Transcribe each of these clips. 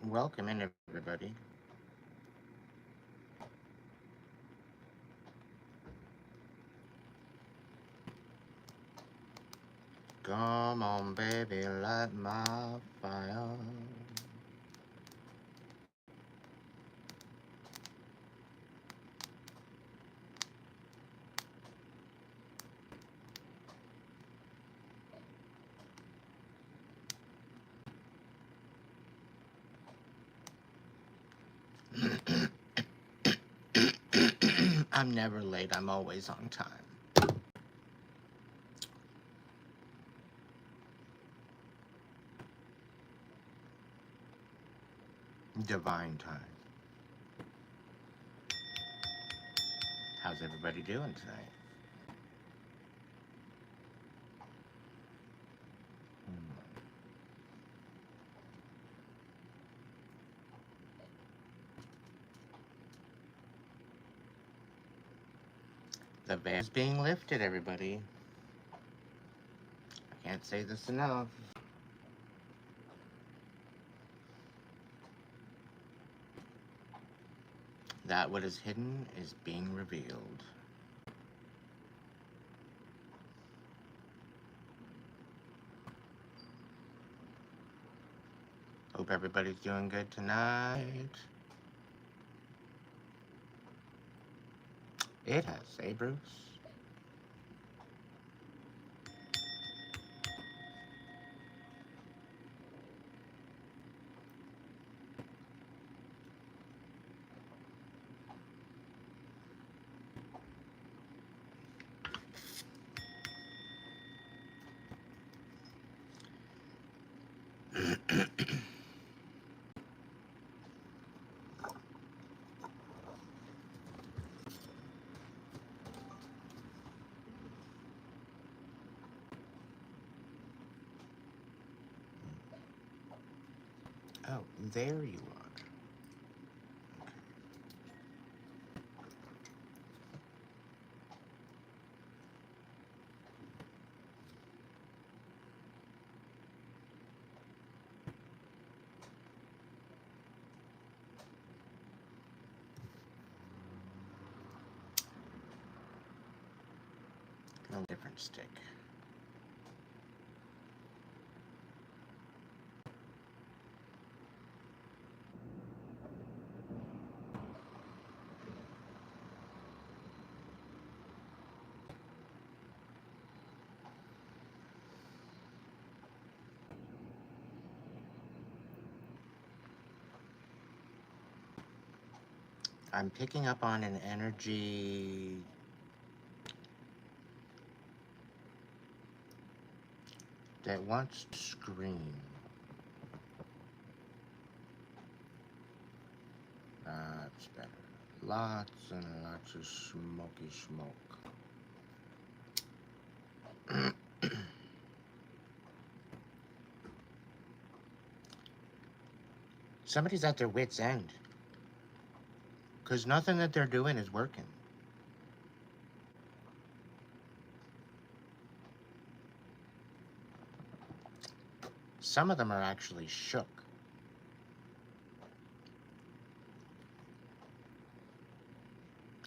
Welcome in, everybody. Come on, baby, light my fire. I'm never late, I'm always on time. Divine time. How's everybody doing tonight? The veil is being lifted, everybody. I can't say this enough. That what is hidden is being revealed. Hope everybody's doing good tonight. It has, eh, Bruce? Oh, there you are. No different stick. I'm picking up on an energy that wants to scream. That's better. Lots and lots of smoky smoke. Somebody's at their wit's end. Because nothing that they're doing is working. Some of them are actually shook.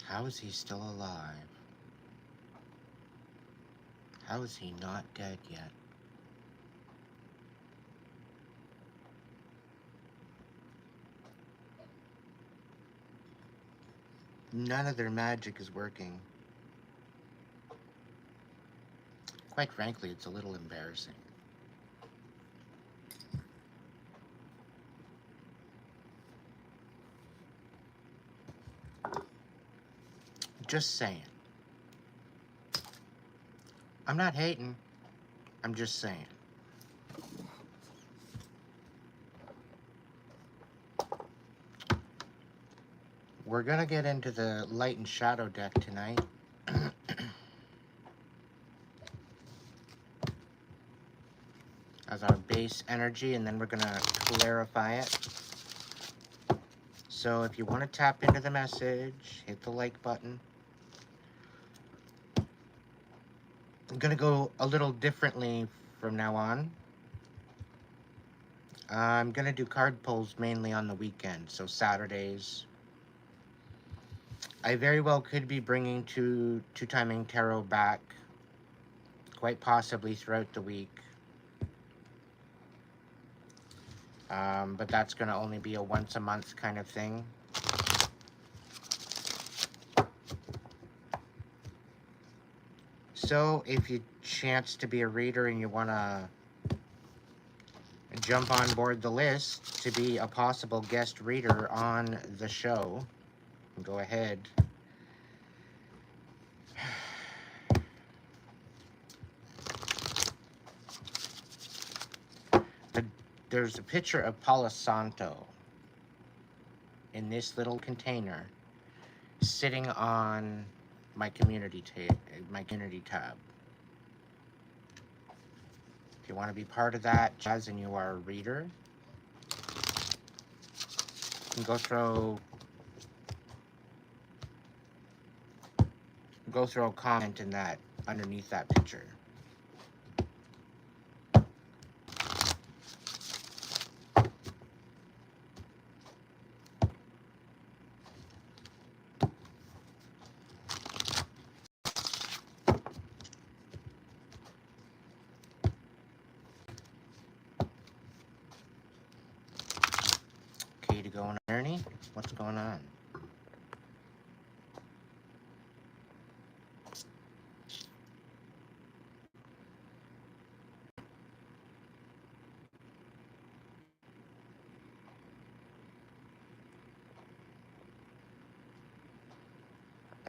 How is he still alive? How is he not dead yet? None of their magic is working. Quite frankly, it's a little embarrassing. Just saying. I'm not hating. I'm just saying. We're going to get into the light and shadow deck tonight. As our base energy, and then we're going to clarify it. So if you want to tap into the message, hit the like button. I'm going to go a little differently from now on. I'm going to do card pulls mainly on the weekend, so Saturdays. I very well could be bringing two timing tarot back, quite possibly throughout the week. But that's going to only be a once a month kind of thing. So if you chance to be a reader and you want to jump on board the list to be a possible guest reader on the show, go ahead. There's a picture of Palo Santo in this little container sitting on my community tab. If you want to be part of that, Jazz, and you are a reader, you can go throw a comment in that underneath that picture. Okay, to go on Ernie, what's going on?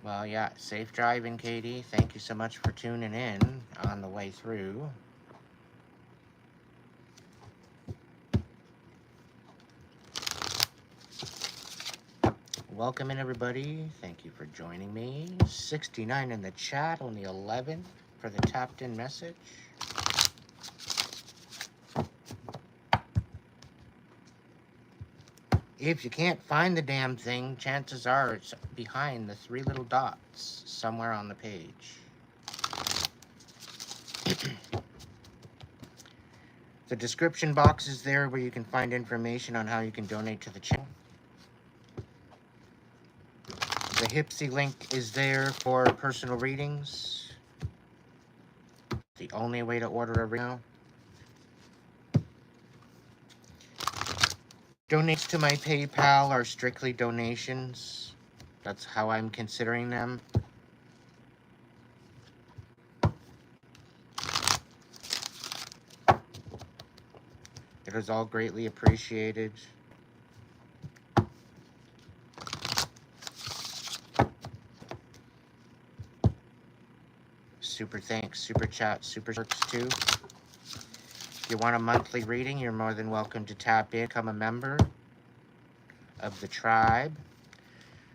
Well, yeah, safe driving, Katie. Thank you so much for tuning in on the way through. Welcome in, everybody. Thank you for joining me. 69 in the chat, only 11 for the tapped in message. If you can't find the damn thing, chances are it's behind the three little dots somewhere on the page. The description box is there where you can find information on how you can donate to the channel. The Hipsy link is there for personal readings. The only way to order a reading now. Donates to my PayPal are strictly donations. That's how I'm considering them. It is all greatly appreciated. Super thanks, super chat, super works too. If you want a monthly reading, you're more than welcome to tap in, become a member of the tribe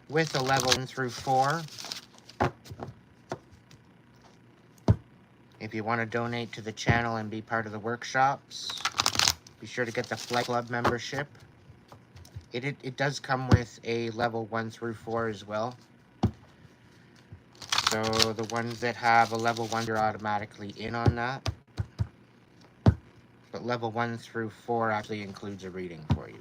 with a level 1 through 4. If you want to donate to the channel and be part of the workshops, be sure to get the Flight Club membership. It does come with a level 1 through 4 as well. So the ones that have a level 1, you're automatically in on that. But level 1 through 4 actually includes a reading for you.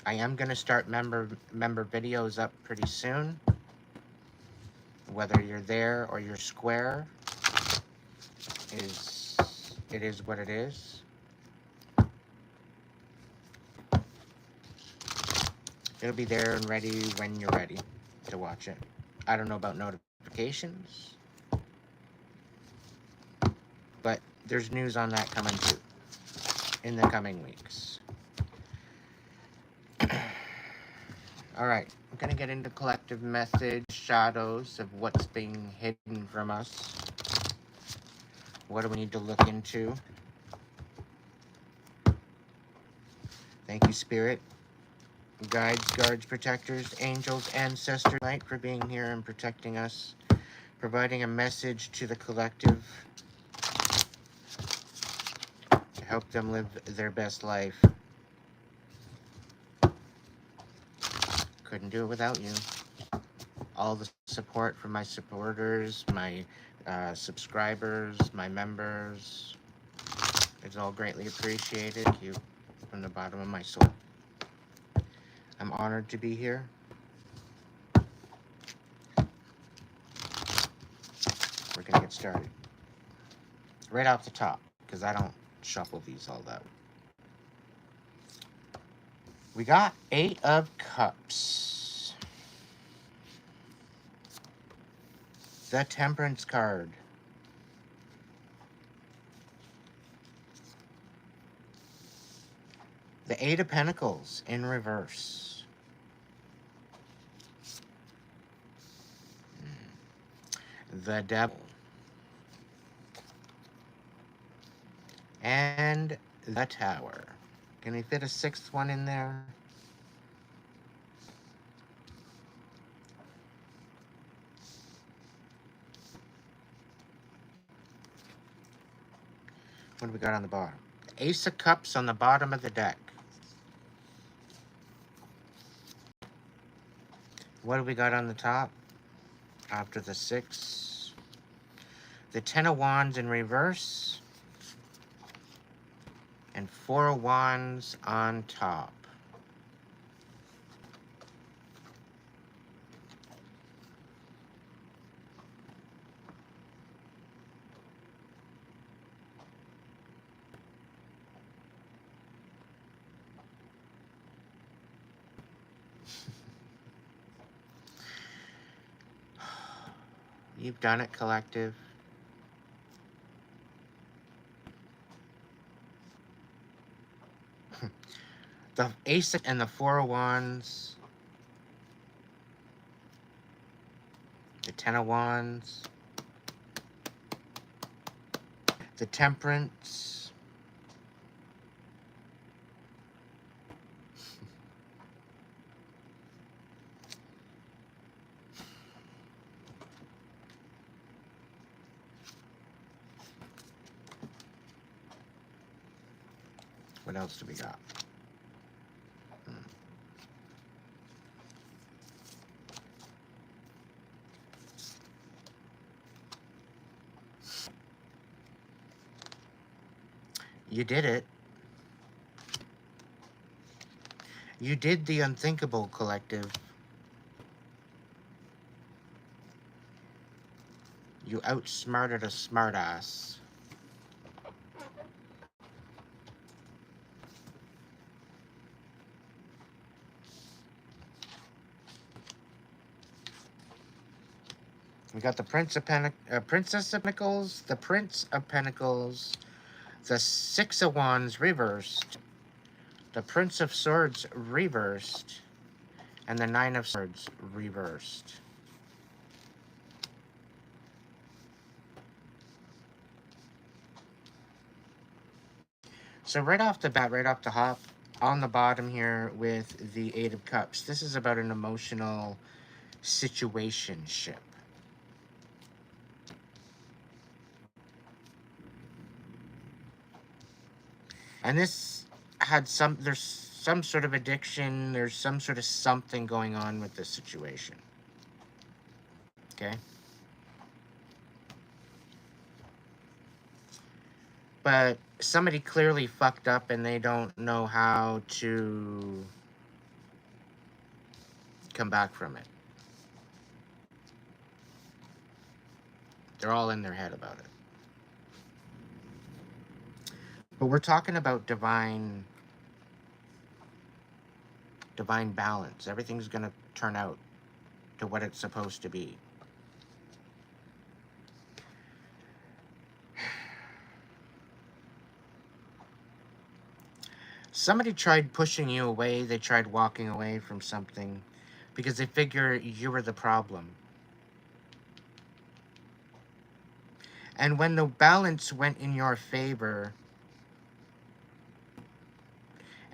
I am going to start member videos up pretty soon. Whether you're there or you're square, it is what it is. It'll be there and ready when you're ready to watch it. I don't know about notifications, but there's news on that coming too in the coming weeks. All right, I'm gonna get into collective message, shadows of what's being hidden from us. What do we need to look into? Thank you, Spirit, guides, guards, protectors, angels, ancestors, tonight for being here and protecting us, providing a message to the collective to help them live their best life. Couldn't do it without you. All the support from my supporters, my subscribers, my members, It's all greatly appreciated. Thank you from the bottom of my soul. I'm honored to be here. We're going to get started. Right off the top, because I don't shuffle these all that way. We got 8 of Cups. The Temperance card. The 8 of Pentacles in reverse. The Devil. And the Tower. Can we fit a 6th one in there? What do we got on the bottom? The Ace of Cups on the bottom of the deck. What do we got on the top? After the 6. The 10 of Wands in reverse. And 4 of Wands on top. You've done it, collective. The Ace and the 4 of Wands. The 10 of Wands. The Temperance. What else do we got? You did it. You did the unthinkable, collective. You outsmarted a smartass. We got the Princess of Pentacles, the Prince of Pentacles, the 6 of Wands reversed, the Prince of Swords reversed, and the 9 of Swords reversed. So right off the bat, right off the hop, on the bottom here with the 8 of Cups, this is about an emotional situationship. And this had there's some sort of addiction, there's some sort of something going on with this situation. Okay? But somebody clearly fucked up and they don't know how to come back from it. They're all in their head about it. But we're talking about divine balance. Everything's going to turn out to what it's supposed to be. Somebody tried pushing you away. They tried walking away from something because they figure you were the problem. And when the balance went in your favor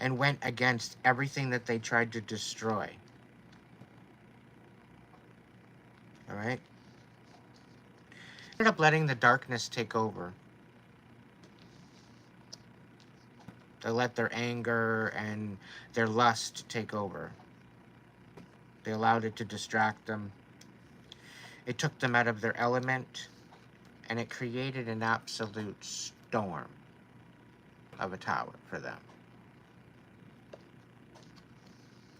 and went against everything that they tried to destroy, all right? Ended up letting the darkness take over. They let their anger and their lust take over. They allowed it to distract them. It took them out of their element, and it created an absolute storm. of a tower for them.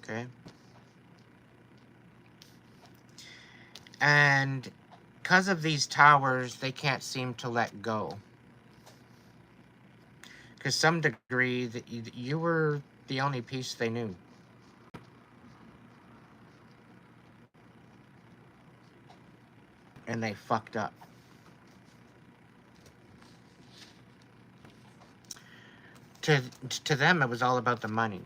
Okay? And because of these towers, they can't seem to let go. Because some degree, that you were the only piece they knew. And they fucked up. To them, it was all about the money.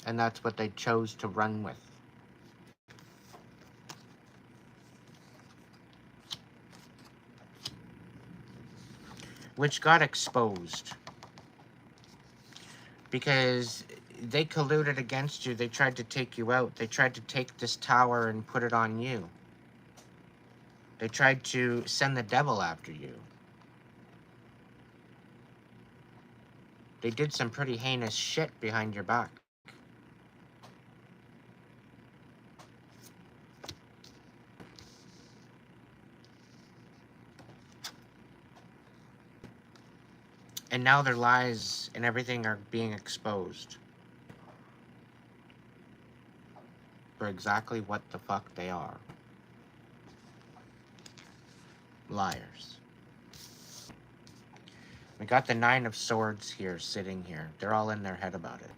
And that's what they chose to run with. Which got exposed. Because they colluded against you. They tried to take you out. They tried to take this tower and put it on you. They tried to send the devil after you. They did some pretty heinous shit behind your back. And now their lies and everything are being exposed. For exactly what the fuck they are. Liars. We got the 9 of Swords here, sitting here. They're all in their head about it.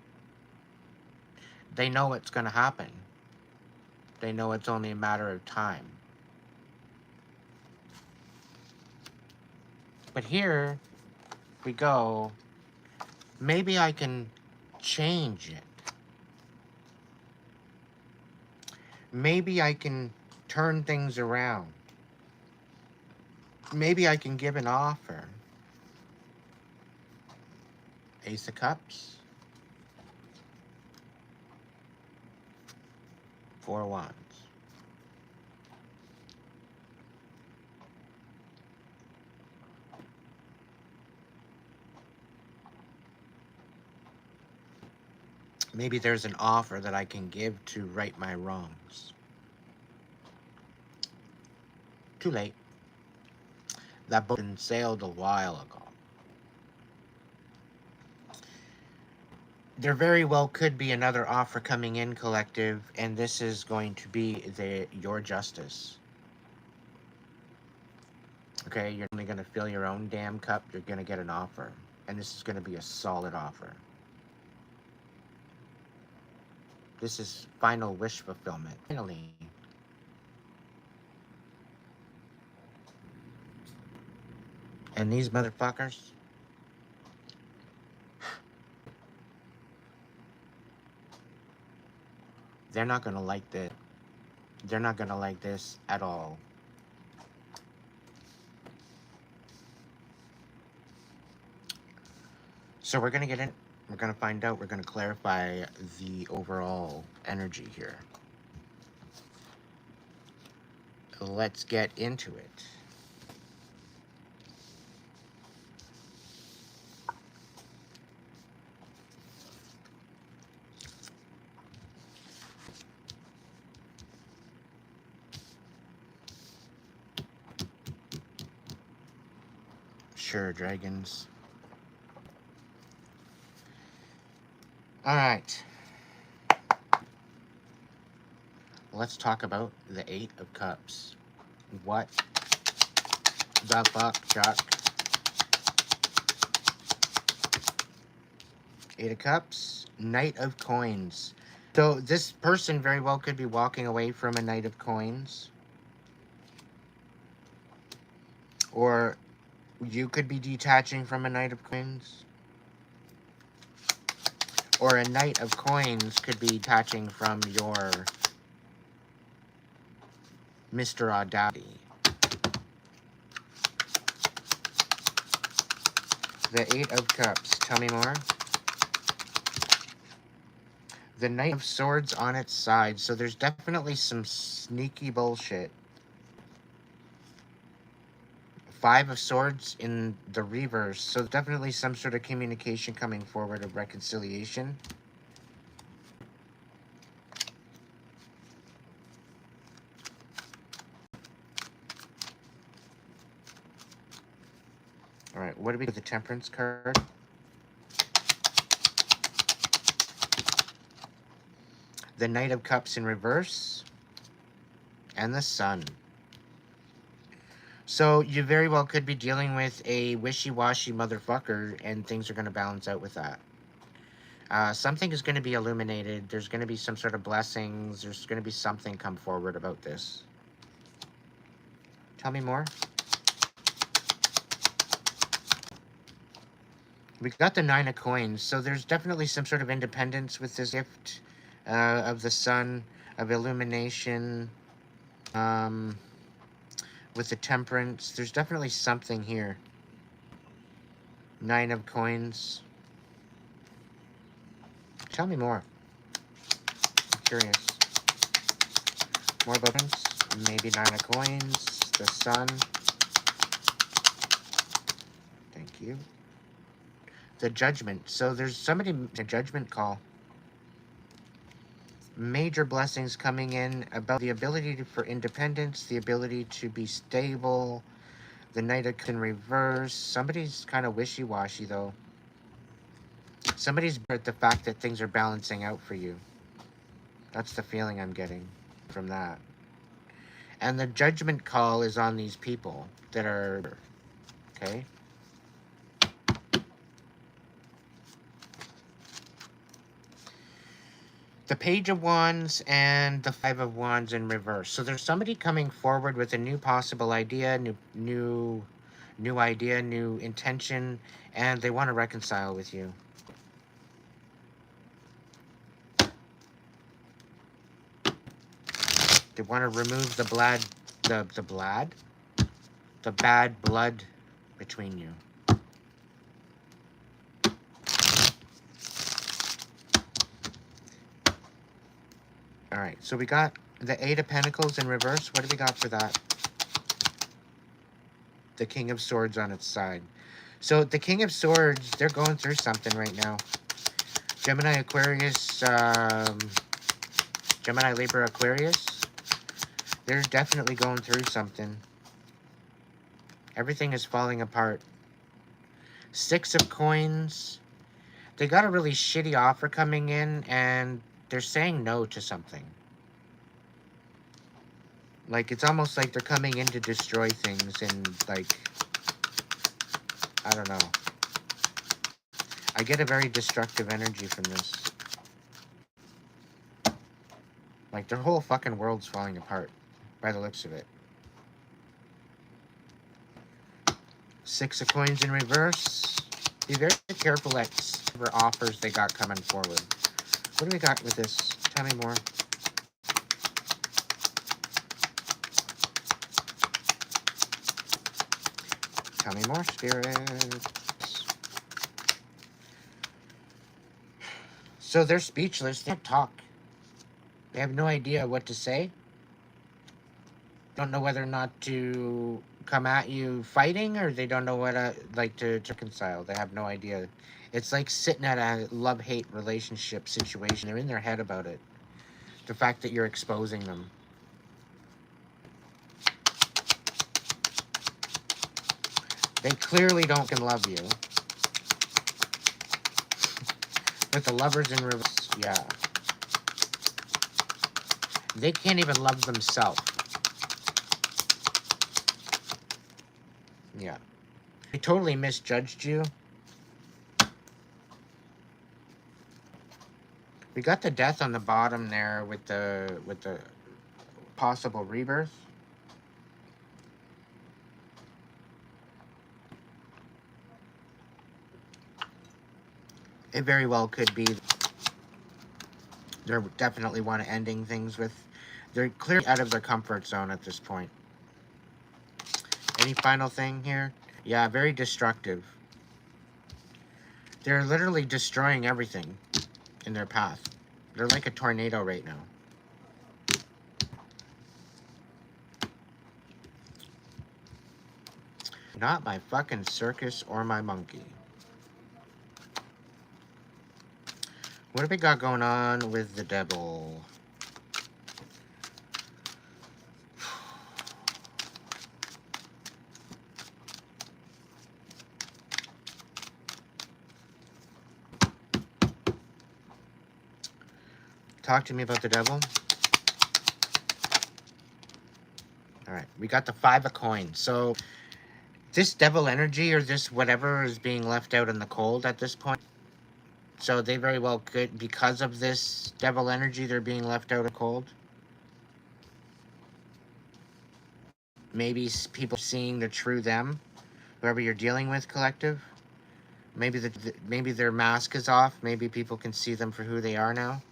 They know it's gonna happen. They know it's only a matter of time. But here we go. Maybe I can change it. Maybe I can turn things around. Maybe I can give an offer. Ace of Cups. 4 of Wands. Maybe there's an offer that I can give to right my wrongs. Too late. That boat sailed a while ago. There very well could be another offer coming in, collective, and this is going to be your justice. Okay, you're only going to fill your own damn cup. You're going to get an offer, and this is going to be a solid offer. This is final wish fulfillment. Finally. And these motherfuckers, they're not going to like this. They're not going to like this at all. So we're going to get in. We're going to find out. We're going to clarify the overall energy here. Let's get into it. Sure, dragons. All right. Let's talk about the 8 of Cups. What the fuck, Chuck? 8 of Cups, Knight of Coins. So this person very well could be walking away from a Knight of Coins. Or you could be detaching from a Knight of Coins. Or a Knight of Coins could be detaching from your Mr. Audacity. The 8 of Cups. Tell me more. The Knight of Swords on its side. So there's definitely some sneaky bullshit. 5 of Swords in the reverse. So definitely some sort of communication coming forward of reconciliation. All right, what do we do with the Temperance card? The Knight of Cups in reverse. And the Sun. So you very well could be dealing with a wishy-washy motherfucker, and things are going to balance out with that. Something is going to be illuminated. There's going to be some sort of blessings. There's going to be something come forward about this. Tell me more. We got the 9 of Coins, so there's definitely some sort of independence with this gift of the Sun, of illumination, with the Temperance. There's definitely something here. 9 of Coins. Tell me more. I'm curious. More about Temperance. Maybe 9 of Coins. The Sun. Thank you. The Judgment. So there's somebody, a judgment call. Major blessings coming in about the ability for independence, the ability to be stable. The Knight of Cups in reverse. Somebody's kind of wishy-washy, though. Somebody's at the fact that things are balancing out for you. That's the feeling I'm getting from that. And the judgment call is on these people that are, okay? The Page of Wands and the Five of Wands in reverse. So there's somebody coming forward with a new possible idea, new idea, new intention, and they want to reconcile with you. They want to remove the bad blood between you. All right, so we got the 8 of Pentacles in reverse. What do we got for that? The King of Swords on its side. So the King of Swords, they're going through something right now. Gemini, Aquarius, Gemini, Libra, Aquarius. They're definitely going through something. Everything is falling apart. 6 of Coins. They got a really shitty offer coming in, and they're saying no to something. Like, it's almost like they're coming in to destroy things, and, like, I don't know. I get a very destructive energy from this. Like, their whole fucking world's falling apart, by the looks of it. 6 of Coins in reverse. Be very careful at whatever offers they got coming forward. What do we got with this? Tell me more. Tell me more, Spirit. So they're speechless. They can't talk. They have no idea what to say. Don't know whether or not to come at you fighting, or they don't know what to reconcile. They have no idea. It's like sitting at a love-hate relationship situation. They're in their head about it. The fact that you're exposing them. They clearly don't can love you. With the Lovers in reverse, yeah. They can't even love themselves. Yeah. They totally misjudged you. We got the Death on the bottom there with the possible rebirth. It very well could be. They're definitely want to ending things with. They're clearly out of their comfort zone at this point. Any final thing here? Yeah, very destructive. They're literally destroying everything in their path. They're like a tornado right now. Not my fucking circus or my monkey. What have we got going on with the devil? Talk to me about the devil. All right, we got the 5 of coins. So this devil energy or this whatever is being left out in the cold at this point. So they very well could, because of this devil energy, they're being left out in the cold. Maybe people seeing the true them, whoever you're dealing with, collective. Maybe maybe their mask is off. Maybe people can see them for who they are now.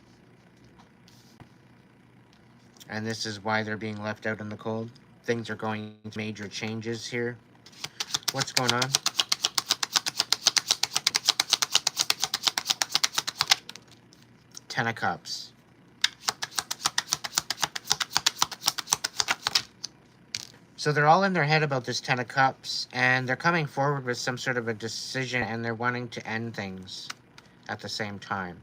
And this is why they're being left out in the cold. Things are going through major changes here. What's going on? Ten of Cups. So they're all in their head about this Ten of Cups, and they're coming forward with some sort of a decision, and they're wanting to end things at the same time.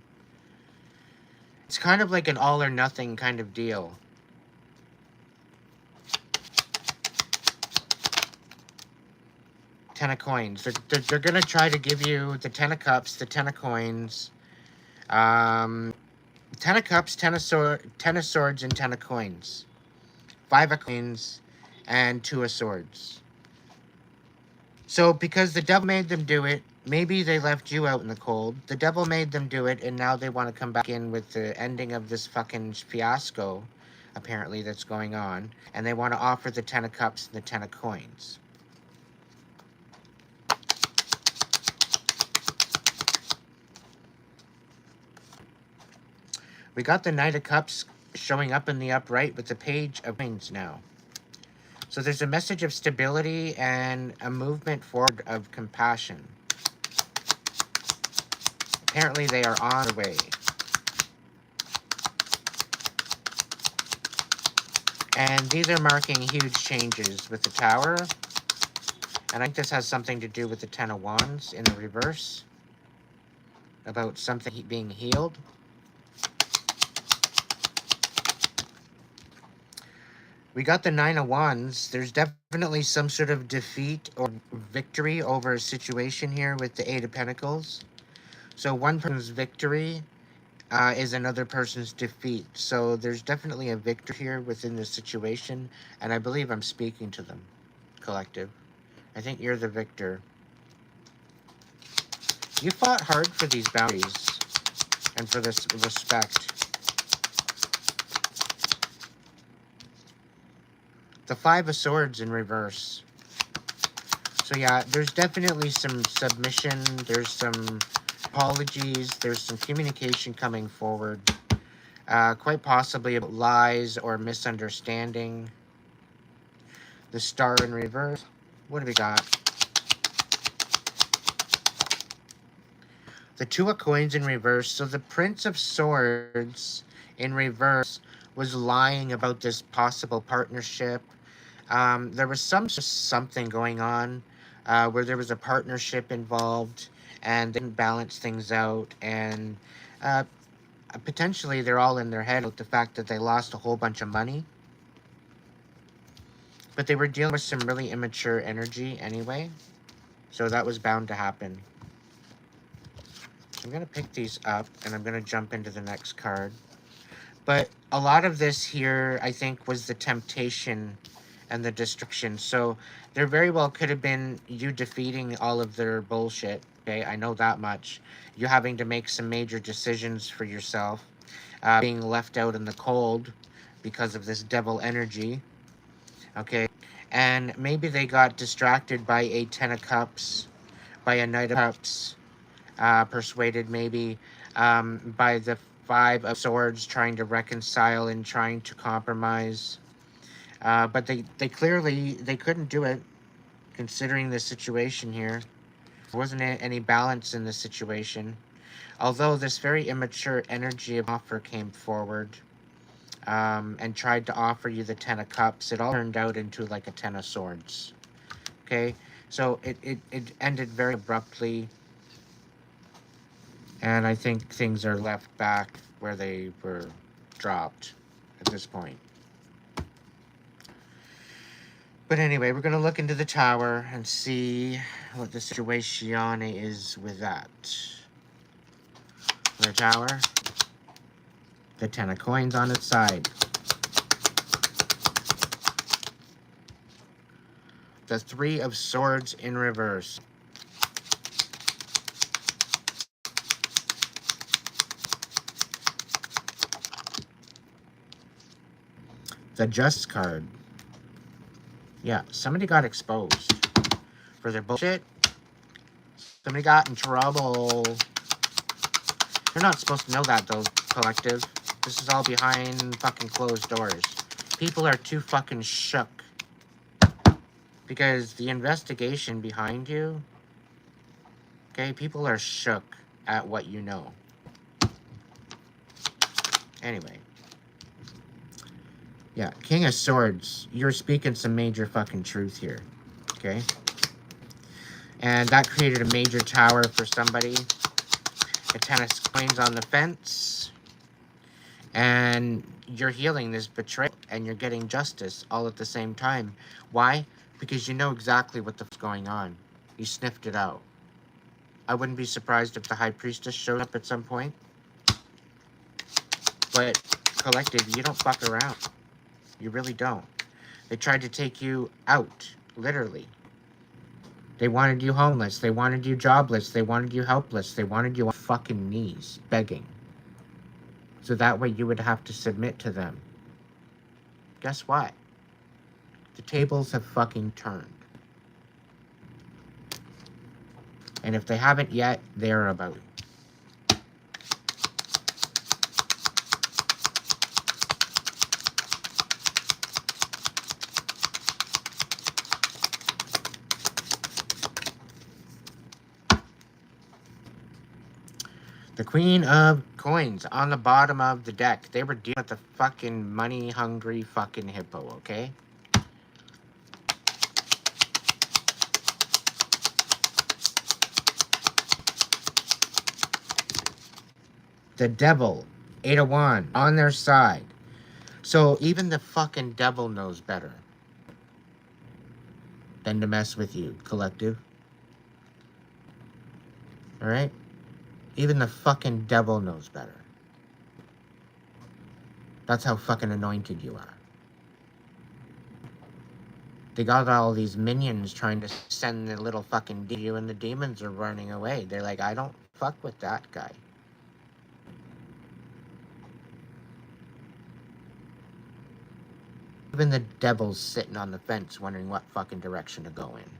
It's kind of like an all or nothing kind of deal. Ten of Coins. They're going to try to give you the Ten of Cups, the Ten of Coins, 10 of Cups, 10 of Swords, and 10 of Coins. 5 of Coins, and 2 of Swords. So, because the devil made them do it, maybe they left you out in the cold. The devil made them do it, and now they want to come back in with the ending of this fucking fiasco, apparently, that's going on. And they want to offer the 10 of Cups and the 10 of Coins. We got the Knight of Cups showing up in the upright with the Page of Coins now. So there's a message of stability and a movement forward of compassion. Apparently they are on their way. And these are marking huge changes with the Tower. And I think this has something to do with the Ten of Wands in the reverse. About something being healed. We got the 9 of Wands. There's definitely some sort of defeat or victory over a situation here with the 8 of Pentacles. So one person's victory is another person's defeat. So there's definitely a victor here within the situation. And I believe I'm speaking to them, collective. I think you're the victor. You fought hard for these boundaries and for this respect. The 5 of Swords in reverse. So yeah, there's definitely some submission. There's some apologies. There's some communication coming forward. Quite possibly about lies or misunderstanding. The Star in reverse. What do we got? The 2 of Coins in reverse. So the Prince of Swords in reverse was lying about this possible partnership. There was something going on where there was a partnership involved and they didn't balance things out, and potentially they're all in their head with the fact that they lost a whole bunch of money, but they were dealing with some really immature energy anyway, so that was bound to happen. I'm going to pick these up and I'm going to jump into the next card. But a lot of this here, I think, was the temptation and the destruction. So there very well could have been you defeating all of their bullshit. Okay, I know that much. You having to make some major decisions for yourself. Being left out in the cold because of this devil energy. Okay, and maybe they got distracted by a 10 of Cups, by a Knight of Cups, persuaded maybe by the 5 of Swords, trying to reconcile and trying to compromise. But they clearly, they couldn't do it, considering the situation here. There wasn't any balance in the situation. Although this very immature energy of offer came forward and tried to offer you the 10 of Cups, it all turned out into like a 10 of Swords. Okay? So it ended very abruptly. And I think things are left back where they were dropped at this point. But anyway, we're going to look into the Tower and see what the situation is with that. The Tower. The 10 of coins on its side. The 3 of swords in reverse. The Just card. Yeah, somebody got exposed for their bullshit. Somebody got in trouble. You're not supposed to know that, though, collective. This is all behind fucking closed doors. People are too fucking shook. Because the investigation behind you, okay, people are shook at what you know. Anyway. Yeah, King of Swords. You're speaking some major fucking truth here. Okay? And that created a major tower for somebody. A 10 of coins on the fence. And you're healing this betrayal. And you're getting justice all at the same time. Why? Because you know exactly what the fuck's going on. You sniffed it out. I wouldn't be surprised if the High Priestess showed up at some point. But, collective, you don't fuck around. You really don't. They tried to take you out, literally. They wanted you homeless. They wanted you jobless. They wanted you helpless. They wanted you on fucking knees, begging. So that way you would have to submit to them. Guess what? The tables have fucking turned. And if they haven't yet, they're about it. The Queen of Coins on the bottom of the deck. They were dealing with the fucking money-hungry fucking hippo, okay? The Devil, 8 of Wands, on their side. So even the fucking devil knows better than to mess with you, collective. Alright? Even the fucking devil knows better. That's how fucking anointed you are. They got all these minions trying to send the little fucking you, and the demons are running away. They're like, I don't fuck with that guy. Even the devil's sitting on the fence wondering what fucking direction to go in.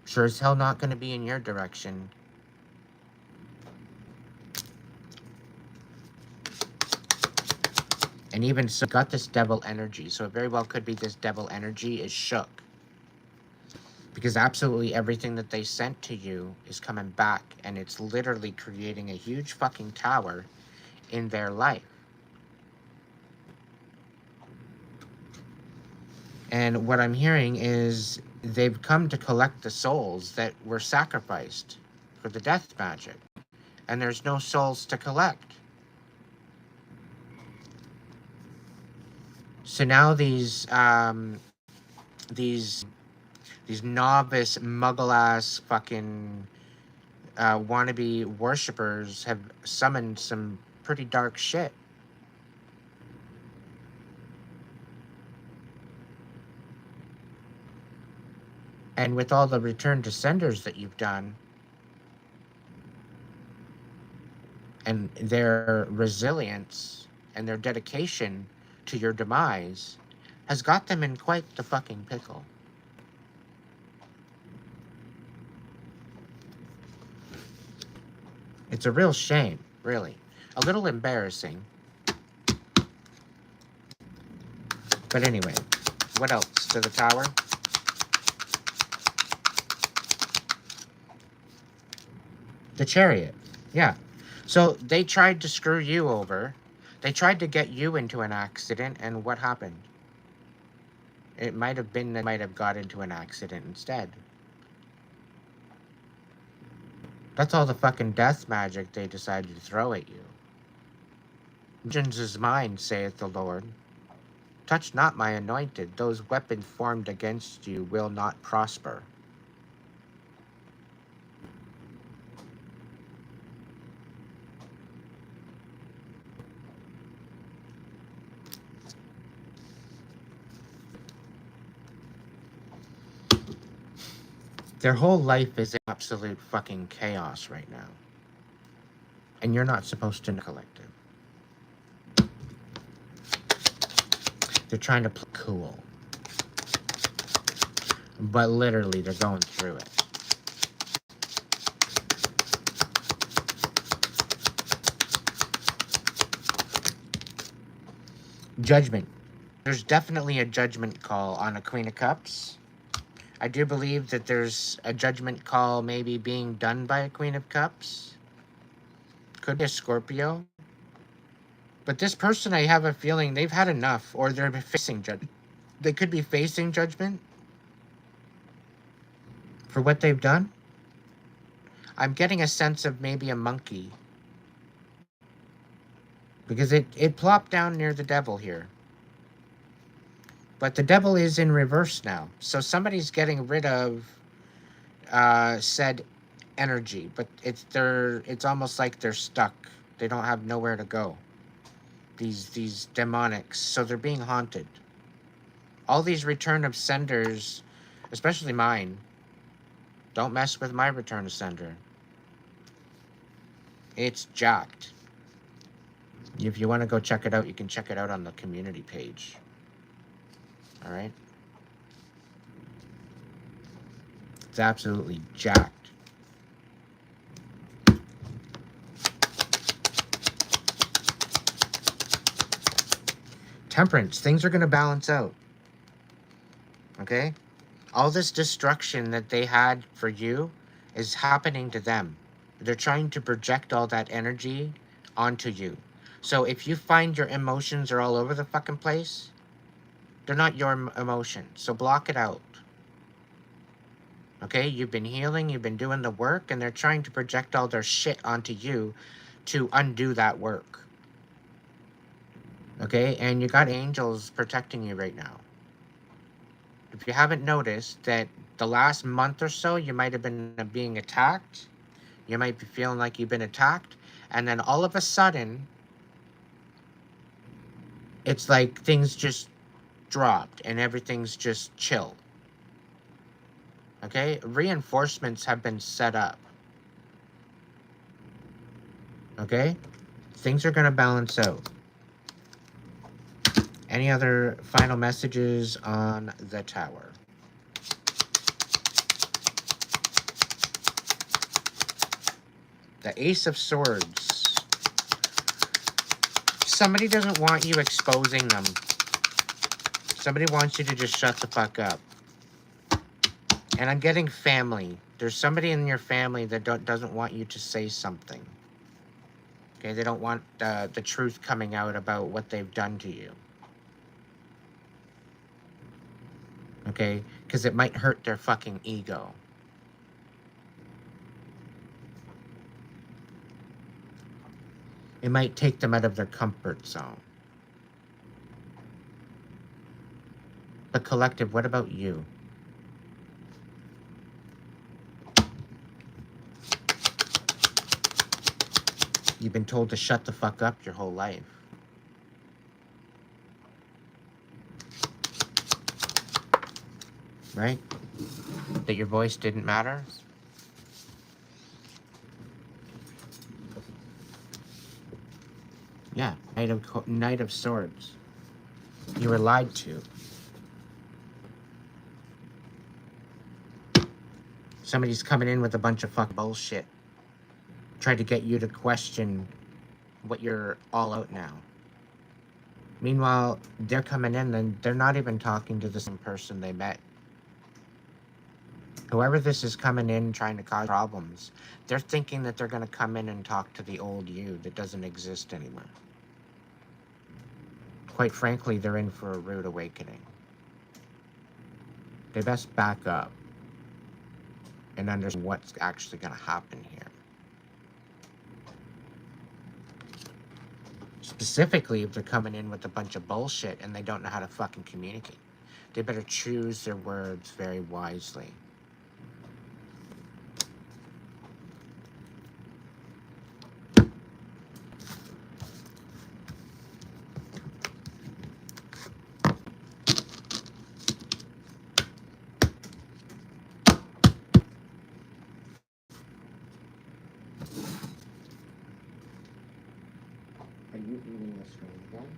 Sure as hell not going to be in your direction. And even so, got this devil energy. So it very well could be this devil energy is shook. Because absolutely everything that they sent to you is coming back. And it's literally creating a huge fucking tower in their life. And what I'm hearing is they've come to collect the souls that were sacrificed for the death magic. And there's no souls to collect. So now these novice muggle-ass fucking wannabe worshippers have summoned some pretty dark shit. And with all the return to senders that you've done, and their resilience and their dedication to your demise has got them in quite the fucking pickle. It's a real shame, really. A little embarrassing. But anyway, what else to the tower? The Chariot. Yeah. So they tried to screw you over. They tried to get you into an accident, and what happened? It might have been that might have got into an accident instead. That's all the fucking death magic they decided to throw at you. Vengeance is mine, saith the Lord. Touch not my anointed. Those weapons formed against you will not prosper. Their whole life is absolute fucking chaos right now. And you're not supposed to know collective. They're trying to play cool. But literally, they're going through it. Judgment. There's definitely a judgment call on a Queen of Cups. I do believe that there's a judgment call maybe being done by a Queen of Cups. Could be a Scorpio. But this person, I have a feeling they've had enough, or they're facing judgment. They could be facing judgment for what they've done. I'm getting a sense of maybe a monkey. Because it plopped down near the devil here. But the devil is in reverse now. So somebody's getting rid of said energy. But it's almost like they're stuck. They don't have nowhere to go. These demonics. So they're being haunted. All these return of senders, especially mine. Don't mess with my return of sender. It's jacked. If you want to go check it out, you can check it out on the community page. All right? It's absolutely jacked. Temperance. Things are going to balance out. Okay? All this destruction that they had for you is happening to them. They're trying to project all that energy onto you. So if you find your emotions are all over the fucking place, they're not your emotions. So block it out. Okay? You've been healing, you've been doing the work, and they're trying to project all their shit onto you to undo that work. Okay? And you got angels protecting you right now. If you haven't noticed that the last month or so, you might have been being attacked. You might be feeling like you've been attacked. And then all of a sudden, it's like things just dropped and everything's just chill. Okay? Reinforcements have been set up. Okay? Things are going to balance out. Any other final messages on the Tower? The Ace of Swords. Somebody doesn't want you exposing them. Somebody wants you to just shut the fuck up. And I'm getting family. There's somebody in your family that doesn't want you to say something. Okay, they don't want the truth coming out about what they've done to you. Okay, because it might hurt their fucking ego. It might take them out of their comfort zone. But collective, what about you? You've been told to shut the fuck up your whole life. Right? That your voice didn't matter? Yeah, Knight of Swords. You were lied to. Somebody's coming in with a bunch of fuck bullshit. Tried to get you to question what you're all out now. Meanwhile, they're coming in and they're not even talking to the same person they met. Whoever this is coming in trying to cause problems, they're thinking that they're going to come in and talk to the old you that doesn't exist anymore. Quite frankly, they're in for a rude awakening. They best back up and understand what's actually going to happen here. Specifically, if they're coming in with a bunch of bullshit and they don't know how to fucking communicate, they better choose their words very wisely. eating the screen again?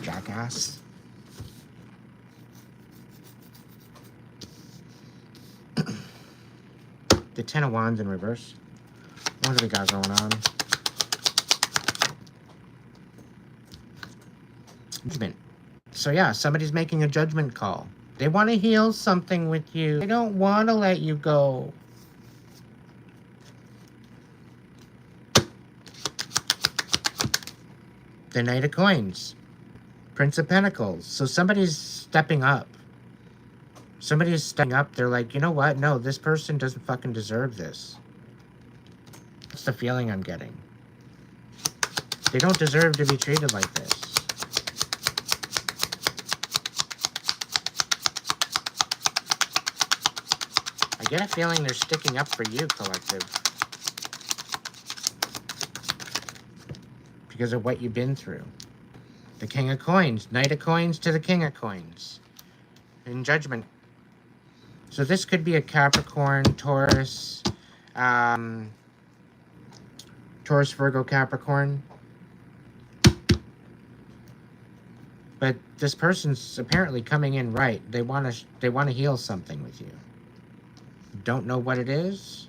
Jackass. The Ten of Wands in reverse. What do we got going on? Judgment. So yeah, somebody's making a judgment call. They want to heal something with you. They don't want to let you go. The Knight of Coins. Prince of Pentacles. So somebody's stepping up. Somebody's stepping up. They're like, you know what? No, this person doesn't fucking deserve this. That's the feeling I'm getting. They don't deserve to be treated like this. I get a feeling they're sticking up for you, collective. Because of what you've been through. The King of Coins. Knight of Coins to the King of Coins. In Judgment. So this could be a Capricorn, Taurus, Taurus, Virgo, Capricorn. But this person's apparently coming in right. They want to heal something with you. Don't know what it is.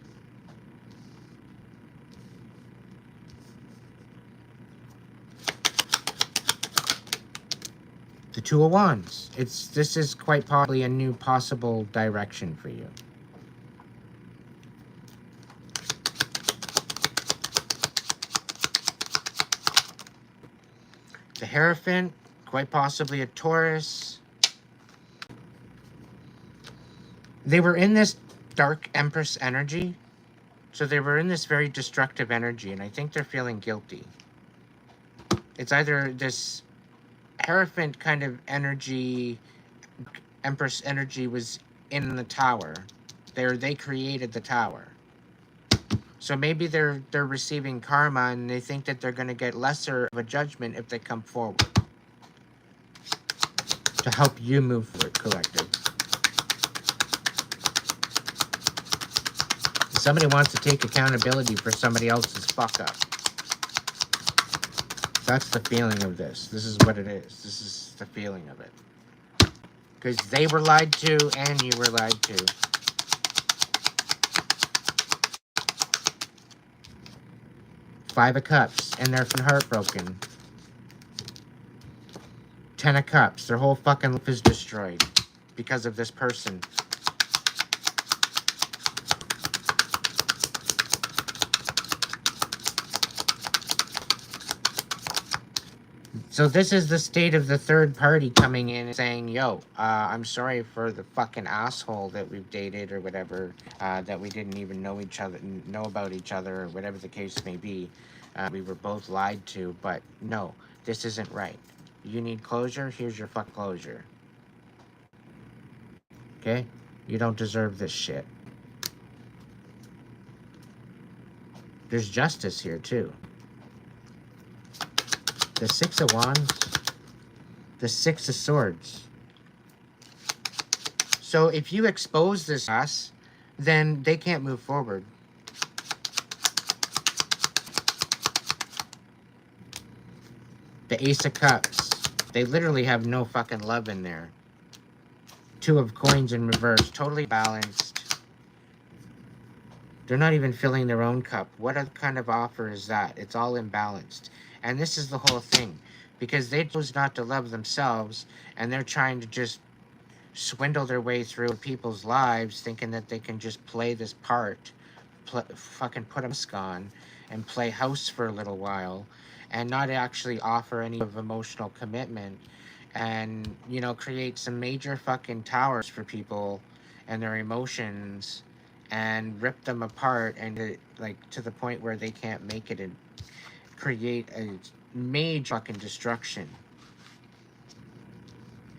The Two of Wands. This is quite possibly a new possible direction for you. The Hierophant, quite possibly a Taurus. They were in this dark Empress energy. So they were in this very destructive energy, and I think they're feeling guilty. It's either this Hierophant kind of energy, Empress energy was in the tower. They created the tower. So maybe they're receiving karma, and they think that they're going to get lesser of a judgment if they come forward to help you move forward, collective. Somebody wants to take accountability for somebody else's fuck up. That's the feeling of this. This is what it is. This is the feeling of it. Because they were lied to and you were lied to. Five of Cups, and they're heartbroken. 10 of Cups, their whole fucking life is destroyed because of this person. So this is the state of the third party coming in and saying, yo, I'm sorry for the fucking asshole that we've dated or whatever, that we didn't even know about each other, or whatever the case may be. We were both lied to, but no, this isn't right. You need closure? Here's your fuck closure. Okay? You don't deserve this shit. There's justice here, too. The Six of Wands. The Six of Swords. So if you expose this ass, then they can't move forward. The Ace of Cups. They literally have no fucking love in there. Two of Coins in reverse. Totally balanced. They're not even filling their own cup. What kind of offer is that? It's all imbalanced. And this is the whole thing. Because they chose not to love themselves, and they're trying to just swindle their way through people's lives, thinking that they can just play this part, fucking put a mask on, and play house for a little while, and not actually offer any of emotional commitment, and, you know, create some major fucking towers for people and their emotions, and rip them apart, and like to the point where they can't make it, and create a major fucking destruction.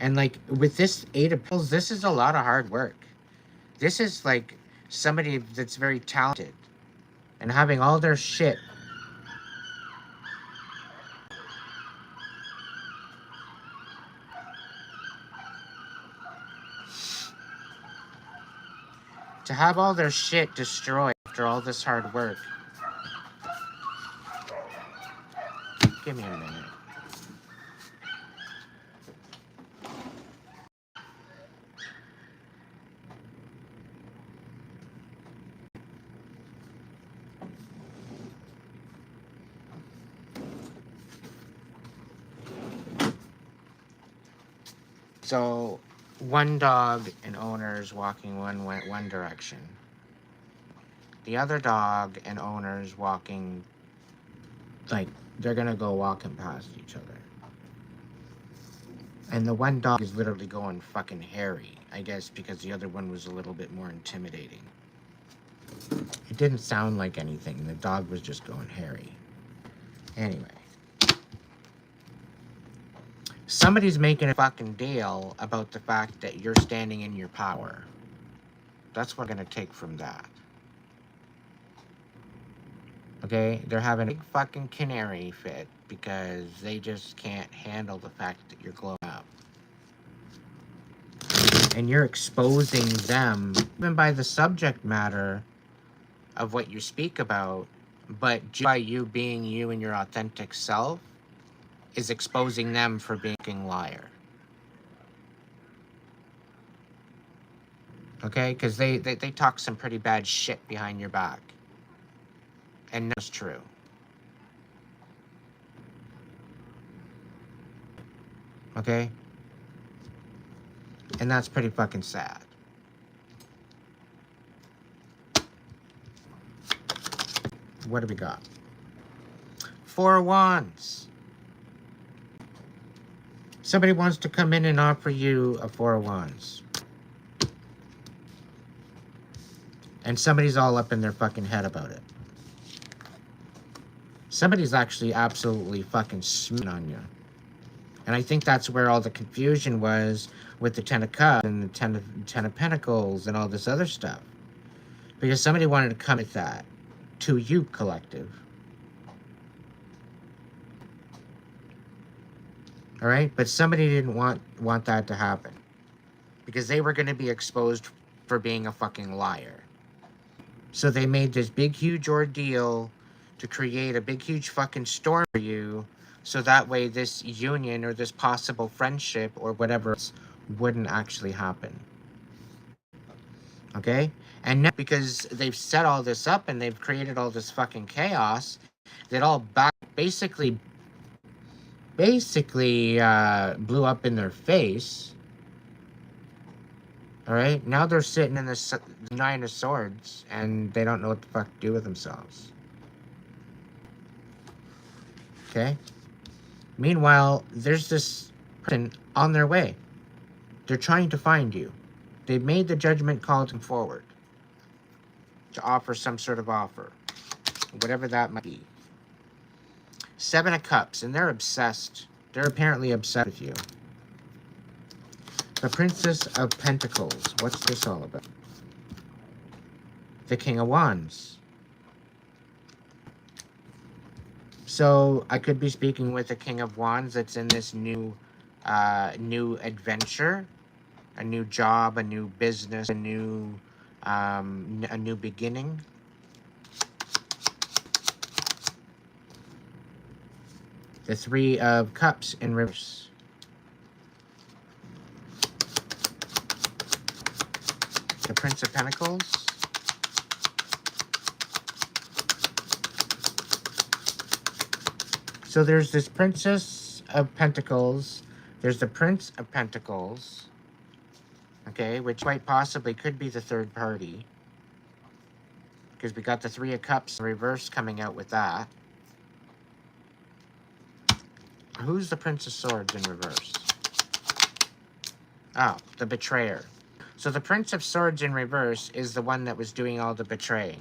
And like with this Eight of Pentacles, this is a lot of hard work. This is like somebody that's very talented and having all their shit To have all their shit destroyed after all this hard work. Give me a minute. So, one dog and owner is walking one direction. The other dog and owner is walking, like, they're gonna go walking past each other. And the one dog is literally going fucking hairy, I guess, because the other one was a little bit more intimidating. It didn't sound like anything. The dog was just going hairy. Anyway. Somebody's making a fucking deal about the fact that you're standing in your power. That's what I'm gonna take from that. Okay? They're having a big fucking canary fit because they just can't handle the fact that you're glowing up. And you're exposing them, even by the subject matter of what you speak about, but just by you being you and your authentic self is exposing them for being a liar. Okay? Because they talk some pretty bad shit behind your back. And that's true. Okay? And that's pretty fucking sad. What do we got? 4 of Wands. Somebody wants to come in and offer you a 4 of Wands. And somebody's all up in their fucking head about it. Somebody's actually absolutely fucking smitten on you. And I think that's where all the confusion was with the 10 of Cups and the 10 of Pentacles and all this other stuff. Because somebody wanted to come at that to you, collective. All right? But somebody didn't want that to happen. Because they were going to be exposed for being a fucking liar. So they made this big, huge ordeal to create a big, huge fucking storm for you, so that way this union or this possible friendship or whatever else wouldn't actually happen. Okay? And now, because they've set all this up and they've created all this fucking chaos, that all basically blew up in their face. All right? Now they're sitting in the 9 of Swords and they don't know what the fuck to do with themselves. Okay? Meanwhile, there's this person on their way. They're trying to find you. They've made the judgment call to come forward to offer some sort of offer, whatever that might be. 7 of Cups, and they're obsessed. They're apparently obsessed with you. The Princess of Pentacles. What's this all about? The King of Wands. So I could be speaking with a King of Wands that's in this new adventure, a new job, a new business, a new beginning. The 3 of Cups in reverse. The Prince of Pentacles. So there's this Princess of Pentacles. There's the Prince of Pentacles. Okay, which quite possibly could be the third party. Because we got the 3 of Cups in reverse coming out with that. Who's the Prince of Swords in reverse? Oh, the Betrayer. So the Prince of Swords in reverse is the one that was doing all the betraying.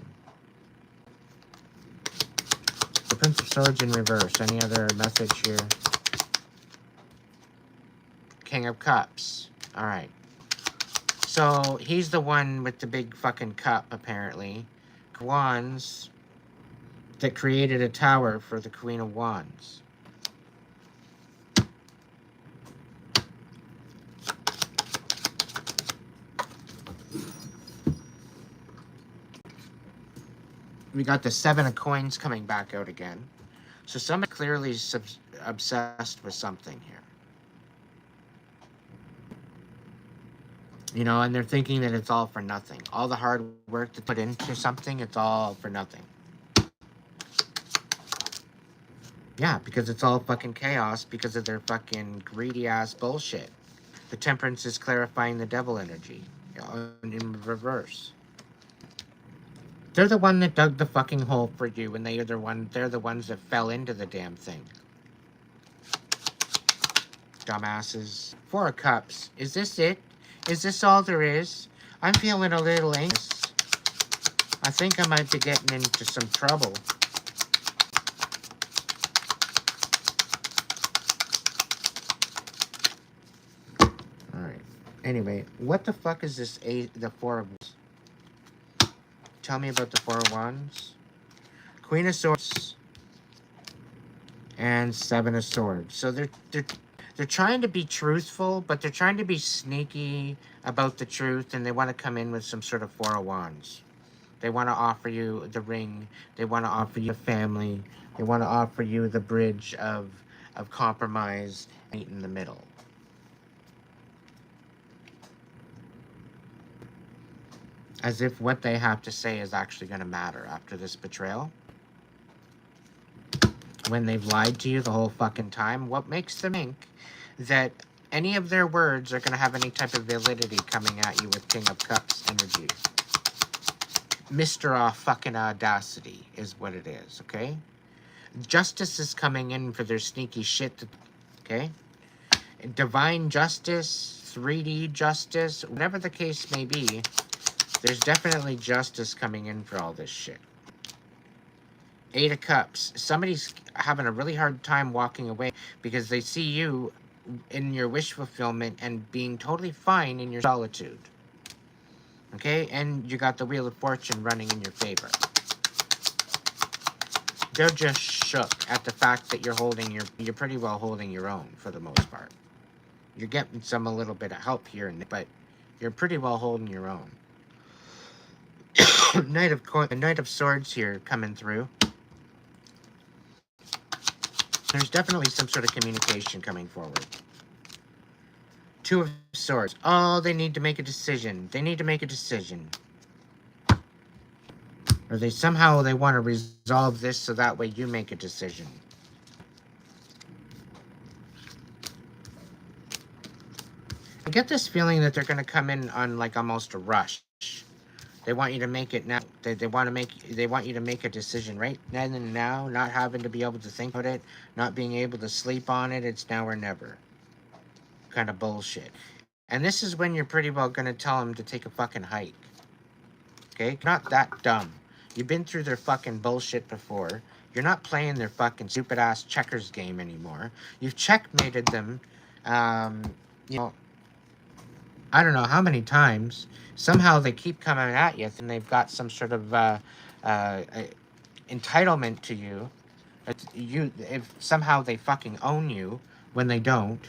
The Prince of Swords in reverse. Any other message here? King of Cups. Alright. So, he's the one with the big fucking cup, apparently. Wands that created a tower for the Queen of Wands. We got the 7 of coins coming back out again. So somebody clearly is obsessed with something here. You know, and they're thinking that it's all for nothing. All the hard work to put into something, it's all for nothing. Yeah, because it's all fucking chaos because of their fucking greedy ass bullshit. The temperance is clarifying the devil energy, you know, in reverse. They're the one that dug the fucking hole for you, and they're the ones that fell into the damn thing. Dumbasses. 4 of Cups. Is this it? Is this all there is? I'm feeling a little anxious. I think I might be getting into some trouble. Alright. Anyway, what the fuck is this the 4 of Wands? Tell me about the 4 of Wands. Queen of Swords. And 7 of Swords. So they're trying to be truthful, but they're trying to be sneaky about the truth, and they want to come in with some sort of 4 of Wands. They want to offer you the ring. They want to offer you a family. They want to offer you the bridge of compromise and meet in the middle. As if what they have to say is actually going to matter after this betrayal. When they've lied to you the whole fucking time, what makes them think that any of their words are going to have any type of validity coming at you with King of Cups energy? Mr. Fucking Audacity is what it is, okay? Justice is coming in for their sneaky shit, okay? Divine justice, 3D justice, whatever the case may be, there's definitely justice coming in for all this shit. 8 of Cups. Somebody's having a really hard time walking away because they see you in your wish fulfillment and being totally fine in your solitude. Okay? And you got the Wheel of Fortune running in your favor. They're just shook at the fact that you're pretty well holding your own for the most part. You're getting a little bit of help here, but you're pretty well holding your own. The Knight of Swords here coming through. There's definitely some sort of communication coming forward. 2 of Swords. Oh, they need to make a decision. They need to make a decision. Or they want to resolve this so that way you make a decision. I get this feeling that they're going to come in on like almost a rush. They want you to make it now. They want you to make a decision right then and now, not having to be able to think about it, not being able to sleep on it. It's now or never. Kind of bullshit. And this is when you're pretty well going to tell them to take a fucking hike. Okay? Not that dumb. You've been through their fucking bullshit before. You're not playing their fucking stupid ass checkers game anymore. You've checkmated them, you know, I don't know how many times. Somehow they keep coming at you, and they've got some sort of entitlement to you. If somehow they fucking own you when they don't.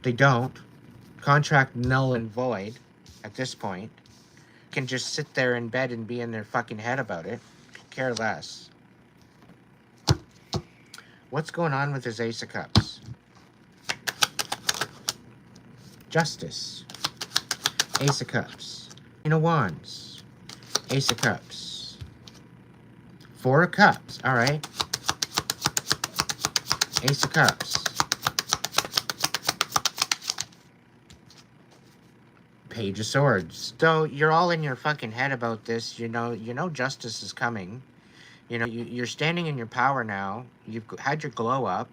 They don't. Contract null and void at this point. Can just sit there in bed and be in their fucking head about it. Care less. What's going on with his Ace of Cups? Justice. Ace of Cups. Queen of Wands. Ace of Cups. 4 of Cups. Alright. Ace of Cups. Page of Swords. So you're all in your fucking head about this. You know justice is coming. You know, you're standing in your power now. You've had your glow up.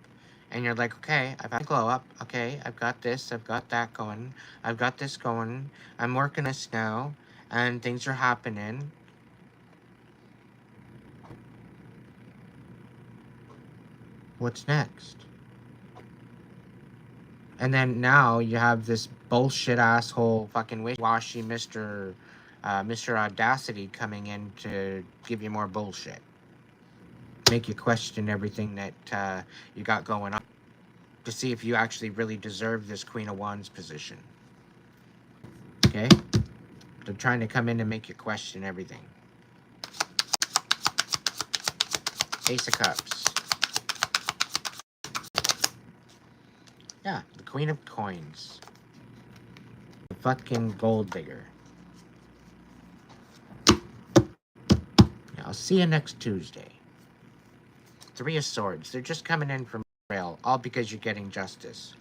And you're like, okay, I've had a glow up. Okay, I've got this. I've got that going. I've got this going. I'm working this now. And things are happening. What's next? And then now you have this bullshit asshole fucking wishy-washy Mr. Audacity coming in to give you more bullshit. Make you question everything that you got going on. To see if you actually really deserve this Queen of Wands position. Okay? They're trying to come in and make you question everything. Ace of Cups. Yeah, the Queen of Coins. The fucking gold digger. Yeah, I'll see you next Tuesday. Three of Swords. They're just coming in from betrayal, all because you're getting justice.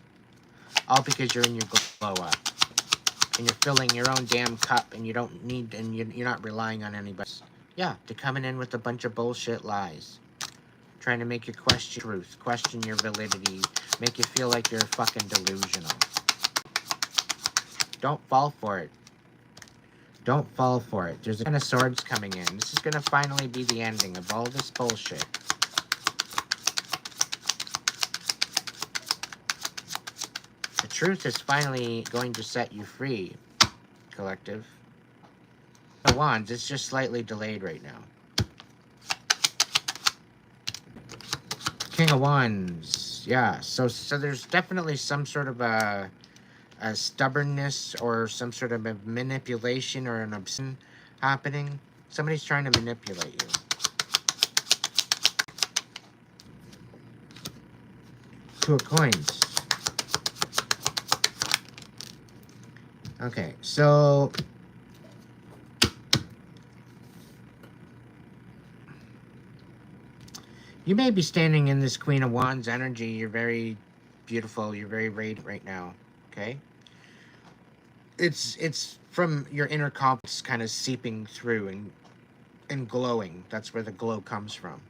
All because you're in your glow up. And you're filling your own damn cup, and you don't need, and you're not relying on anybody. Yeah, they're coming in with a bunch of bullshit lies. Trying to make you question truth, question your validity, make you feel like you're fucking delusional. Don't fall for it. Don't fall for it. There's a ton of swords coming in. This is going to finally be the ending of all this bullshit. The truth is finally going to set you free, collective. The Wands, it's just slightly delayed right now. King of Wands. Yeah, so there's definitely some sort of a stubbornness or some sort of a manipulation or an obsession happening. Somebody's trying to manipulate you. Two of Coins. Okay, so you may be standing in this Queen of Wands energy. You're very beautiful. You're very radiant right now. Okay? It's from your inner compass kind of seeping through and glowing. That's where the glow comes from.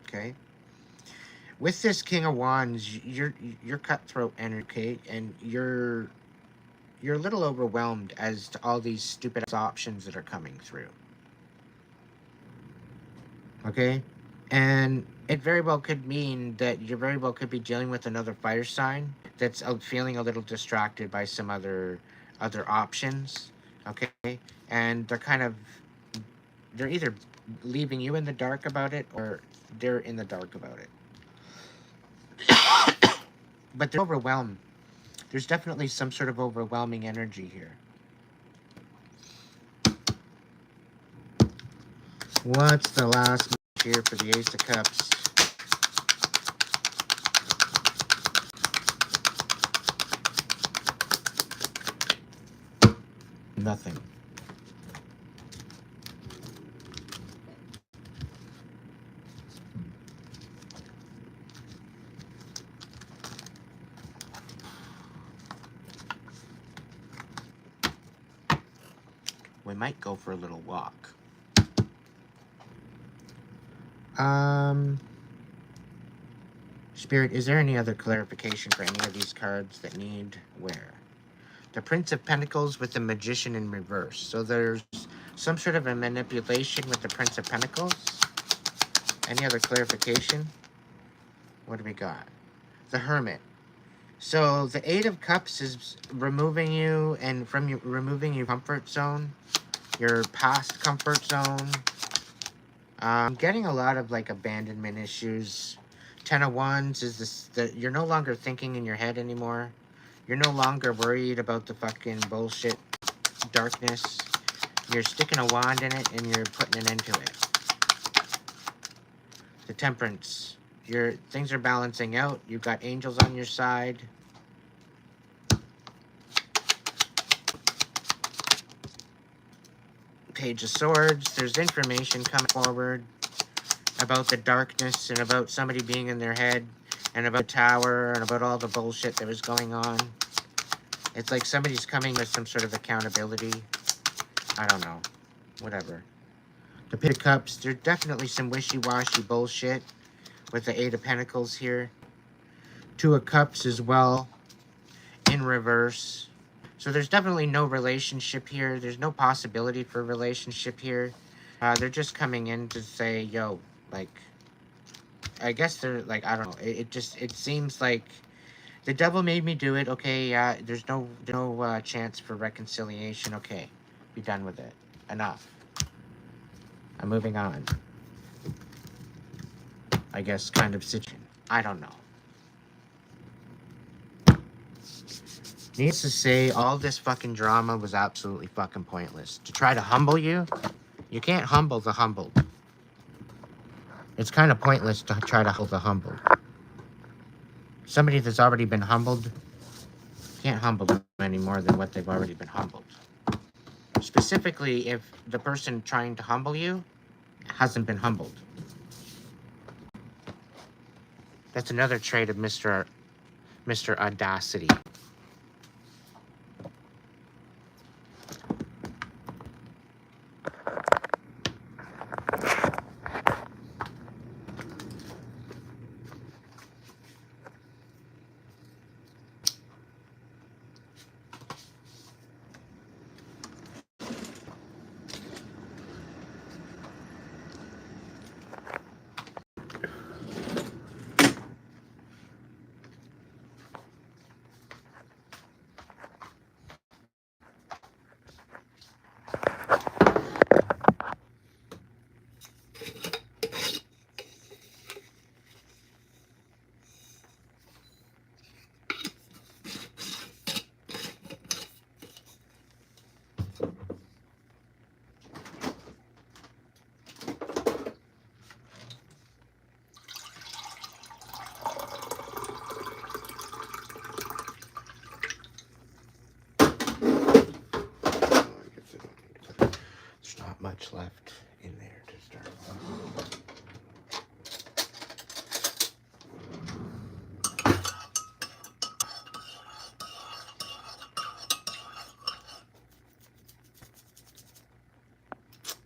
Okay? With this King of Wands, you're cutthroat energy, okay? And you're a little overwhelmed as to all these stupid options that are coming through. Okay? And it very well could mean that you very well could be dealing with another fire sign that's feeling a little distracted by some other options. Okay? And they're either leaving you in the dark about it or they're in the dark about it. But they're overwhelmed. There's definitely some sort of overwhelming energy here. What's the last message here for the Ace of Cups? Nothing. We might go for a little walk. Spirit, is there any other clarification for any of these cards that need where? The Prince of Pentacles with the Magician in reverse. So there's some sort of a manipulation with the Prince of Pentacles. Any other clarification? What do we got? The Hermit. So the Eight of Cups is removing you and removing your comfort zone, your past comfort zone. I'm getting a lot of like abandonment issues. Ten of Wands is this, you're no longer thinking in your head anymore. You're no longer worried about the fucking bullshit darkness. You're sticking a wand in it and you're putting an end to it. The Temperance. Things are balancing out. You've got angels on your side. Page of Swords. There's information coming forward about the darkness and about somebody being in their head and about the tower and about all the bullshit that was going on. It's like somebody's coming with some sort of accountability. I don't know. Whatever. The Pit of Cups. There's definitely some wishy-washy bullshit with the Eight of Pentacles here. Two of Cups as well in reverse. So there's definitely no relationship here. There's no possibility for a relationship here. They're just coming in to say, yo, like, I guess they're like, I don't know. It seems like the devil made me do it. Okay, yeah, there's no chance for reconciliation. Okay, be done with it. Enough. I'm moving on. I guess kind of situation. I don't know. Needless to say, all this fucking drama was absolutely fucking pointless. To try to humble you, you can't humble the humbled. It's kind of pointless to try to hold the humbled. Somebody that's already been humbled can't humble them any more than what they've already been humbled. Specifically, if the person trying to humble you hasn't been humbled. That's another trait of Mr. Audacity. There's not much left in there to start with.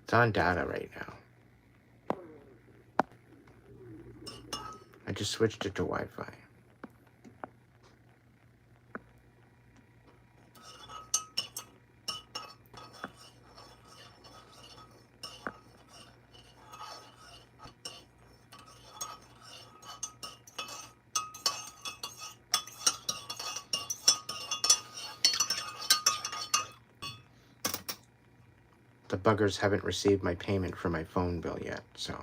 It's on data right now. I just switched it to Wi-Fi. The buggers haven't received my payment for my phone bill yet, so.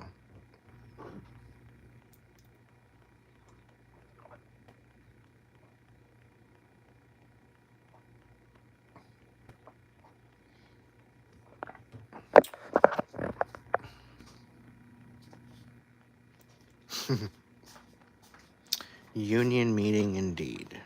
Union meeting indeed.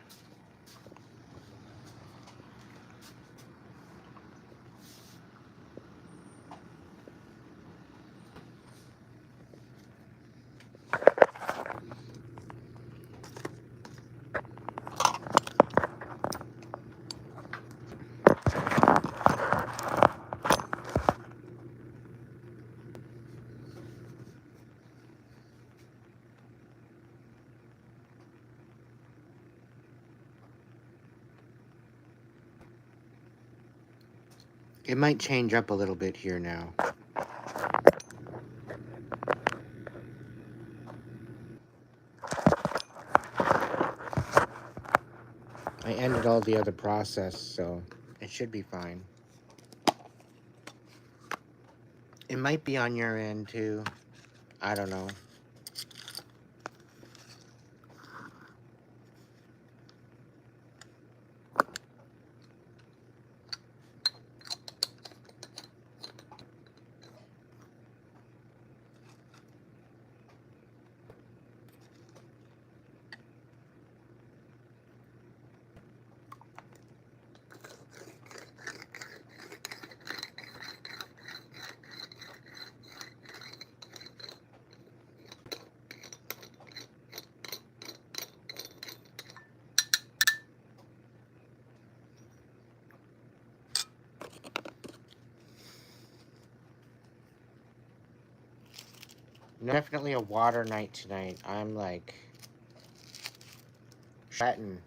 It might change up a little bit here now. I ended all the other process, so it should be fine. It might be on your end too. I don't know. Definitely a water night tonight. I'm like sweating.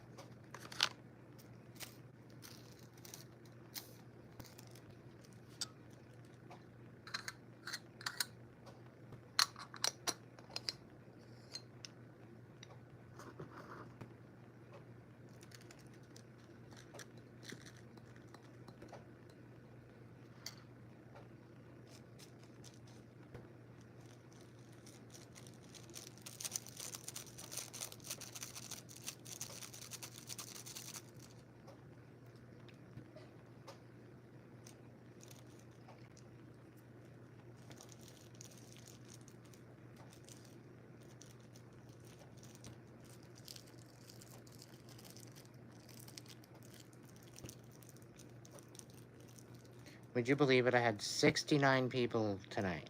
Would you believe it? I had 69 people tonight.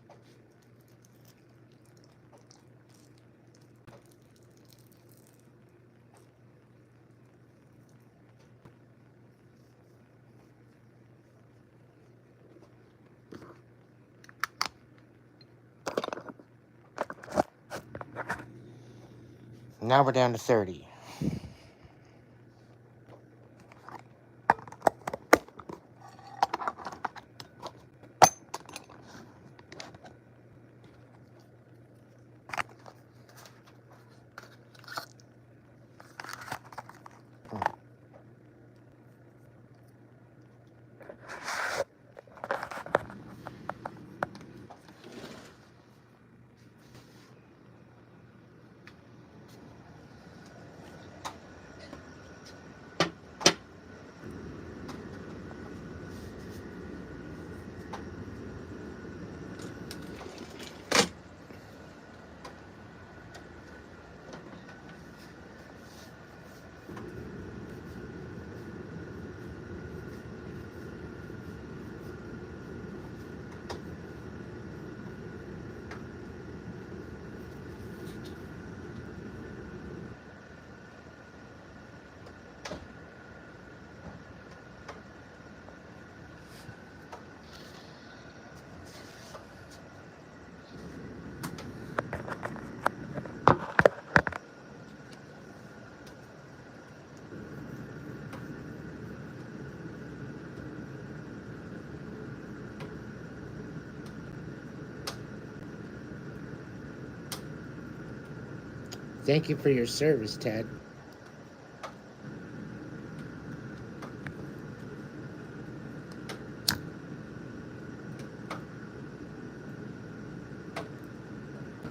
Now we're down to 30. Thank you for your service, Ted.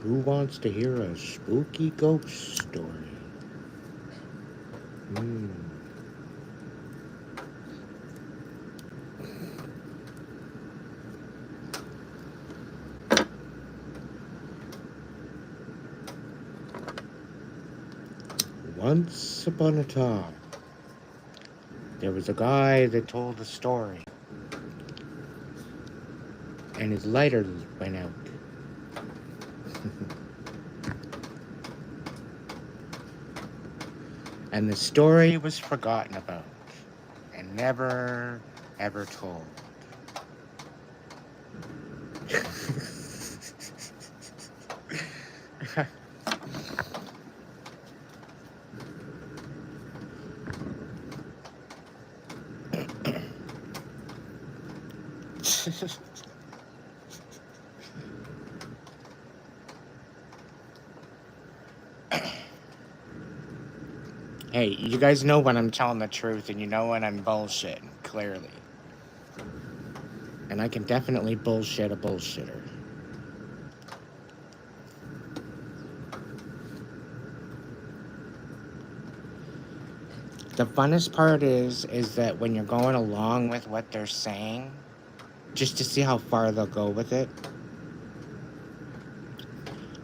Who wants to hear a spooky ghost story? Once upon a time, there was a guy that told a story, and his lighter went out. And the story was forgotten about and never, ever told. Hey, you guys know when I'm telling the truth and you know when I'm bullshitting, clearly. And I can definitely bullshit a bullshitter. The funnest part is that when you're going along with what they're saying, just to see how far they'll go with it.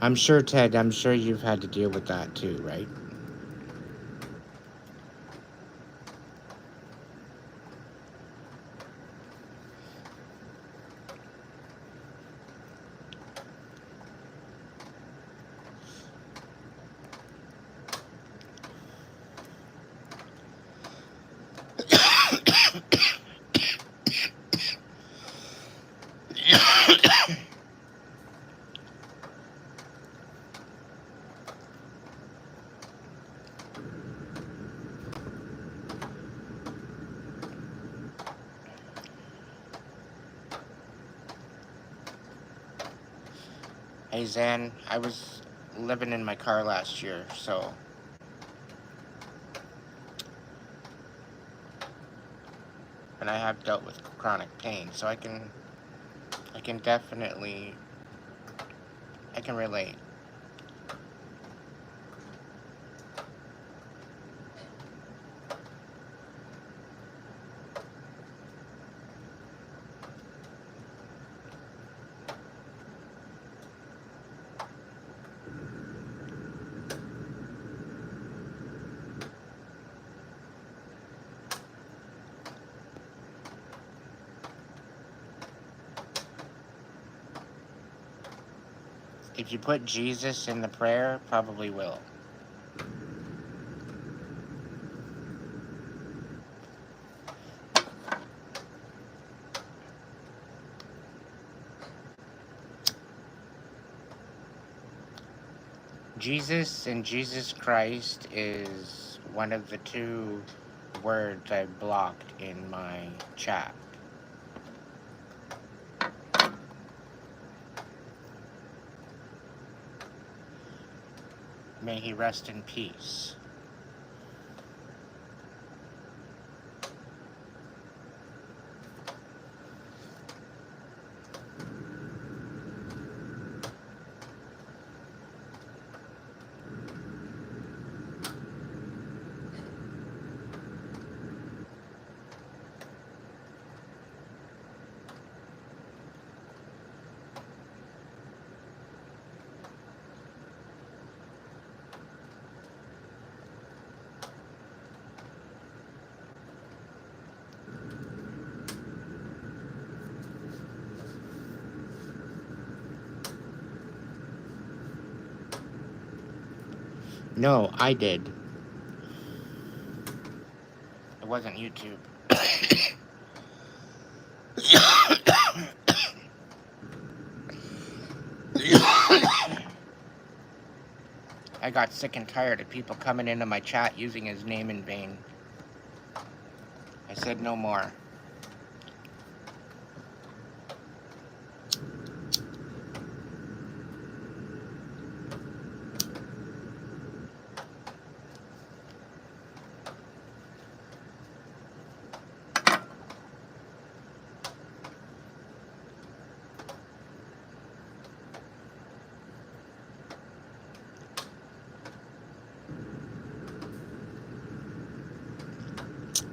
I'm sure, Ted, I'm sure you've had to deal with that too, right? Hey, Zan, I was living in my car last year, so... And I have dealt with chronic pain, so I can definitely... I can relate. If you put Jesus in the prayer, probably will. Jesus and Jesus Christ is one of the two words I blocked in my chat. May he rest in peace. No, I did. It wasn't YouTube. I got sick and tired of people coming into my chat using his name in vain. I said no more.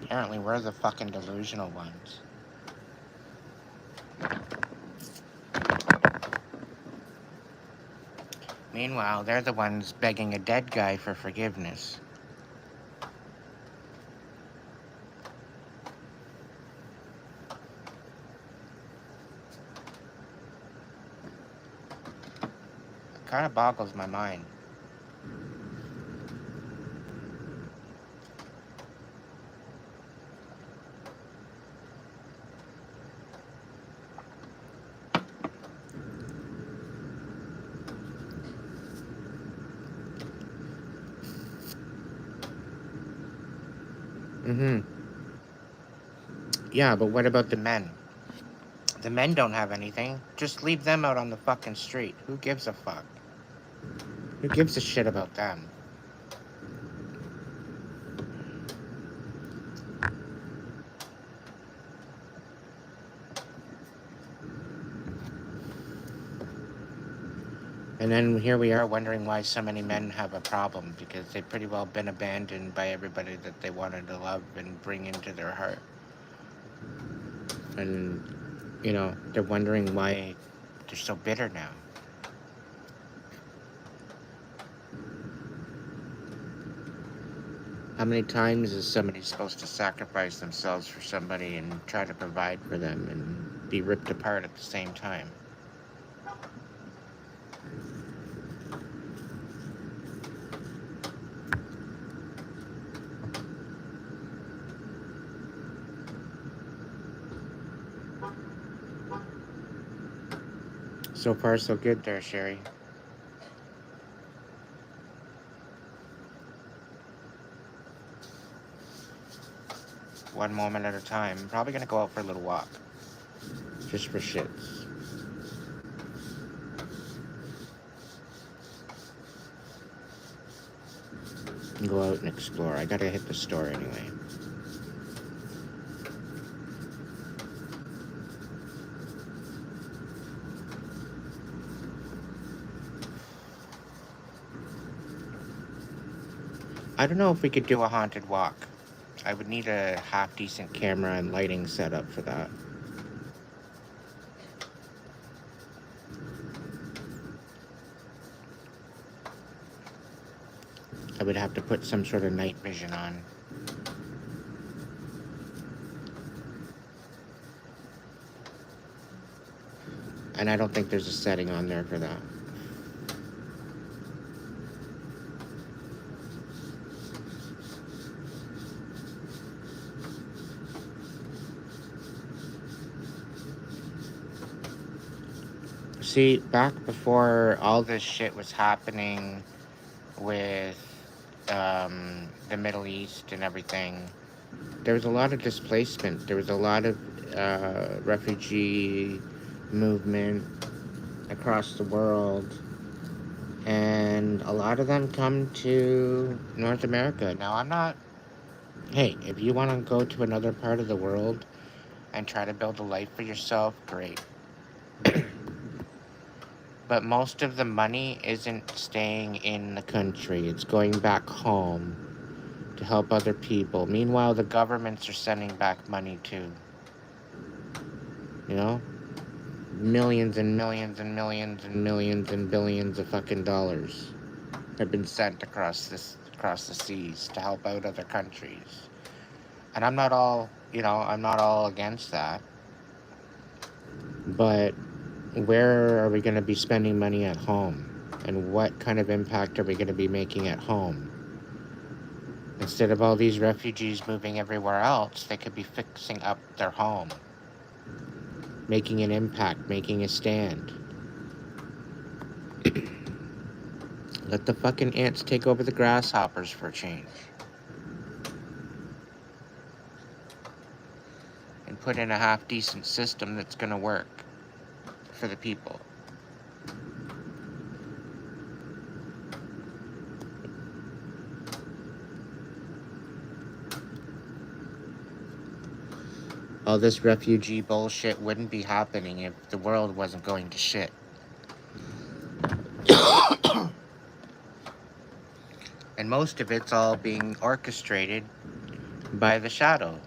Apparently we're the fucking delusional ones. Meanwhile, they're the ones begging a dead guy for forgiveness. It kind of boggles my mind. Yeah, but what about the men? The men don't have anything. Just leave them out on the fucking street. Who gives a fuck? Who gives a shit about them? And then here we are wondering why so many men have a problem, because they've pretty well been abandoned by everybody that they wanted to love and bring into their heart. And, you know, they're wondering why they're so bitter now. How many times is somebody supposed to sacrifice themselves for somebody and try to provide for them and be ripped apart at the same time? So far, so good there, Sherry. One moment at a time. I'm probably going to go out for a little walk. Just for shits. And go out and explore. I gotta hit the store anyway. I don't know if we could do a haunted walk. I would need a half-decent camera and lighting set up for that. I would have to put some sort of night vision on. And I don't think there's a setting on there for that. See, back before all this shit was happening with the Middle East and everything, there was a lot of displacement. There was a lot of refugee movement across the world, and a lot of them come to North America. Now, I'm not. Hey, if you want to go to another part of the world and try to build a life for yourself, great. But most of the money isn't staying in the country. It's going back home to help other people. Meanwhile, the governments are sending back money too. You know? Millions and millions and millions and millions and billions of fucking dollars have been sent across the seas to help out other countries. And I'm not all, I'm not all against that. But where are we going to be spending money at home? And what kind of impact are we going to be making at home? Instead of all these refugees moving everywhere else, they could be fixing up their home, making an impact, making a stand. Let the fucking ants take over the grasshoppers for a change. And put in a half-decent system that's going to work for the people. All this refugee bullshit wouldn't be happening if the world wasn't going to shit. And most of it's all being orchestrated by the shadow.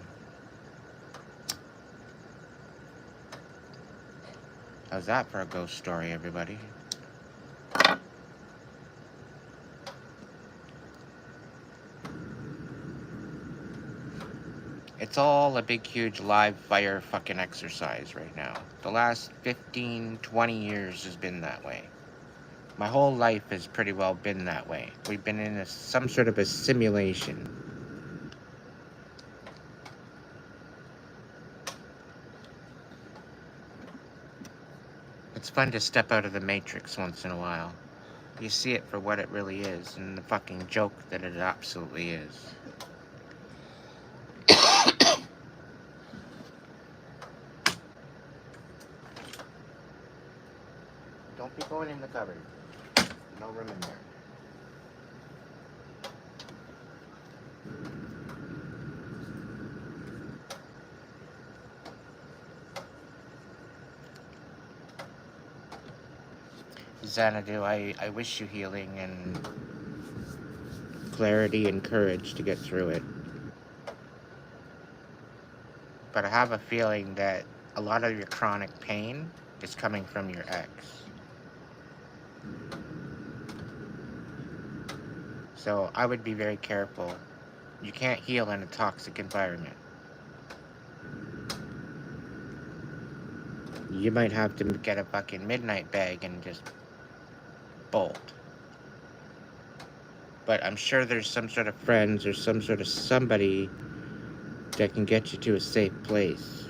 How's that for a ghost story, everybody? It's all a big, huge, live fire fucking exercise right now. The last 15, 20 years has been that way. My whole life has pretty well been that way. We've been in some sort of a simulation. It's fun to step out of the matrix once in a while. You see it for what it really is, and the fucking joke that it absolutely is. Don't be going in the cupboard. No room in there. Xanadu, I wish you healing and clarity and courage to get through it. But I have a feeling that a lot of your chronic pain is coming from your ex. So I would be very careful. You can't heal in a toxic environment. You might have to get a fucking midnight bag and just bolt. But I'm sure there's some sort of friends or some sort of somebody that can get you to a safe place.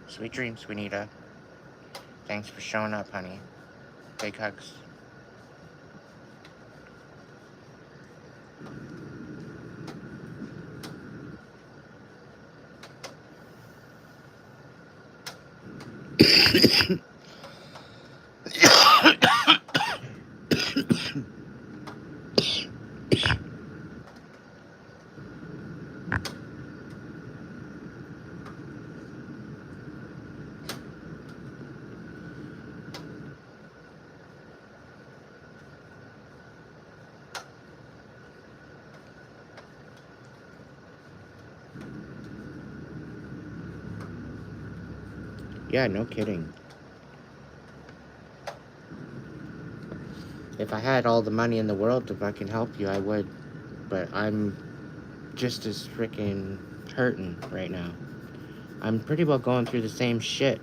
Sweet dreams, Juanita. Thanks for showing up, honey. Big hugs. Yeah, no kidding. If I had all the money in the world to fucking help you, I would. But I'm just as freaking hurting right now. I'm pretty well going through the same shit,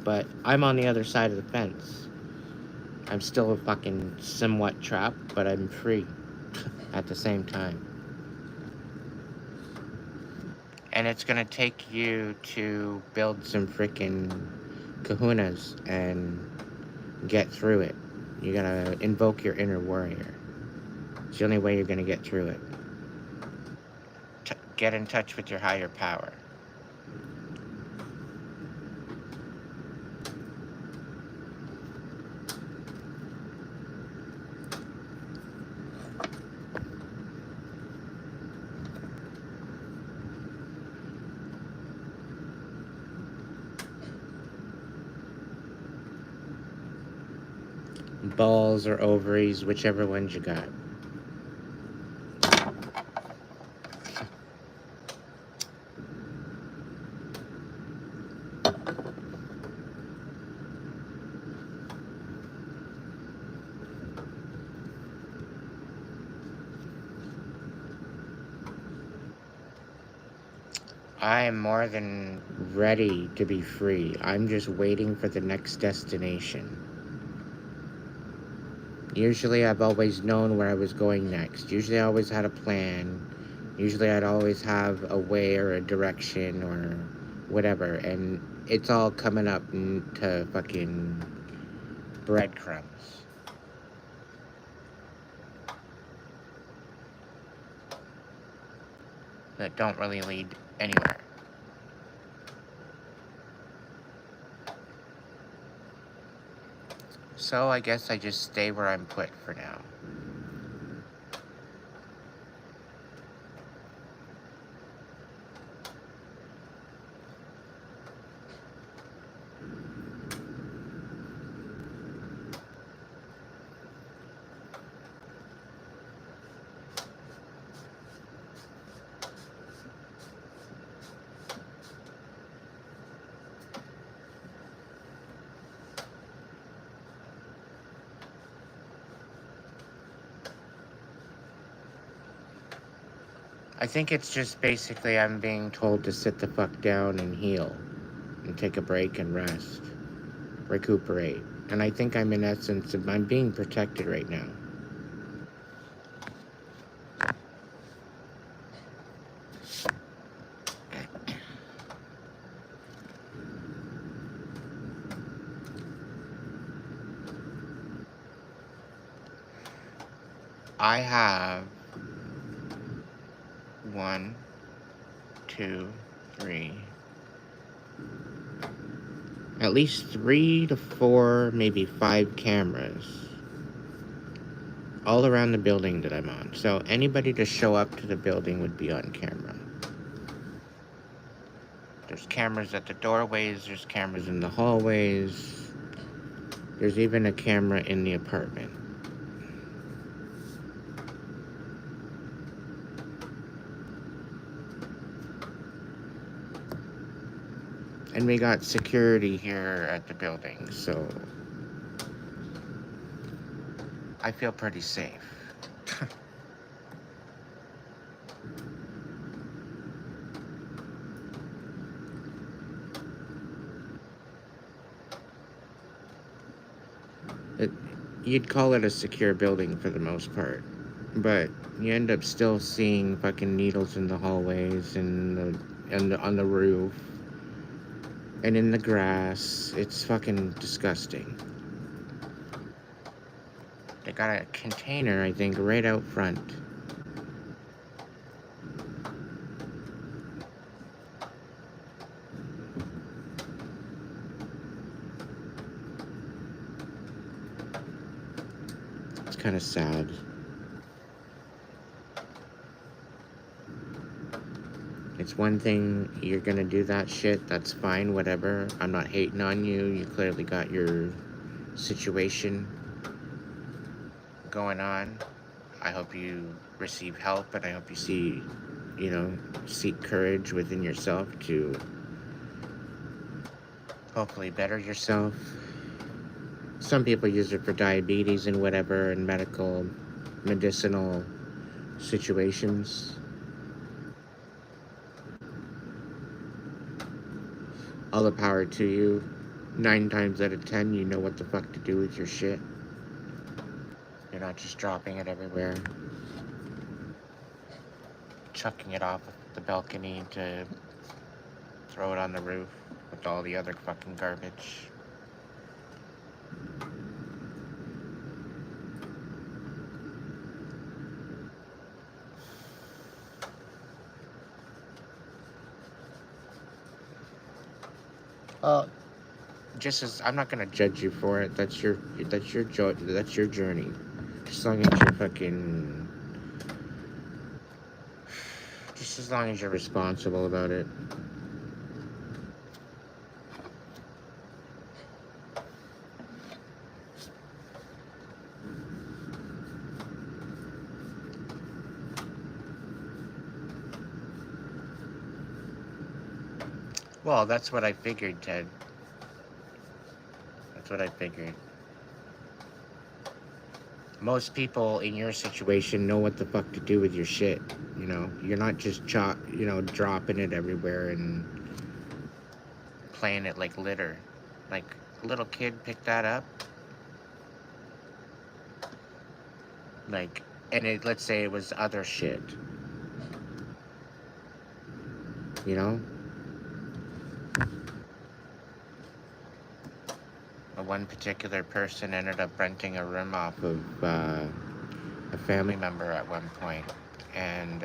but I'm on the other side of the fence. I'm still a fucking somewhat trapped, but I'm free at the same time. And it's gonna take you to build some freaking kahunas and get through it. You gotta invoke your inner warrior. It's the only way you're gonna get through it. Get in touch with your higher power. Balls or ovaries, whichever ones you got. I am more than ready to be free. I'm just waiting for the next destination. Usually I've always known where I was going next. Usually I always had a plan. Usually I'd always have a way or a direction or whatever. And it's all coming up to fucking breadcrumbs that don't really lead anywhere. So I guess I just stay where I'm put for now. I think it's just basically I'm being told to sit the fuck down and heal and take a break and rest, recuperate. And I think I'm in essence, I'm being protected right now. I have 1, 2, 3, at least 3 to 4, maybe 5 cameras all around the building that I'm on. So anybody to show up to the building would be on camera. There's cameras at the doorways, there's cameras in the hallways, there's even a camera in the apartment. And we got security here at the building, so I feel pretty safe. You'd call it a secure building for the most part, but you end up still seeing fucking needles in the hallways and on the roof and in the grass. It's fucking disgusting. They got a container, I think, right out front. It's kind of sad. It's one thing, you're gonna do that shit, that's fine, whatever. I'm not hating on you. You clearly got your situation going on. I hope you receive help, and I hope you seek courage within yourself to hopefully better yourself. Some people use it for diabetes and whatever, and medicinal situations. all the power to you. 9 times out of 10, you know what the fuck to do with your shit. You're not just dropping it everywhere, chucking it off the balcony to throw it on the roof with all the other fucking garbage. Just as I'm not gonna judge you for it. That's your journey. Just as long as you're fucking, just as long as you're responsible about it. Well, that's what I figured, Ted. That's what I figured. Most people in your situation know what the fuck to do with your shit. You know, you're not just dropping it everywhere and playing it like litter. Like a little kid picked that up. Like, and let's say it was other shit. You know? One particular person ended up renting a room off of a family member at one point, and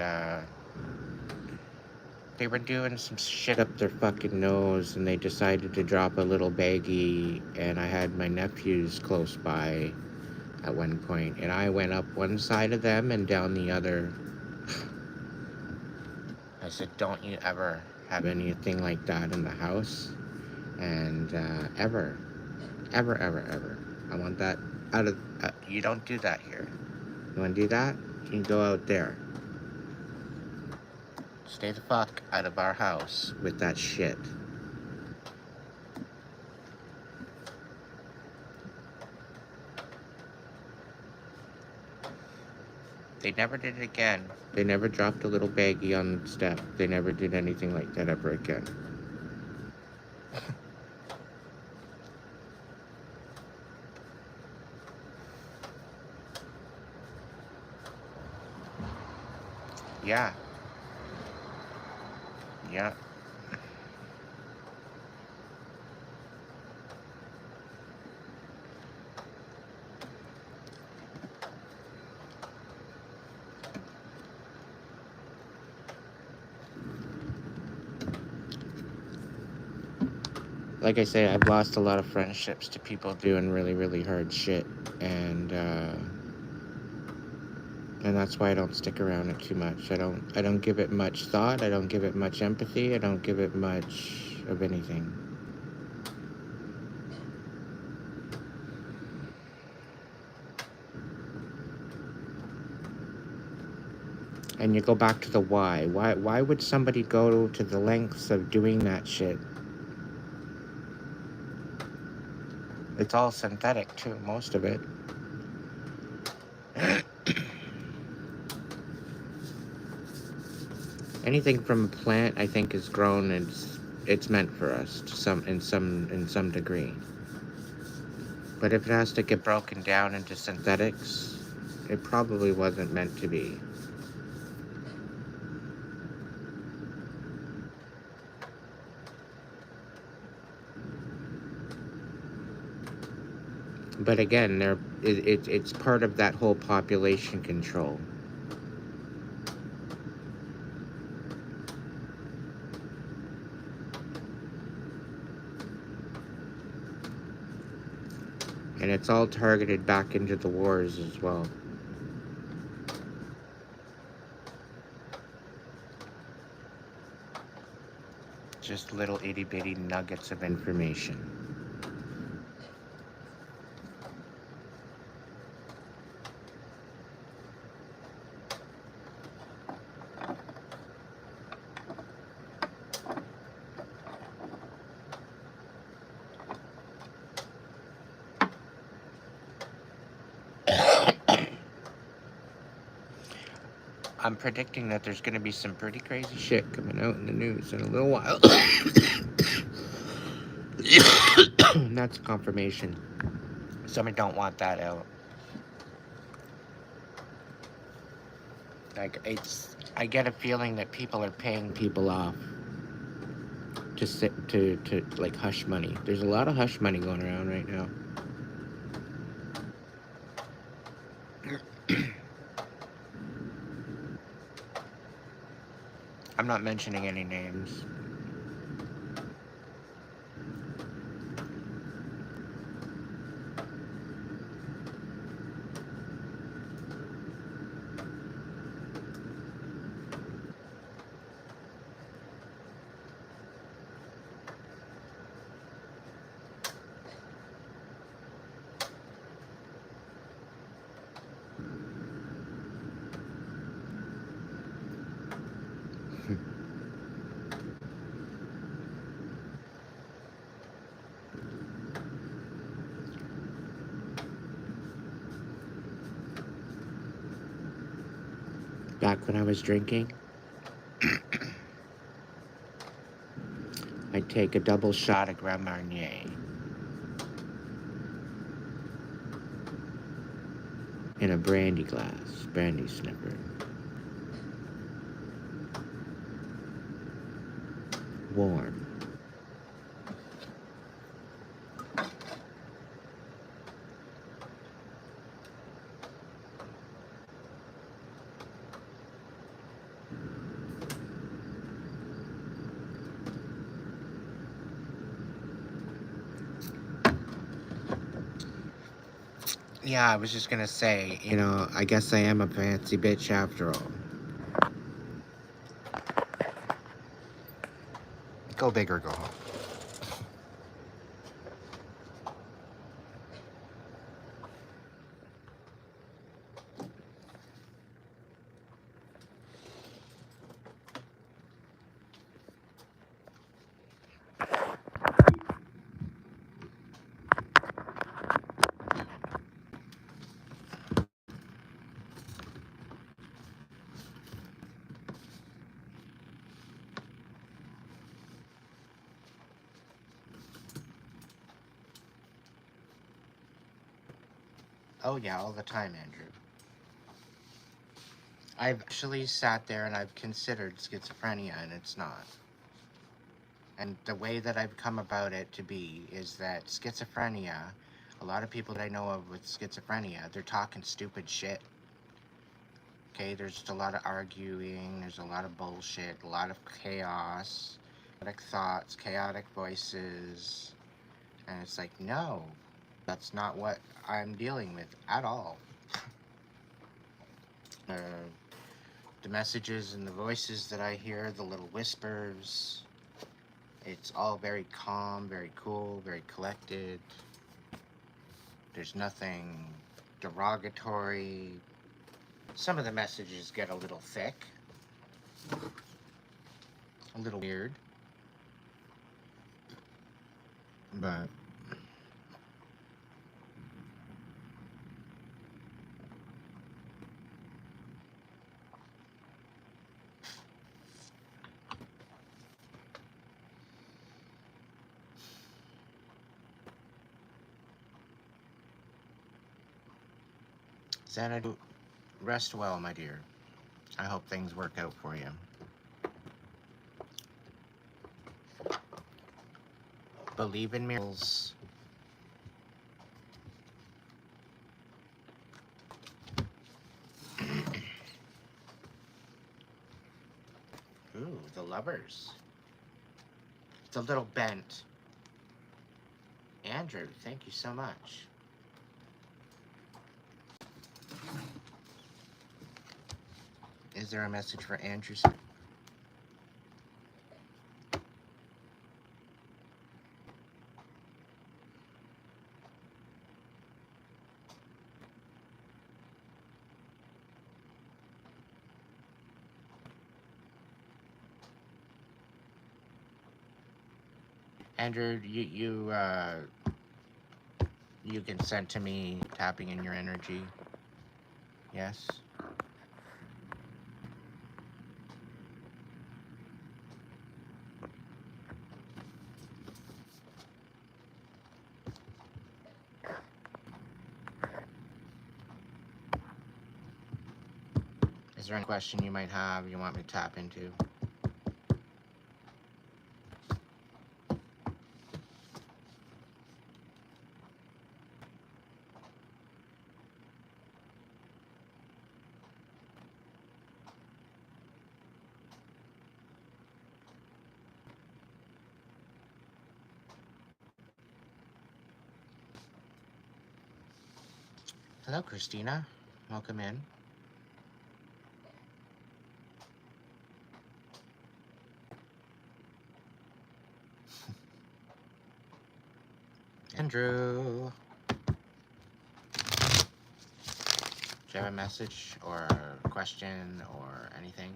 they were doing some shit up their fucking nose, and they decided to drop a little baggie, and I had my nephews close by at one point, and I went up one side of them and down the other. I said, don't you ever have anything like that in the house, and ever. Ever. I want that out of... you don't do that here. You want to do that? You can go out there. Stay the fuck out of our house with that shit. They never did it again. They never dropped a little baggie on the step. They never did anything like that ever again. Yeah. Yeah. Like I say, I've lost a lot of friendships to people doing really, really hard shit, and that's why I don't stick around it too much. I don't give it much thought. I don't give it much empathy. I don't give it much of anything. And you go back to the why. Why would somebody go to the lengths of doing that shit? It's all synthetic too, most of it. Anything from a plant, I think, is grown and it's meant for us to in some degree. But if it has to get broken down into synthetics, it probably wasn't meant to be. But again, it's part of that whole population control. And it's all targeted back into the wars as well. Just little itty-bitty nuggets of information. I'm predicting that there's going to be some pretty crazy shit coming out in the news in a little while. That's confirmation. Some don't want that out. Like, I get a feeling that people are paying people off to sit to like hush money. There's a lot of hush money going around right now. I'm not mentioning any names. Back when I was drinking, I'd take a double shot of Grand Marnier in a brandy glass, brandy sniffer. Warm. Yeah, I was just gonna say, I guess I am a fancy bitch after all. Go big or go home. Oh yeah, all the time, Andrew. I've actually sat there and I've considered schizophrenia, and it's not. And the way that I've come about it to be is that schizophrenia, a lot of people that I know of with schizophrenia, they're talking stupid shit. Okay, there's just a lot of arguing, there's a lot of bullshit, a lot of chaos, chaotic thoughts, chaotic voices. And it's like, no, that's not what I'm dealing with at all. Uh, the messages and the voices that I hear, the little whispers, it's all very calm, very cool, very collected. There's nothing derogatory. Some of the messages get a little thick, a little weird, but Xanadu, rest well, my dear. I hope things work out for you. Believe in miracles. Ooh, the lovers. It's a little bent. Andrew, thank you so much. Is there a message for Andrew? Andrew, you consent to me tapping in your energy? Yes? Is there any question you might have you want me to tap into? Hello, Christina. Welcome in. Andrew. Do you have a message or a question or anything?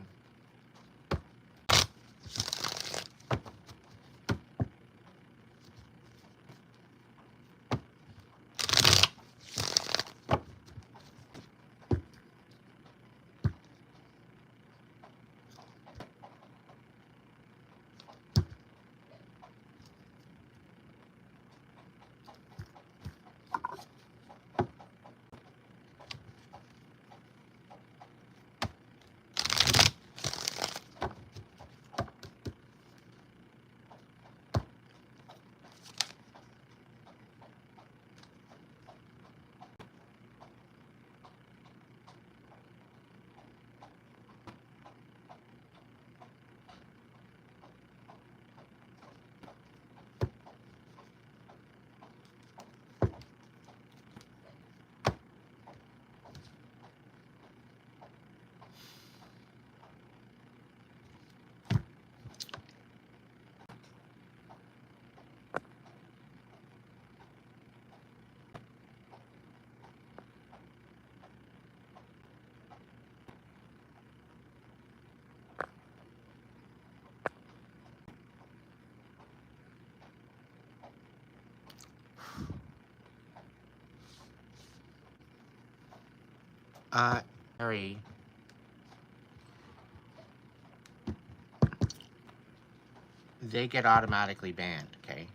Harry, they get automatically banned, okay?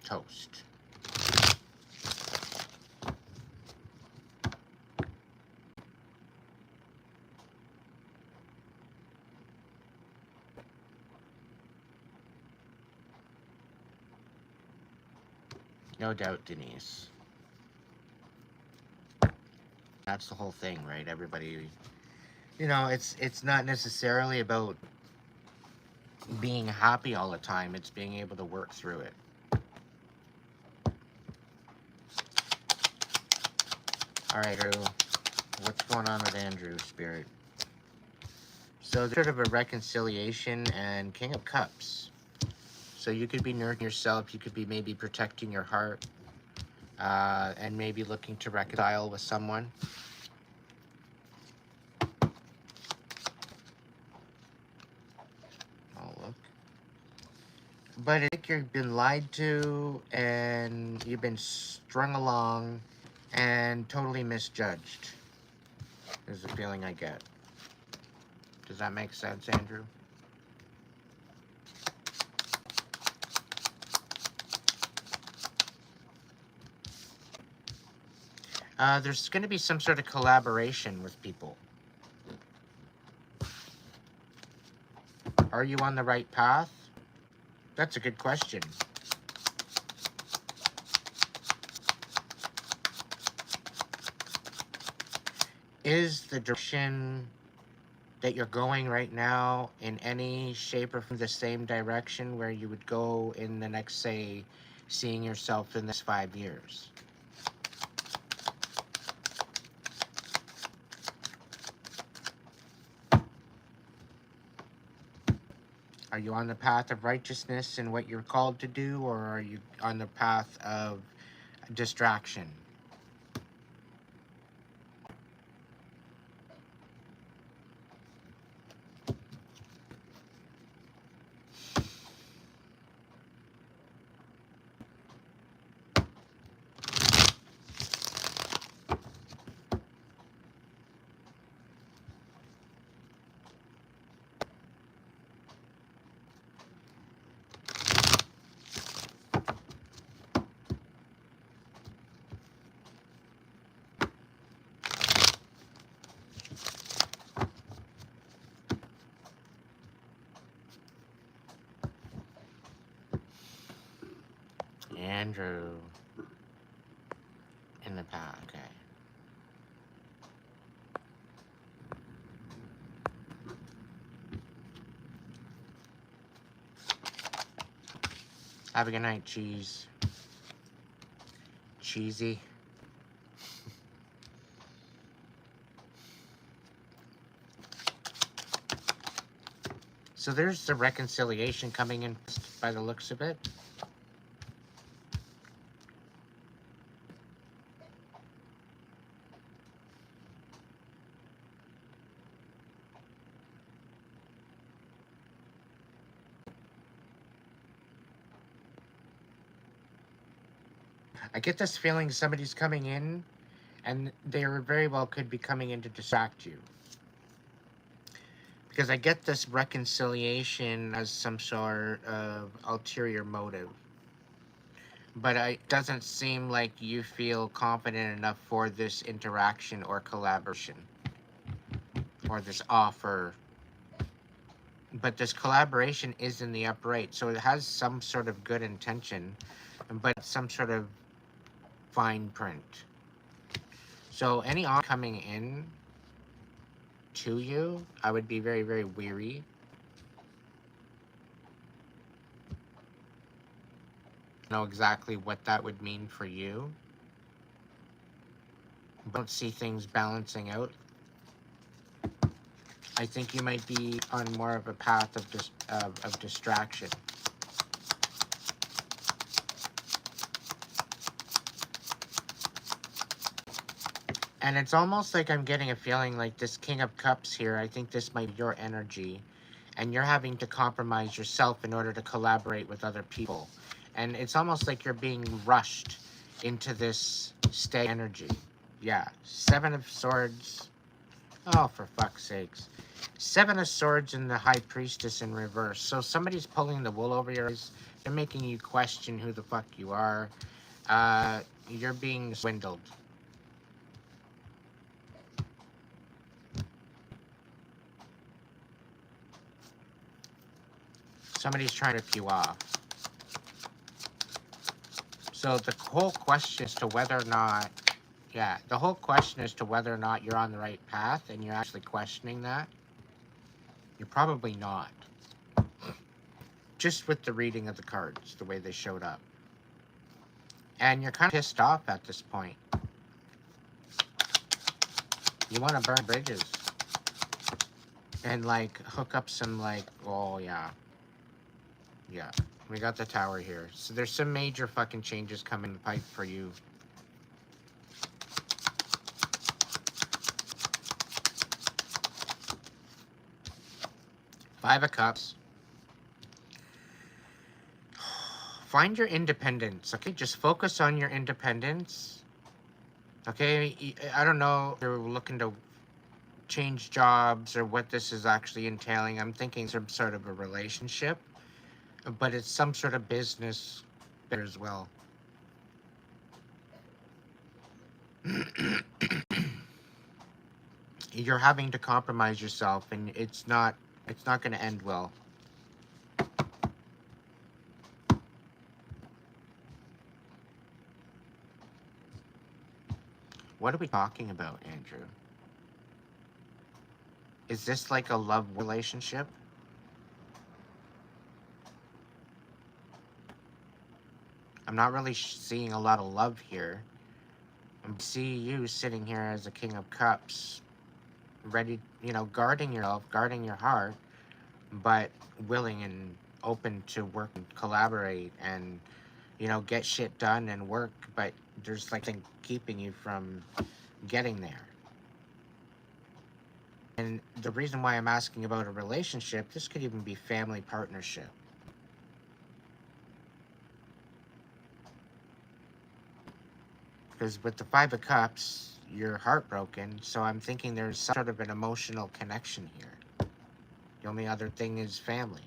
Toast. No doubt, Denise. That's the whole thing, right? Everybody, you know, it's not necessarily about being happy all the time. It's being able to work through it. All right, Drew. What's going on with Andrew, Spirit? So there's sort of a reconciliation and King of Cups. So you could be nurturing yourself. You could be maybe protecting your heart and maybe looking to reconcile with someone. Oh, look. But I think you've been lied to and you've been strung along and totally misjudged, is the feeling I get. Does that make sense, Andrew? There's going to be some sort of collaboration with people. Are you on the right path? That's a good question. Is the direction that you're going right now in any shape or form the same direction where you would go in the next, say, seeing yourself in this 5 years? Are you on the path of righteousness in what you're called to do, or are you on the path of distraction? Andrew in the past. Okay. Have a good night, cheese. Cheesy. So there's the reconciliation coming in by the looks of it. I get this feeling somebody's coming in, and they very well could be coming in to distract you. Because I get this reconciliation as some sort of ulterior motive. But it doesn't seem like you feel confident enough for this interaction or collaboration. Or this offer. But this collaboration is in the upright, so it has some sort of good intention, but some sort of fine print. So any offer coming in to you, I would be very, very weary. Know exactly what that would mean for you. Don't see things balancing out. I think you might be on more of a path of distraction. And it's almost like I'm getting a feeling like this King of Cups here, I think this might be your energy. And you're having to compromise yourself in order to collaborate with other people. And it's almost like you're being rushed into this stay energy. Yeah, 7 of Swords. Oh, for fuck's sakes. 7 of Swords and the High Priestess in reverse. So somebody's pulling the wool over your eyes. They're making you question who the fuck you are. You're being swindled. Somebody's trying to rip you off. So the whole question is to whether or not, the whole question is to whether or not you're on the right path, and you're actually questioning that. You're probably not. Just with the reading of the cards, the way they showed up. And you're kind of pissed off at this point. You want to burn bridges. And, like, hook up some, like, oh, yeah. Yeah. We got the Tower here. So there's some major fucking changes coming in the pipe for you. Five of Cups. Find your independence, okay? Just focus on your independence. Okay? I don't know if you're looking to change jobs or what this is actually entailing. I'm thinking some sort of a relationship. But it's some sort of business there as well. You're having to compromise yourself, and it's not going to end well. What are we talking about, Andrew? Is this like a love relationship? I'm not really seeing a lot of love here. I see you sitting here as a King of Cups, ready, guarding yourself, guarding your heart, but willing and open to work and collaborate and, get shit done and work, but there's like something keeping you from getting there. And the reason why I'm asking about a relationship, this could even be family partnership. Because with the Five of Cups, you're heartbroken, so I'm thinking there's some sort of an emotional connection here. The only other thing is family.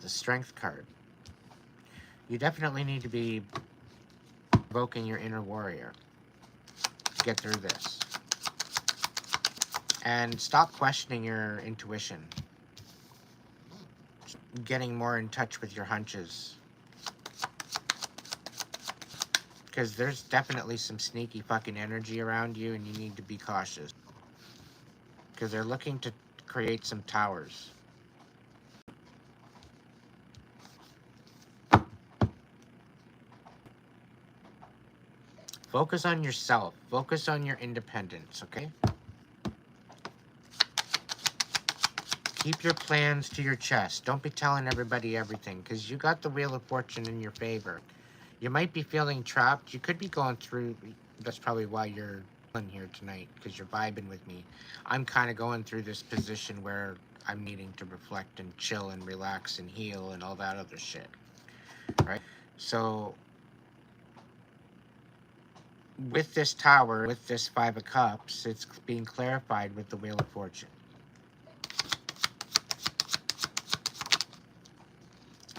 The Strength card. You definitely need to be evoking your inner warrior to get through this. And stop questioning your intuition. getting more in touch with your hunches. Because there's definitely some sneaky fucking energy around you, and you need to be cautious. Because they're looking to create some towers. Focus on yourself. Focus on your independence, okay? Keep your plans to your chest. Don't be telling everybody everything, because you got the Wheel of Fortune in your favor. You might be feeling trapped. You could be going through... That's probably why you're in here tonight, because you're vibing with me. I'm kind of going through this position where I'm needing to reflect and chill and relax and heal and all that other shit, right? So with this tower, with this Five of Cups, it's being clarified with the Wheel of Fortune.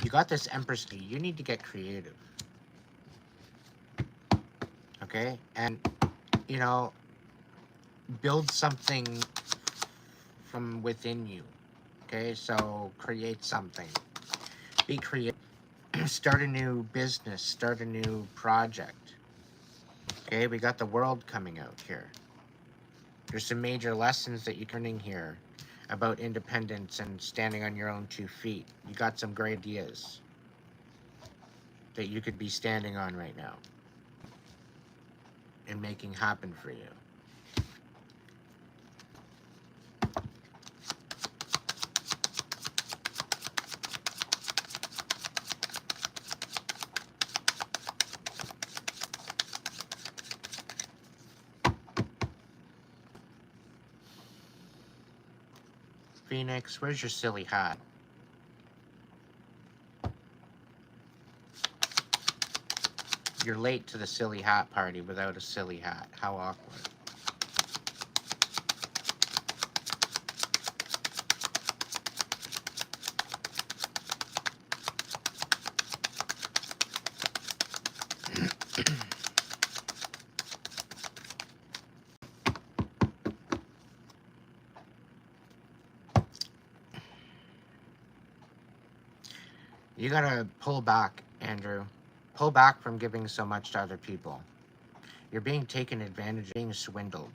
You got this Empress key. You need to get creative. Okay? And, you know, build something from within you. Okay? So create something. Be creative. Start a new business. Start a new project. Okay? We got the World coming out here. There's some major lessons that you're learning here about independence and standing on your own 2 feet. You got some great ideas that you could be standing on right now and making happen for you. Phoenix, where's your silly hat? You're late to the silly hat party without a silly hat. How awkward. You gotta pull back, Andrew. Pull back from giving so much to other people. You're being taken advantage of, being swindled.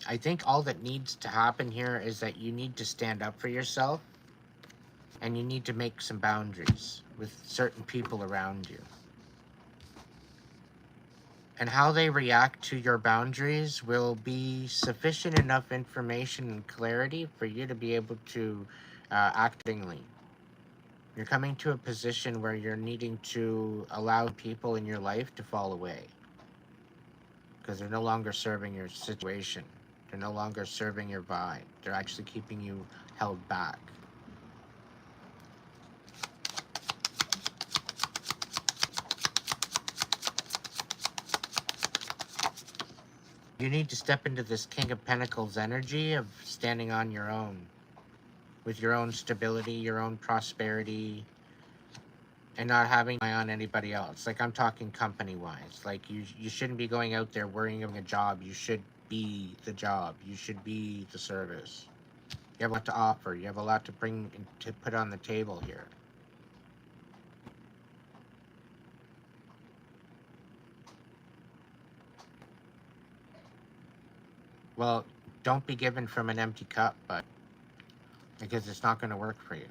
I think all that needs to happen here is that you need to stand up for yourself, and you need to make some boundaries with certain people around you. And how they react to your boundaries will be sufficient enough information and clarity for you to be able to act accordingly. You're coming to a position where you're needing to allow people in your life to fall away because they're no longer serving your situation. They're no longer serving your vibe. They're actually keeping you held back. You need to step into this King of Pentacles energy of standing on your own, with your own stability, your own prosperity, and not having to rely on anybody else. Like, I'm talking company-wise. Like, you shouldn't be going out there worrying about a job. You should be the job. You should be the service. You have a lot to offer. You have a lot to bring, to put on the table here. Well, don't be given from an empty cup, but because it's not going to work for you.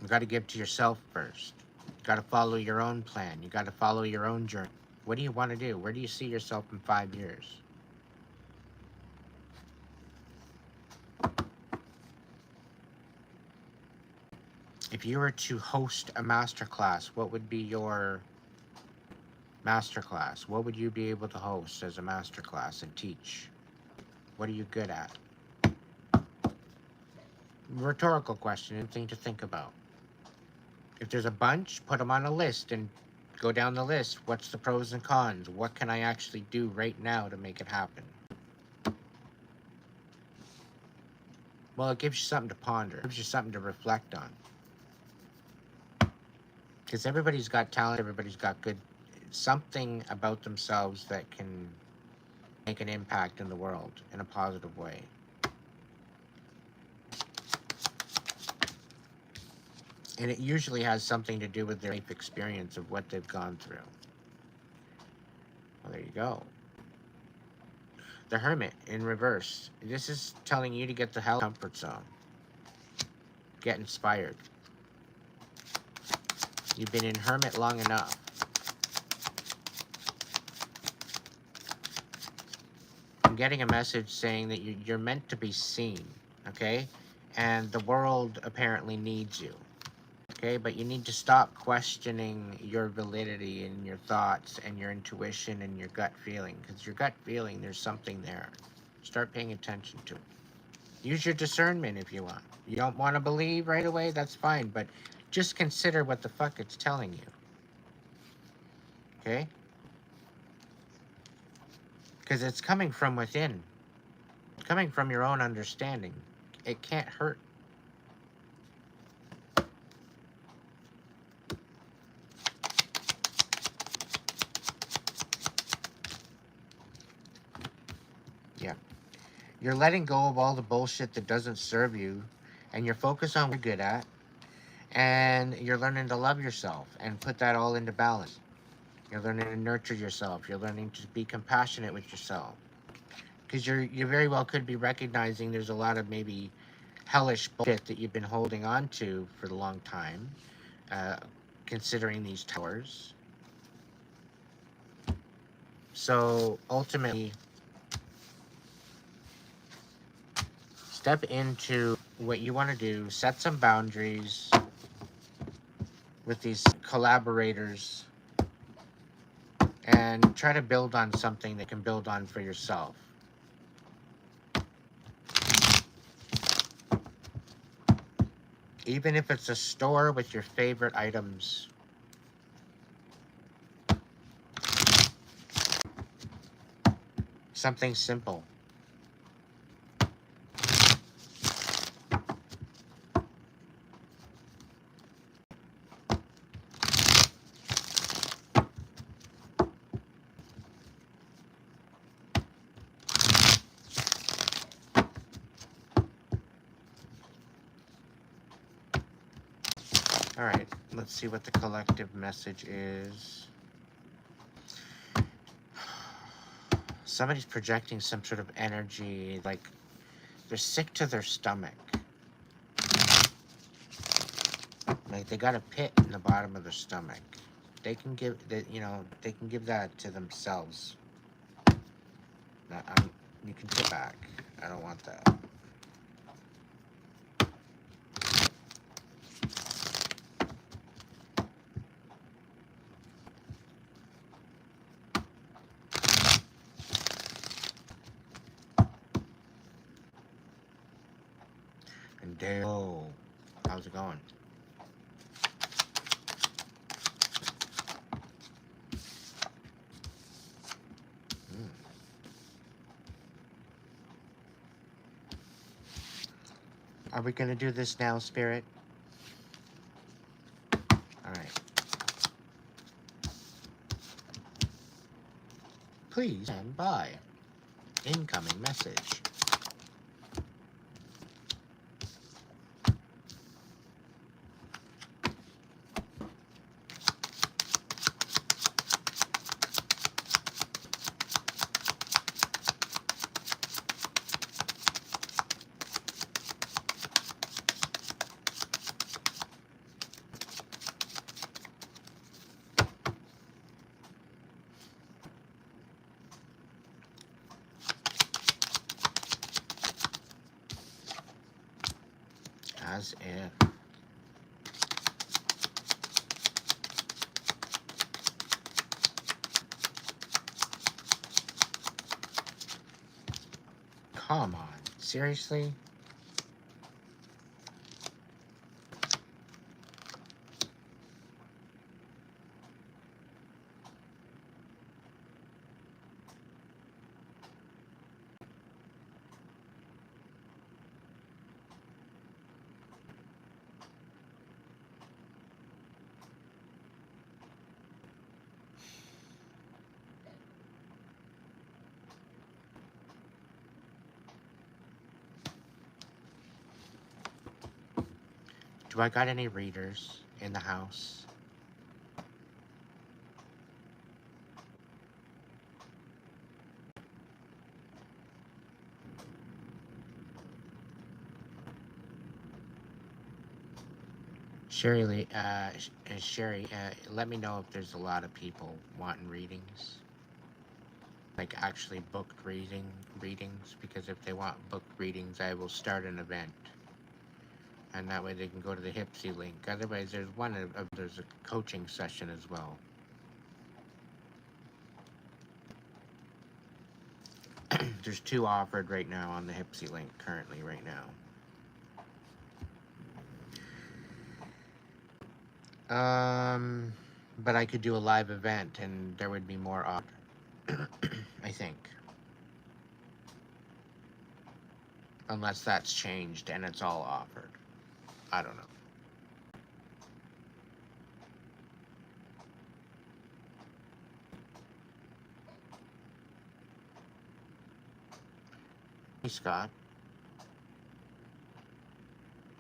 You got to give to yourself first. You got to follow your own plan. You got to follow your own journey. What do you want to do? Where do you see yourself in 5 years? If you were to host a masterclass, what would be your masterclass? What would you be able to host as a masterclass and teach? What are you good at? Rhetorical question, anything to think about. If there's a bunch, put them on a list and go down the list. What's the pros and cons? What can I actually do right now to make it happen? Well, it gives you something to ponder. It gives you something to reflect on. Because everybody's got talent, everybody's got good, something about themselves that can make an impact in the world in a positive way. And it usually has something to do with their life experience of what they've gone through. Well, there you go. The Hermit in reverse. This is telling you to get the hell out of your comfort zone. Get inspired. You've been in Hermit long enough. I'm getting a message saying that you're meant to be seen, okay? And the world apparently needs you, okay? But you need to stop questioning your validity and your thoughts and your intuition and your gut feeling, because your gut feeling, there's something there. Start paying attention to it. Use your discernment if you want. You don't want to believe right away, that's fine, but just consider what the fuck it's telling you, okay? Because it's coming from within. It's coming from your own understanding. It can't hurt. Yeah. You're letting go of all the bullshit that doesn't serve you, and you're focused on what you're good at, and you're learning to love yourself and put that all into balance. You're learning to nurture yourself. You're learning to be compassionate with yourself. Because you very well could be recognizing there's a lot of maybe hellish bullshit that you've been holding on to for a long time, uh, considering these towers. So ultimately, step into what you want to do, set some boundaries with these collaborators, and try to build on something that can build on for yourself. Even if it's a store with your favorite items. Something simple. All right, let's see what the collective message is. Somebody's projecting some sort of energy, like they're sick to their stomach. Like they got a pit in the bottom of their stomach. They can give that, they can give that to themselves. You can sit back. I don't want that. And there. Oh, how's it going? Are we gonna do this now, Spirit? All right. Please stand by. Incoming message. As if. Come on. Seriously? Do I got any readers in the house? Sherry, let me know if there's a lot of people wanting readings. Like actually booked readings, because if they want booked readings, I will start an event. And that way they can go to the Hipsy link. Otherwise, there's a coaching session as well. There's 2 offered right now on the Hipsy link currently right now. But I could do a live event and there would be more offered, I think. Unless that's changed and it's all offered. I don't know. Hey, Scott.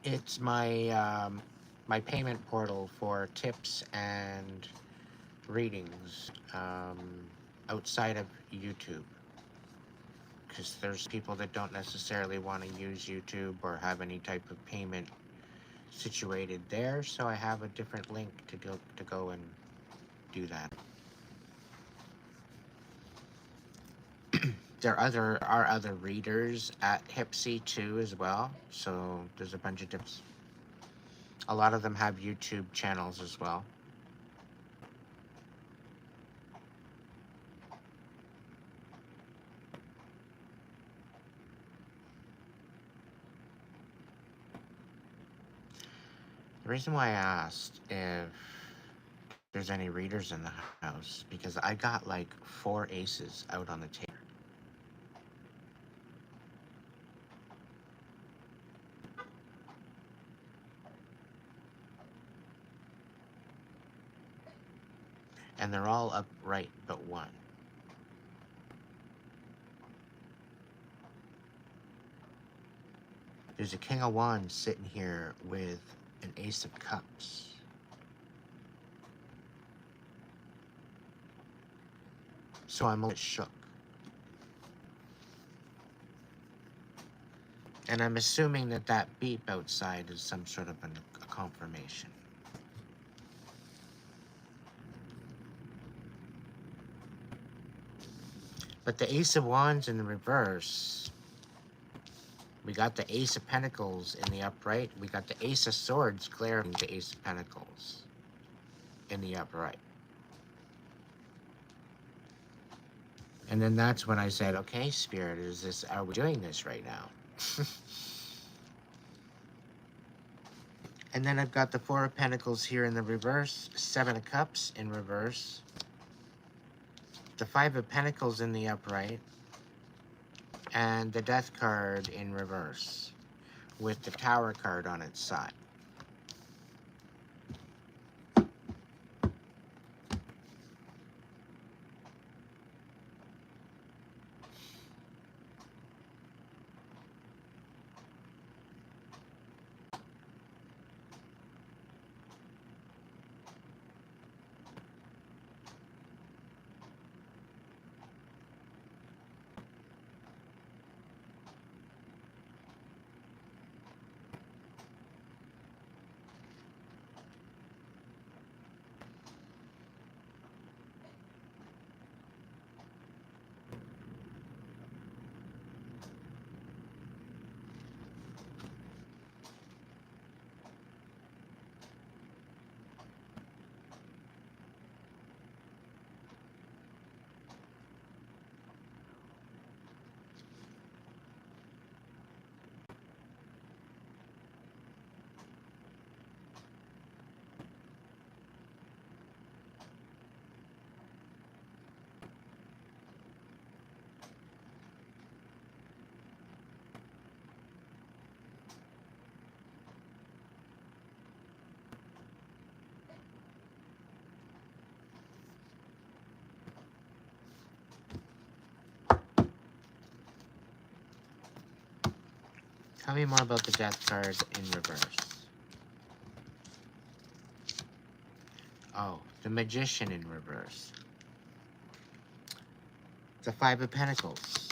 It's my payment portal for tips and readings outside of YouTube. Because there's people that don't necessarily want to use YouTube or have any type of payment situated there, so I have a different link to go and do that. There are other readers at Hipsy too as well, so there's a bunch of tips. A lot of them have YouTube channels as well. The reason why I asked if there's any readers in the house, because I got like 4 aces out on the table. And they're all upright but 1. There's a King of Wands sitting here with an Ace of Cups. So I'm a little shook. And I'm assuming that beep outside is some sort of a confirmation. But the Ace of Wands in the reverse, we got the Ace of Pentacles in the upright, we got the Ace of Swords glaring the Ace of Pentacles in the upright. And then that's when I said, okay, Spirit, are we doing this right now? And then I've got the 4 of Pentacles here in the reverse, 7 of Cups in reverse, the 5 of Pentacles in the upright, and the Death card in reverse, with the Tower card on its side. Tell me more about the Death card in reverse. Oh, the Magician in reverse. The Five of Pentacles.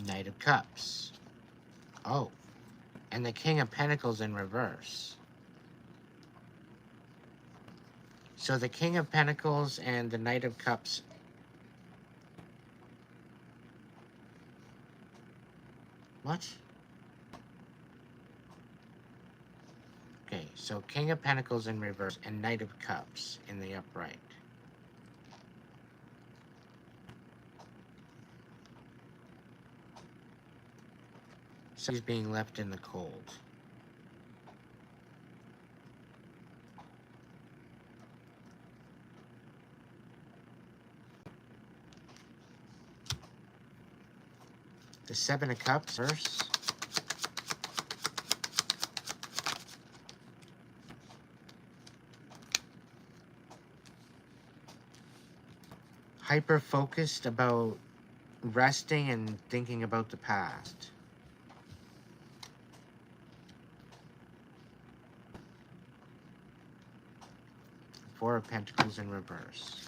Knight of Cups. Oh, and the King of Pentacles in reverse. So the King of Pentacles and the Knight of Cups. What? Okay, so King of Pentacles in reverse and Knight of Cups in the upright. So he's being left in the cold. The Seven of Cups reverse. Hyper focused about resting and thinking about the past. Four of Pentacles in reverse.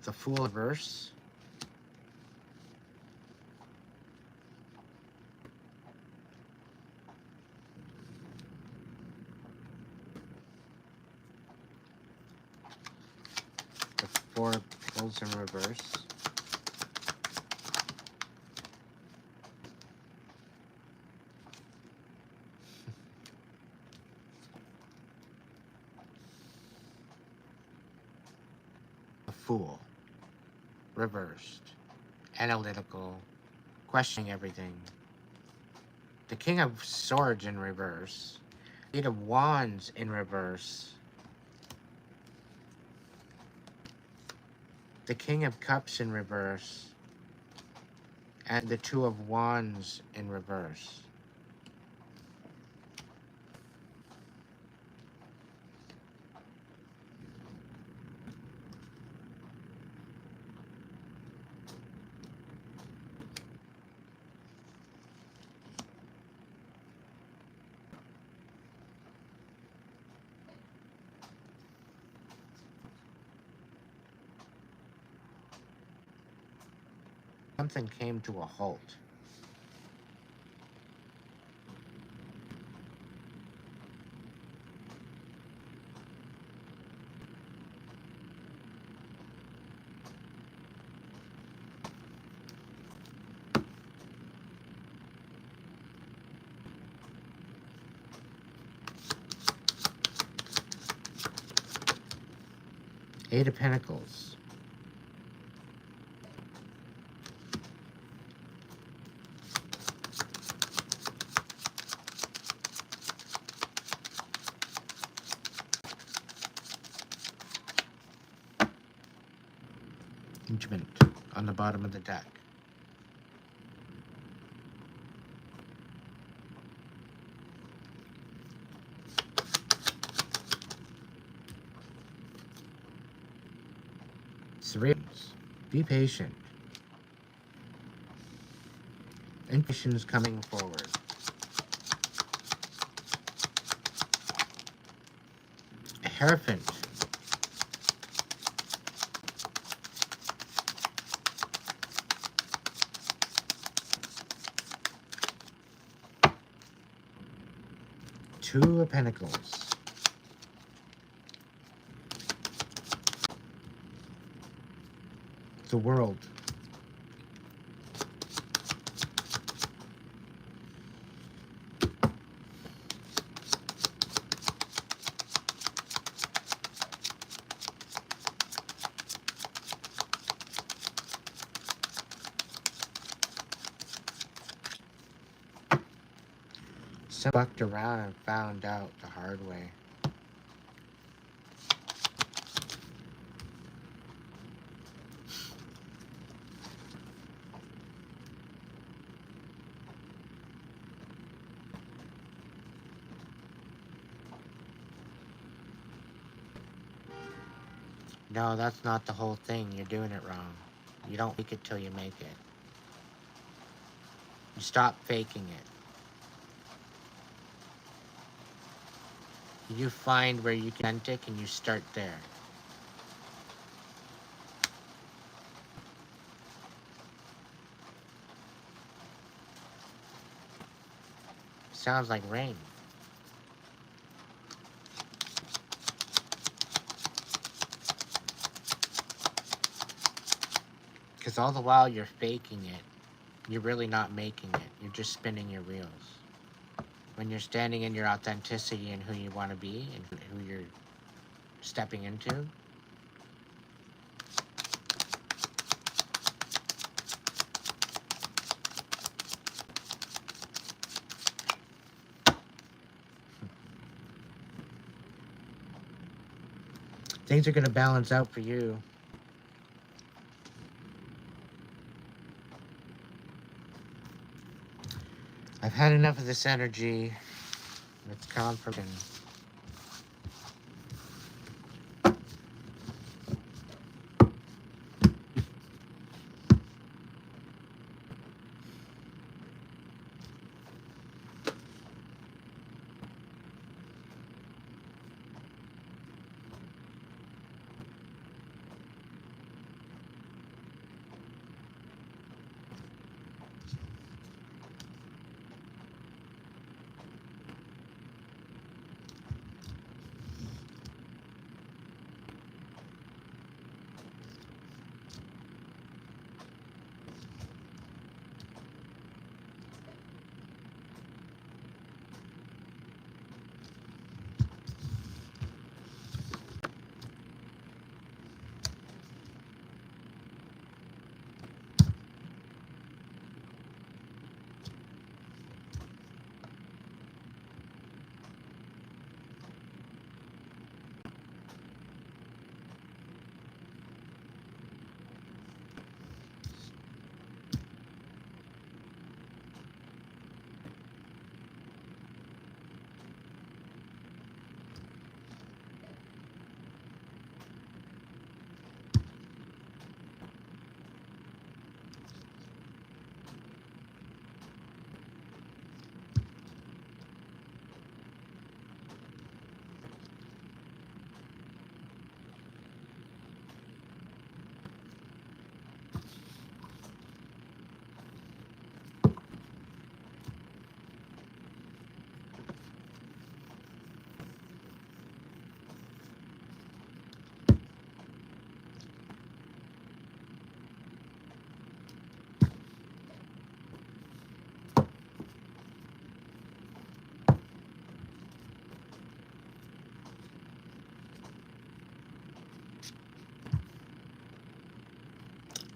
The Fool reverse. The Four of Pentacles in reverse. The Fool reversed. Analytical. Questioning everything. The King of Swords in reverse. Eight of Wands in reverse. The King of Cups in reverse. And the Two of Wands in reverse. Something came to a halt. Eight of Pentacles. Judgment on the bottom of the deck. Serene. Be patient. Intuition is coming forward. A Hierophant. Two of Pentacles. The World. Some bucked around and found out the hard way. No, that's not the whole thing. You're doing it wrong. You don't fake it till you make it. You stop faking it. You find where you can be authentic and you start there. Sounds like rain. Because all the while you're faking it, you're really not making it. You're just spinning your wheels. When you're standing in your authenticity and who you want to be and who you're stepping into, things are going to balance out for you. I've had enough of this energy. It's confirmation.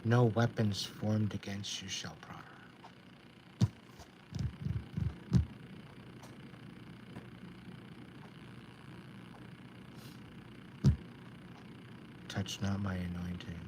No weapons formed against you shall prosper. Touch not my anointing.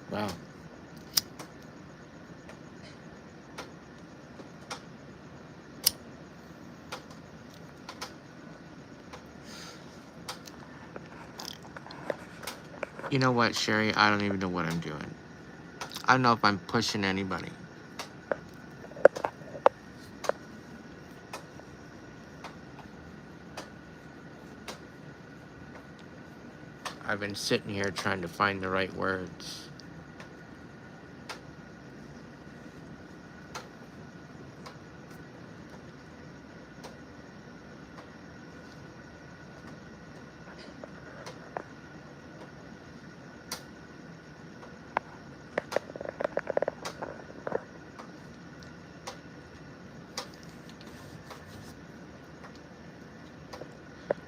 Wow. You know what, Sherry? I don't even know what I'm doing. I don't know if I'm pushing anybody. I've been sitting here trying to find the right words.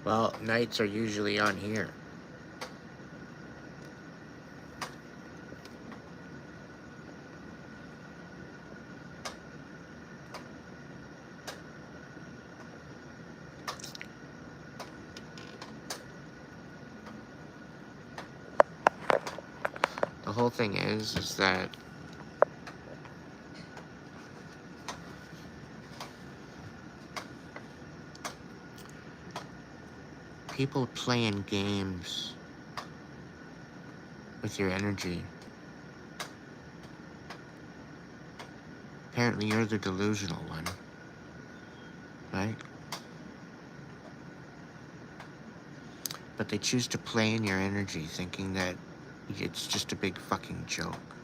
Well, nights are usually on here. The whole thing is that people playing games with your energy. Apparently you're the delusional one, right? But they choose to play in your energy thinking that it's just a big fucking joke.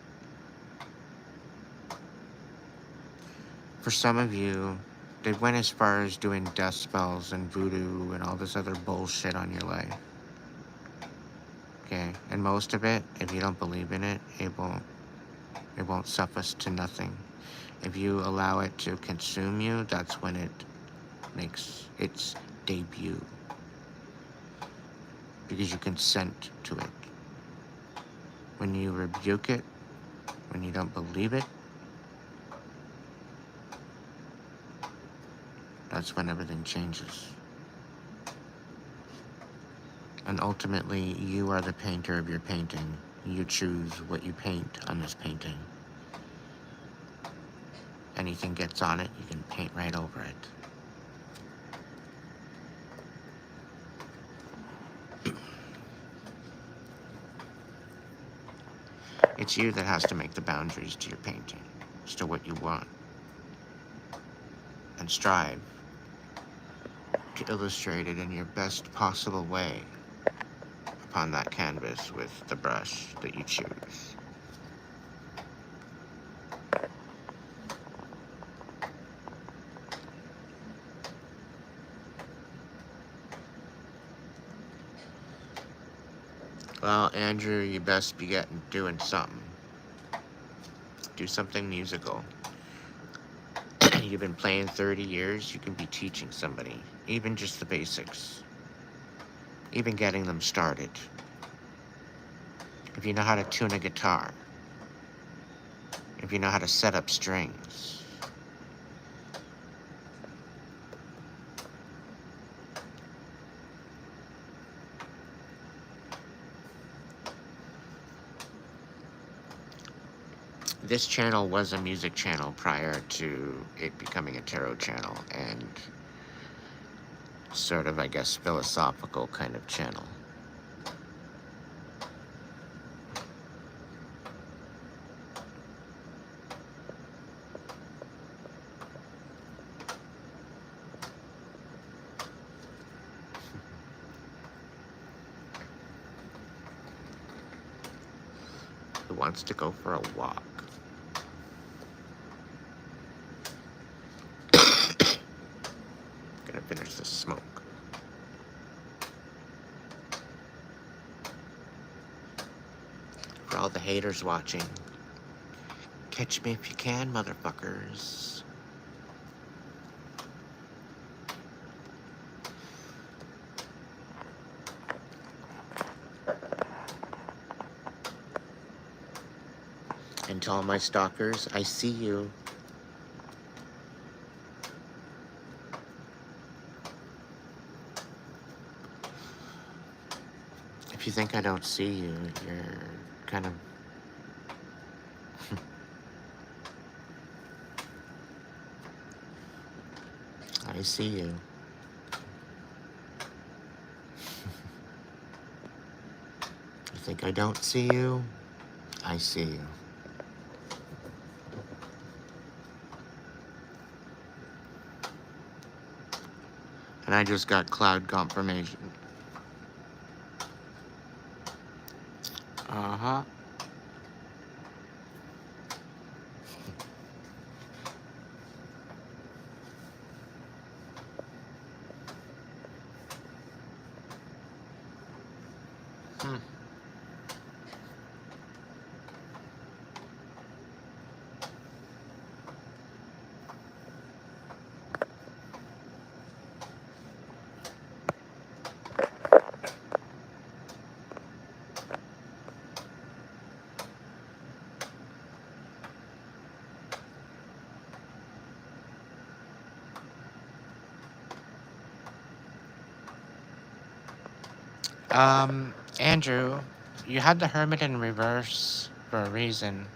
For some of you, they went as far as doing death spells and voodoo and all this other bullshit on your life. Okay? And most of it, if you don't believe in it, it won't suffice to nothing. If you allow it to consume you, that's when it makes its debut. Because you consent to it. When you rebuke it, when you don't believe it, that's when everything changes. And ultimately, you are the painter of your painting. You choose what you paint on this painting. Anything gets on it, you can paint right over it. It's you that has to make the boundaries to your painting, as to what you want. And strive to illustrate it in your best possible way upon that canvas with the brush that you choose. Well, Andrew, you best be doing something. Do something musical. You've been playing 30 years, you can be teaching somebody, even just the basics. Even getting them started. If you know how to tune a guitar. If you know how to set up strings. This channel was a music channel prior to it becoming a tarot channel, and sort of, I guess, philosophical kind of channel. Who wants to go for a walk? Gonna finish this smoke. For all the haters watching, catch me if you can, motherfuckers. And to all my stalkers, I see you. If you think I don't see you, you're kind of... I see you. You think I don't see you? I see you. And I just got cloud confirmation. Uh-huh. Hmm. Andrew, you had the hermit in reverse for a reason.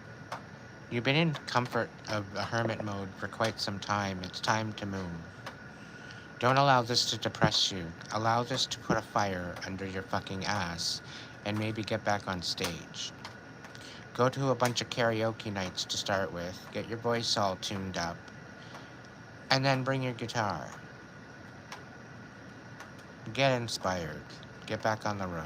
You've been in comfort of a hermit mode for quite some time. It's time to move. Don't allow this to depress you. Allow this to put a fire under your fucking ass and maybe get back on stage. Go to a bunch of karaoke nights to start with, get your voice all tuned up, and then bring your guitar. Get inspired. Get back on the road.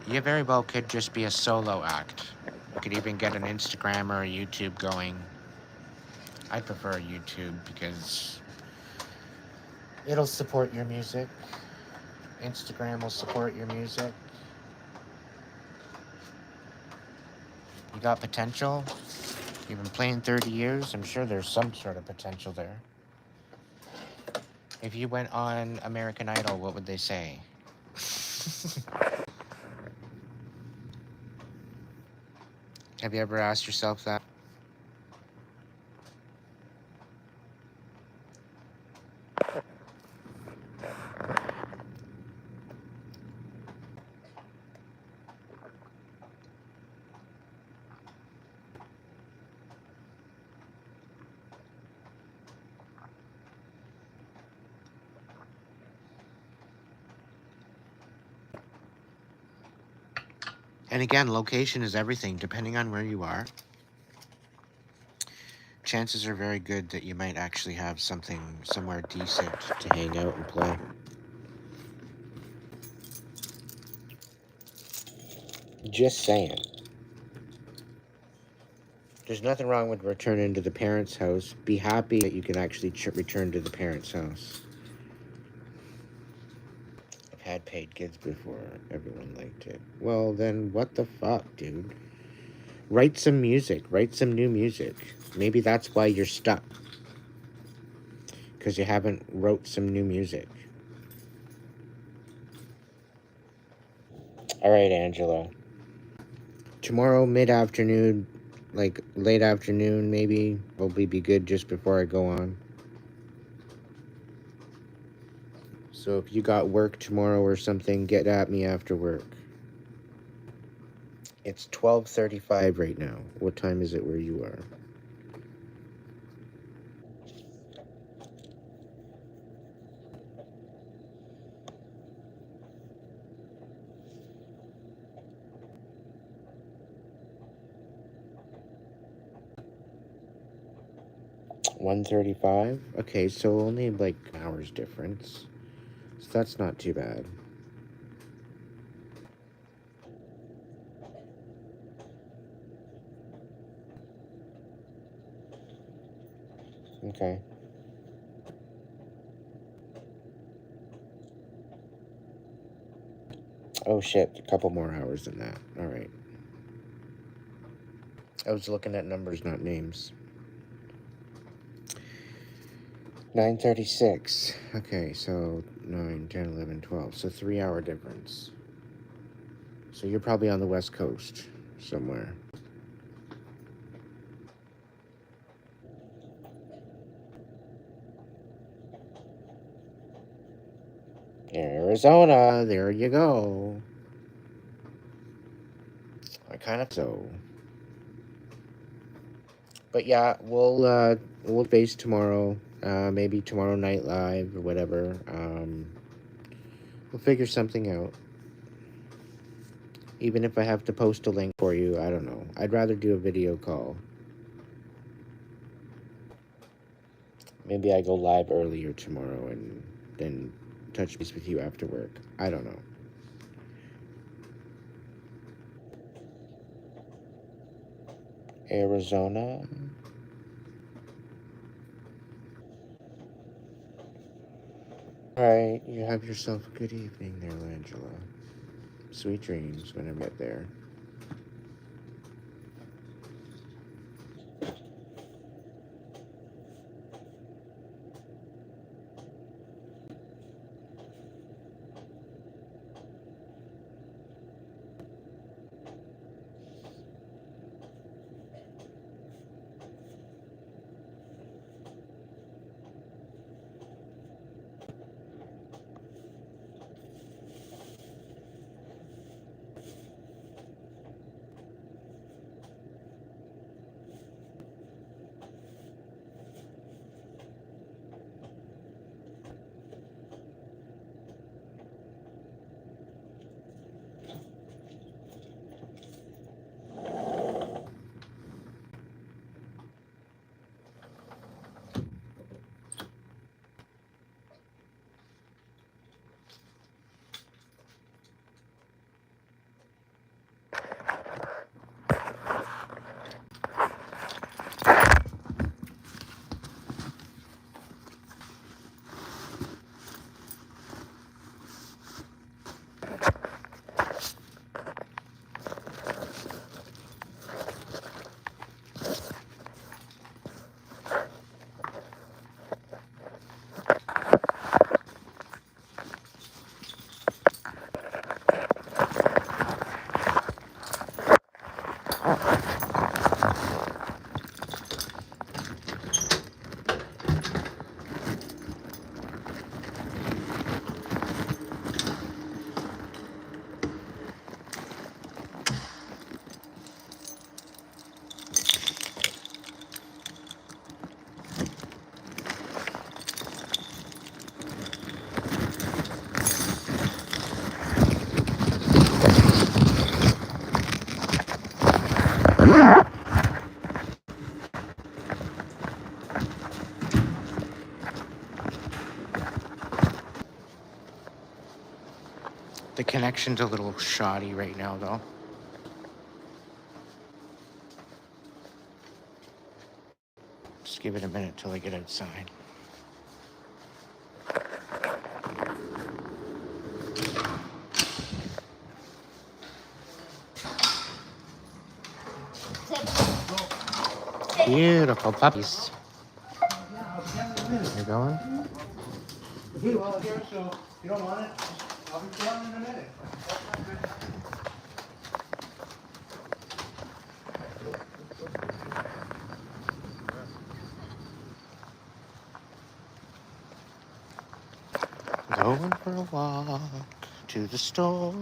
You very well could just be a solo act. You could even get an Instagram or a YouTube going. I prefer YouTube because it'll support your music. Instagram will support your music. You got potential. You've been playing 30 years. I'm sure there's some sort of potential there. If you went on American Idol, what would they say? Have you ever asked yourself that? And again, location is everything. Depending on where you are, chances are very good that you might actually have something somewhere decent to hang out and play. Just saying. There's nothing wrong with returning to the parents' house. Be happy that you can actually return to the parents' house. I've had paid gigs before. Everyone liked it. Well, then what the fuck, dude? Write some music. Write some new music. Maybe that's why you're stuck. Because you haven't wrote some new music. All right, Angela. Tomorrow, mid-afternoon, like late afternoon, maybe, probably be good just before I go on. So if you got work tomorrow or something, get at me after work. It's 12:35 right now. What time is it where you are? One 1:35? Okay, so only like an hour's difference. So that's not too bad. Okay. Oh shit, a couple more hours than that. All right. I was looking at numbers, not names. 9:36. Okay, so 9, 10, 11, 12. So 3-hour difference. So you're probably on the West Coast somewhere. Arizona, there you go. I kind of so. But yeah, we'll base tomorrow. Maybe tomorrow night live or whatever. We'll figure something out. Even if I have to post a link for you, I don't know. I'd rather do a video call. Maybe I go live earlier tomorrow and then touch base with you after work. I don't know. Arizona. Alright, you have yourself a good evening there, Angela. Sweet dreams when I get there. The connection's a little shoddy right now, though. Just give it a minute till I get outside. Beautiful puppies. You're going? Well, here, so you don't want it? I'll be gone in a minute. Going for a walk to the store.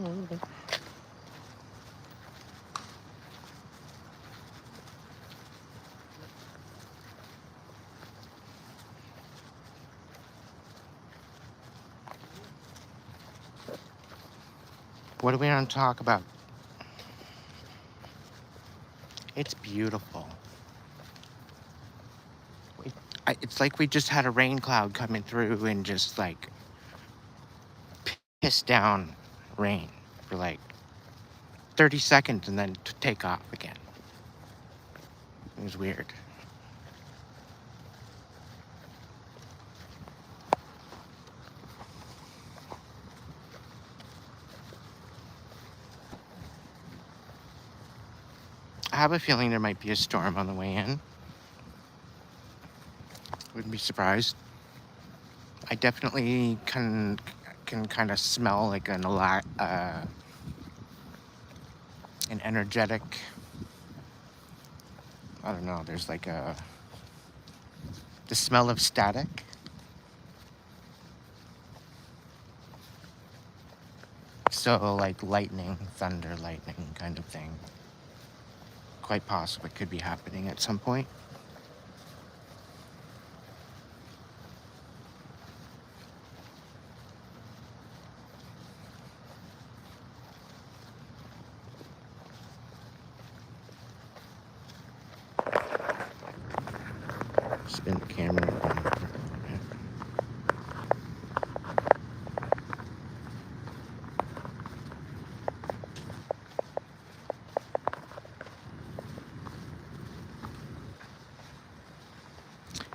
What are we going to talk about? It's beautiful. It's like we just had a rain cloud coming through and just like piss down rain for like 30 seconds and then to take off again. It was weird. I have a feeling there might be a storm on the way in. Wouldn't be surprised. I definitely can kind of smell like an energetic, I don't know, there's like the smell of static. So like lightning, thunder, lightning kind of thing. Quite possibly could be happening at some point. Spin the camera.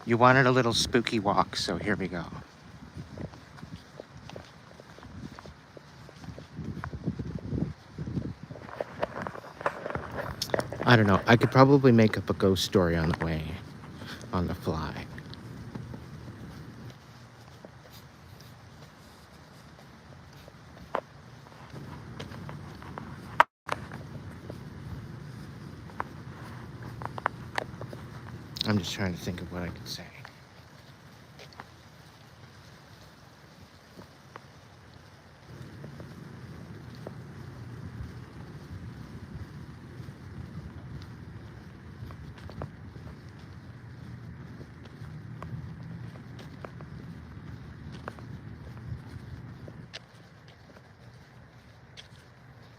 You wanted a little spooky walk, so here we go. I don't know. I could probably make up a ghost story on the way, on the fly. I'm just trying to think of what I could say.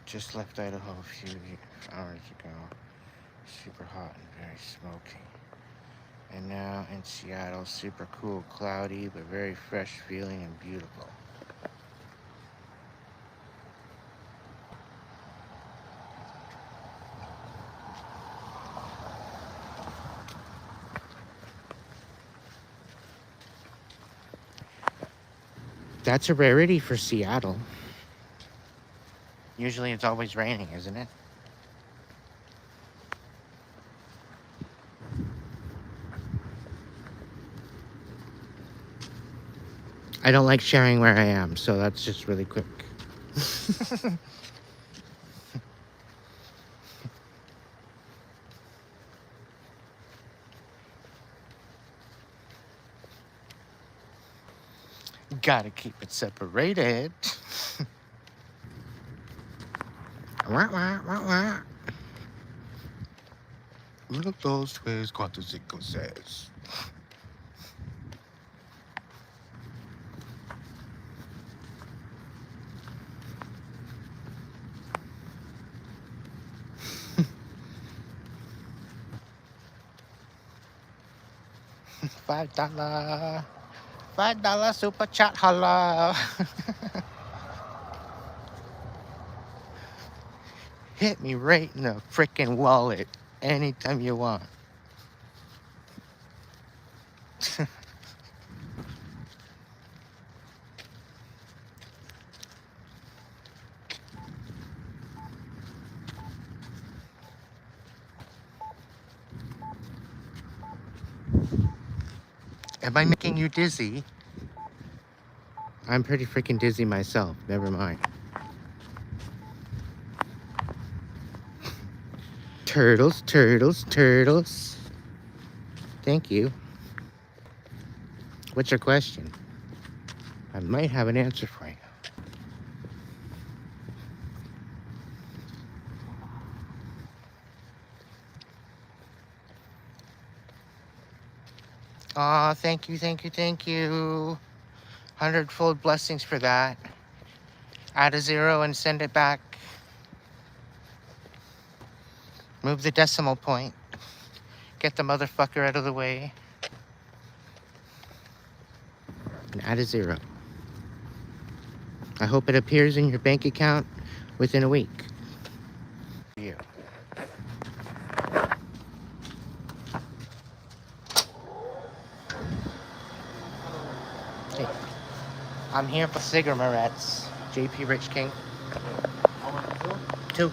Just left Idaho a few hours ago. Super hot and very smoky. And now in Seattle, super cool, cloudy, but very fresh feeling and beautiful. That's a rarity for Seattle. Usually it's always raining, isn't it? I don't like sharing where I am, so that's just really quick. Gotta keep it separated. Wah, wah, wah, wah. Look at those ways, Quanto Zico says. $5 super chat, holla. hit me right in the frickin' wallet anytime you want. Am I making you dizzy? I'm pretty freaking dizzy myself. Never mind. Turtles, turtles, turtles. Thank you. What's your question? I might have an answer for you. Aw, thank you, thank you, thank you. 100-fold blessings for that. Add a 0 and send it back. Move the decimal point. Get the motherfucker out of the way. And add a 0. I hope it appears in your bank account within a week. You. Hey, I'm here for cigarettes. JP Rich King. 2.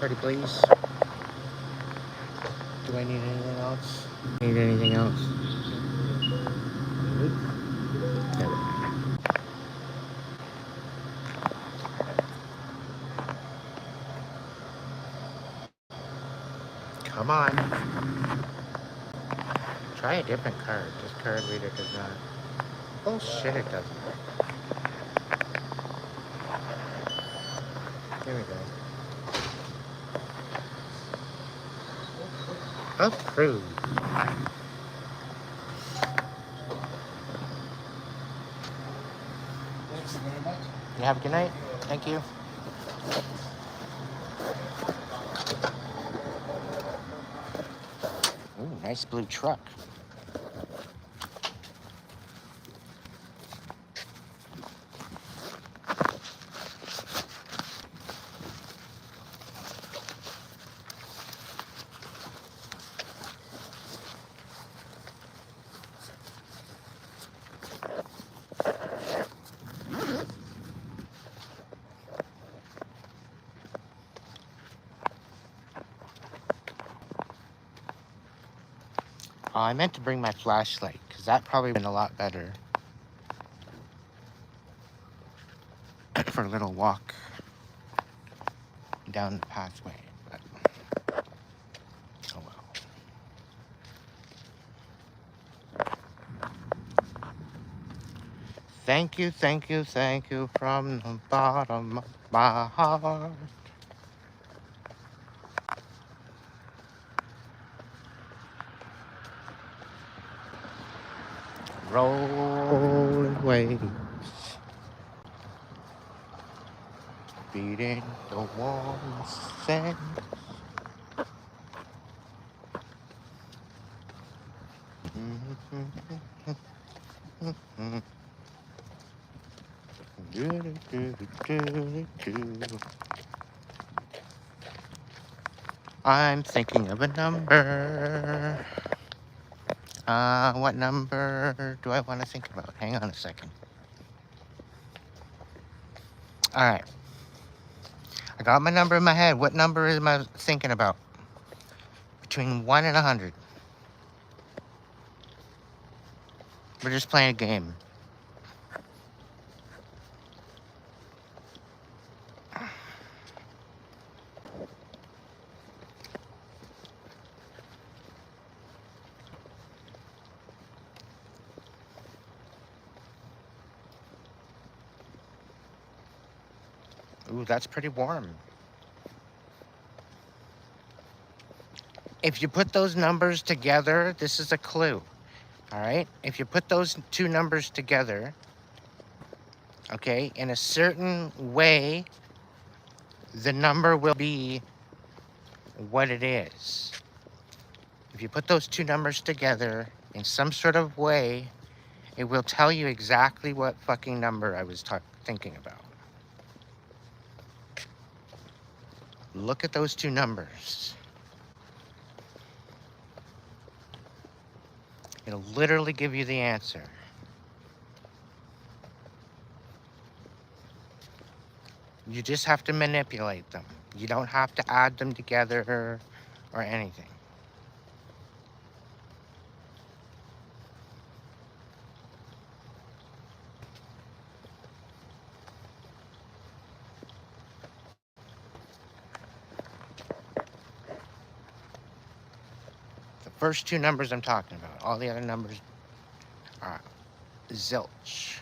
30, please. Do I need anything else? Need anything else? No. Come on. Try a different card. This card reader does not. Oh shit, it doesn't. Here we go. Approved. Thanks very much. You have a good night. Thank you. Ooh, nice blue truck. I meant to bring my flashlight, because that probably would have been a lot better for a little walk down the pathway. But, oh well. Thank you, thank you, thank you from the bottom of my heart. Rolling waves, beating the warm sand. I'm thinking of a number. What number do I want to think about? Hang on a second. All right. I got my number in my head. What number am I thinking about? Between 1 and 100. We're just playing a game. Ooh, that's pretty warm. If you put those numbers together, this is a clue. All right? If you put those two numbers together, okay, in a certain way, the number will be what it is. If you put those two numbers together in some sort of way, it will tell you exactly what fucking number I was thinking about. Look at those two numbers. It'll literally give you the answer. You just have to manipulate them. You don't have to add them together or anything. The first two numbers I'm talking about. All the other numbers are zilch.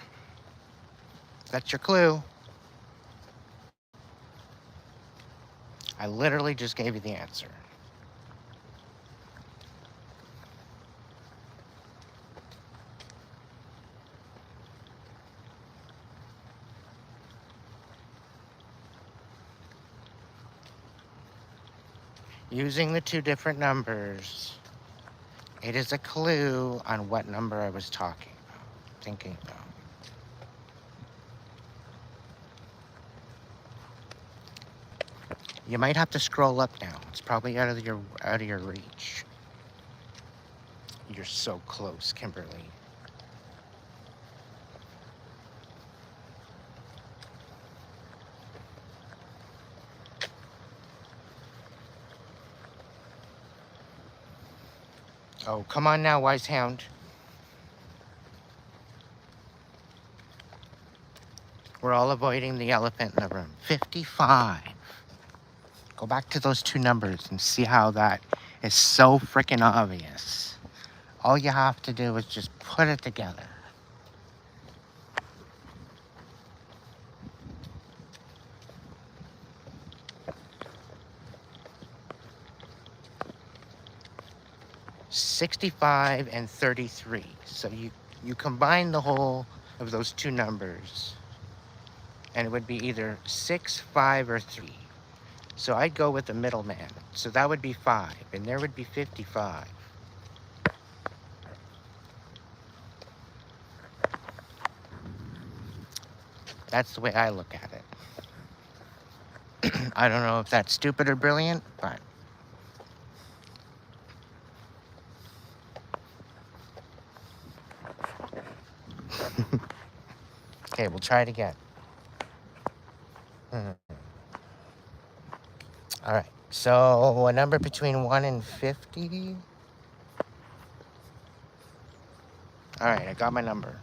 That's your clue. I literally just gave you the answer. Using the two different numbers, it is a clue on what number I was thinking about. You might have to scroll up now. It's probably out of your reach. You're so close, Kimberly. Oh, come on now, wise hound. We're all avoiding the elephant in the room. 55. Go back to those two numbers and see how that is so freaking obvious. All you have to do is just put it together. $65 and $33. So you combine the whole of those two numbers, and it would be either 6, 5, or 3. So I'd go with the middleman. So that would be 5, and there would be 55. That's the way I look at it. I don't know if that's stupid or brilliant, but okay, we'll try it again. All right, so a number between 1 and 50. All right, I got my number.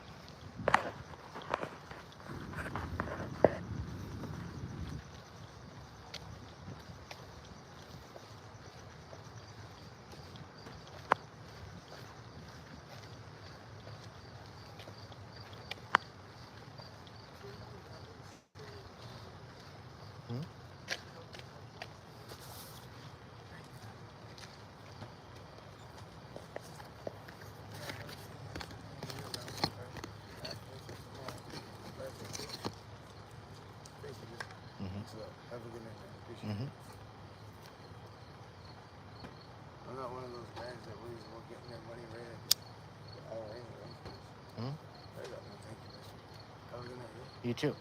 Mm-hmm. I'm not one of those guys that worries about getting their money right at the hour anyway. I got no thank you, mister. Have a good night. You too.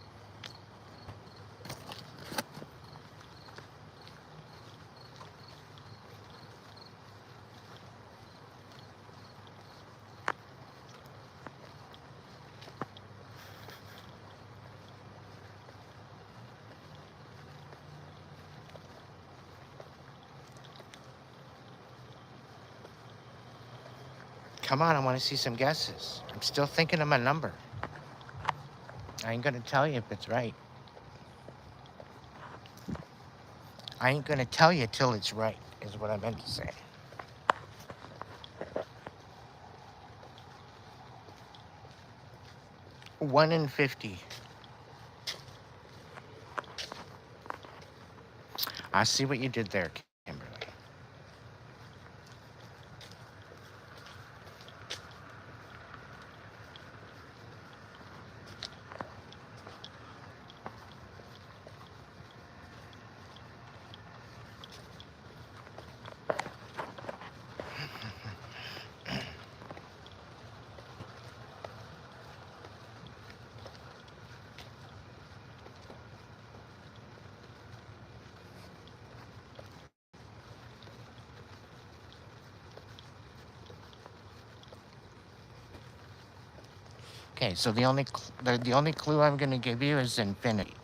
Come on, I want to see some guesses. I'm still thinking of my number. I ain't gonna tell you if it's right. I ain't gonna tell you till it's right, is what I meant to say. One in 50. I see what you did there, Kimberly. Okay, so the only clue I'm going to give you is infinity.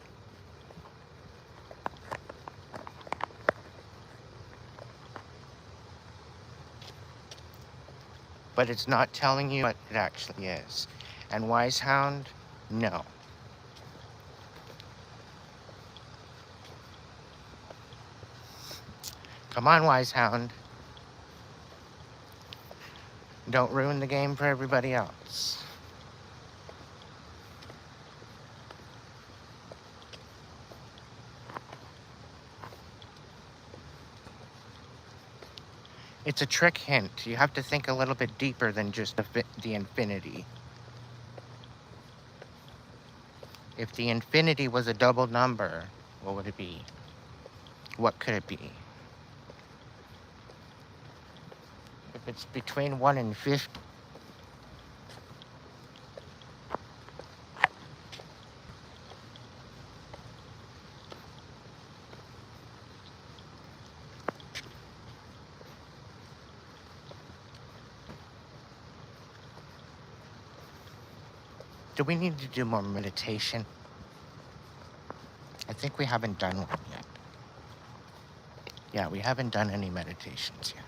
But it's not telling you what it actually is. And Wise Hound, no. Come on, Wise Hound. Don't ruin the game for everybody else. It's a trick hint. You have to think a little bit deeper than just the infinity. If the infinity was a double number, what would it be? What could it be? If it's between 1 and 50, do we need to do more meditation? I think we haven't done one yet. Yeah, we haven't done any meditations yet.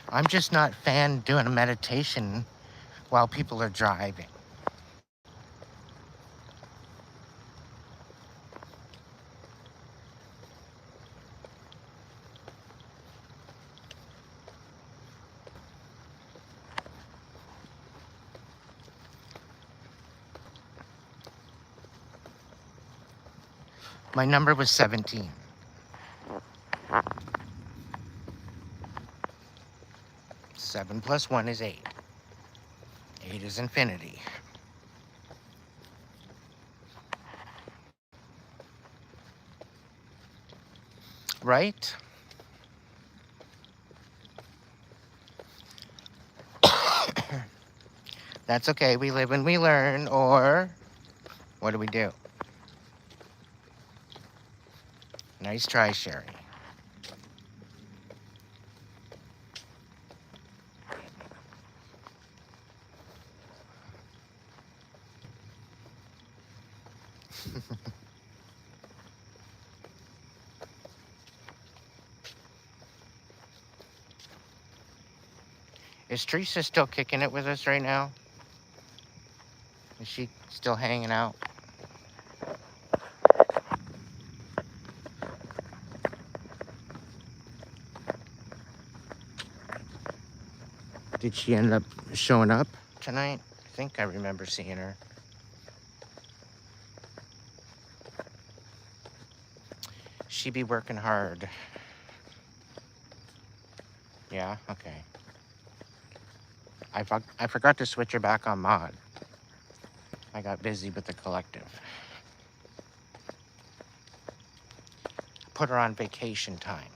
I'm just not a fan doing a meditation while people are driving. My number was 17. 7 plus 1 is 8. 8 is infinity. Right? That's okay. We live and we learn. Or what do we do? Nice try, Sherry. Is Teresa still kicking it with us right now? Is she still hanging out? Did she end up showing up tonight? I think I remember seeing her. She be working hard. Yeah, okay. I forgot to switch her back on mod. I got busy with the collective. Put her on vacation time.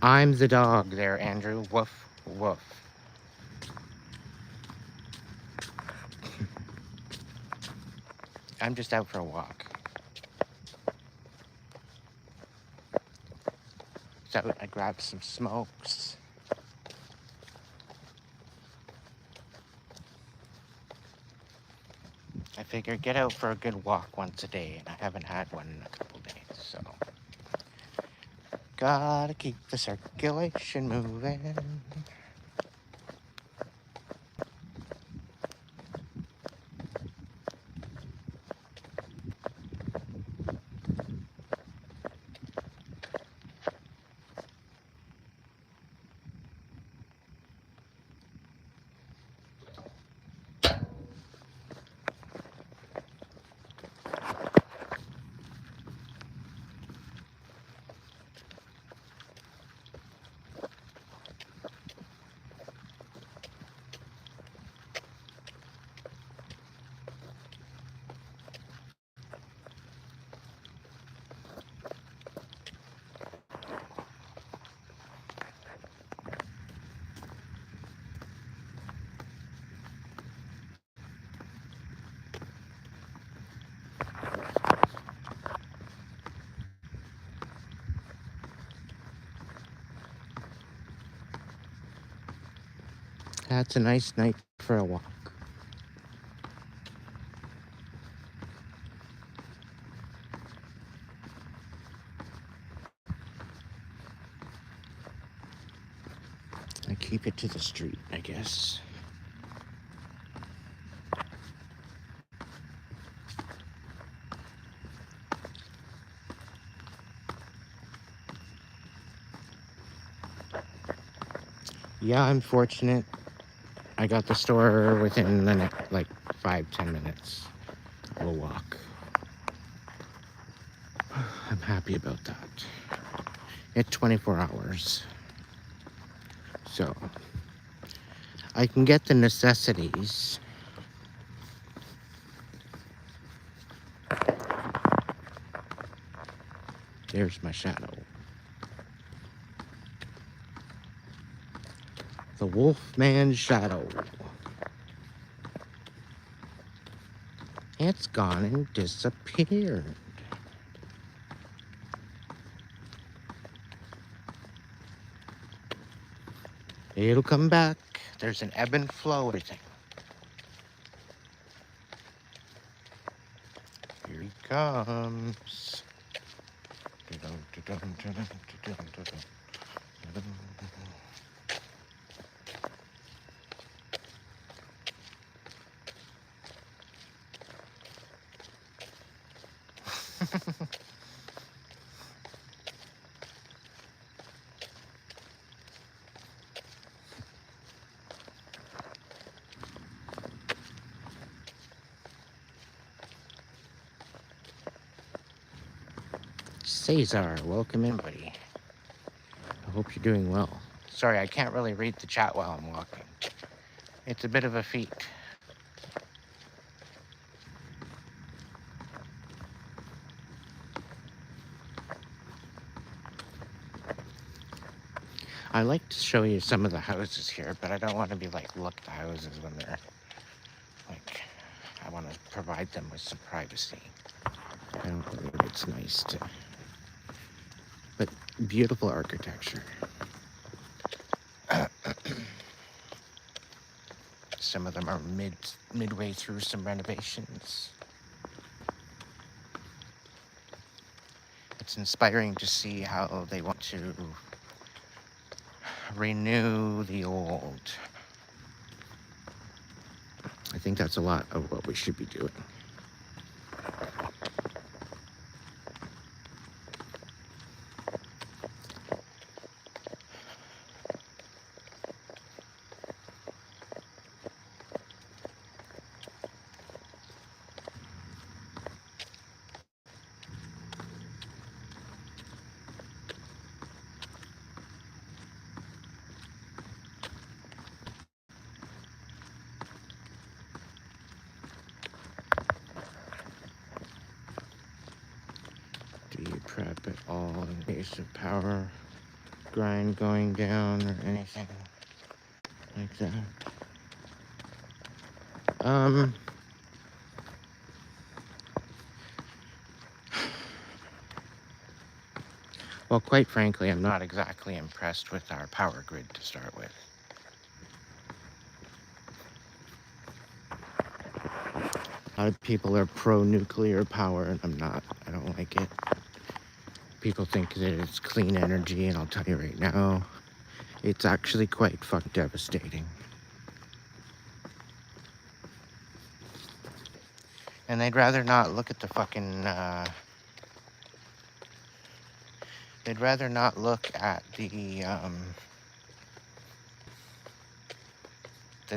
I'm the dog there, Andrew. Woof, woof. I'm just out for a walk. So I grabbed some smokes. I figured get out for a good walk once a day, and I haven't had one in a couple days, so. Gotta keep the circulation moving. That's a nice night for a walk. I keep it to the street, I guess. Yeah, I'm fortunate. I got the store within the next, like 5-10 minutes of a walk. I'm happy about that. It's 24 hours. So I can get the necessities. There's my shadow. The Wolfman's shadow. It's gone and disappeared. It'll come back. There's an ebb and flow, everything. Here he comes. Cesar, welcome in, buddy. I hope you're doing well. Sorry, I can't really read the chat while I'm walking. It's a bit of a feat. I like to show you some of the houses here, but I don't want to be like, look at the houses when they're like, I want to provide them with some privacy. I don't believe it's nice to, but beautiful architecture. Some of them are midway through some renovations. It's inspiring to see how they want to renew the old. I think that's a lot of what we should be doing. Do you prep at all in case of power grind going down or anything like that? Well, quite frankly, I'm not exactly impressed with our power grid to start with. A lot of people are pro-nuclear power, and I'm not. I don't like it. People think that it's clean energy, and I'll tell you right now, it's actually quite fucking devastating. And they'd rather not look at the fucking, they'd rather not look at the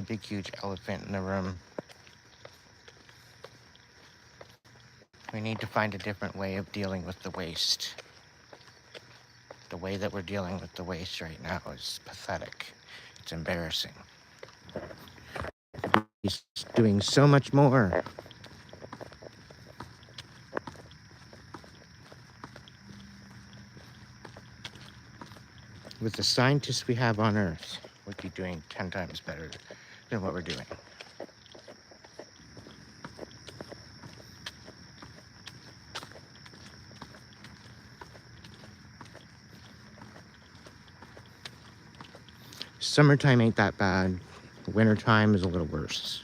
big, huge elephant in the room. We need to find a different way of dealing with the waste. The way that we're dealing with the waste right now is pathetic. It's embarrassing. He's doing so much more. With the scientists we have on Earth, we'd be doing 10 times better than what we're doing. Summertime ain't that bad. Wintertime is a little worse.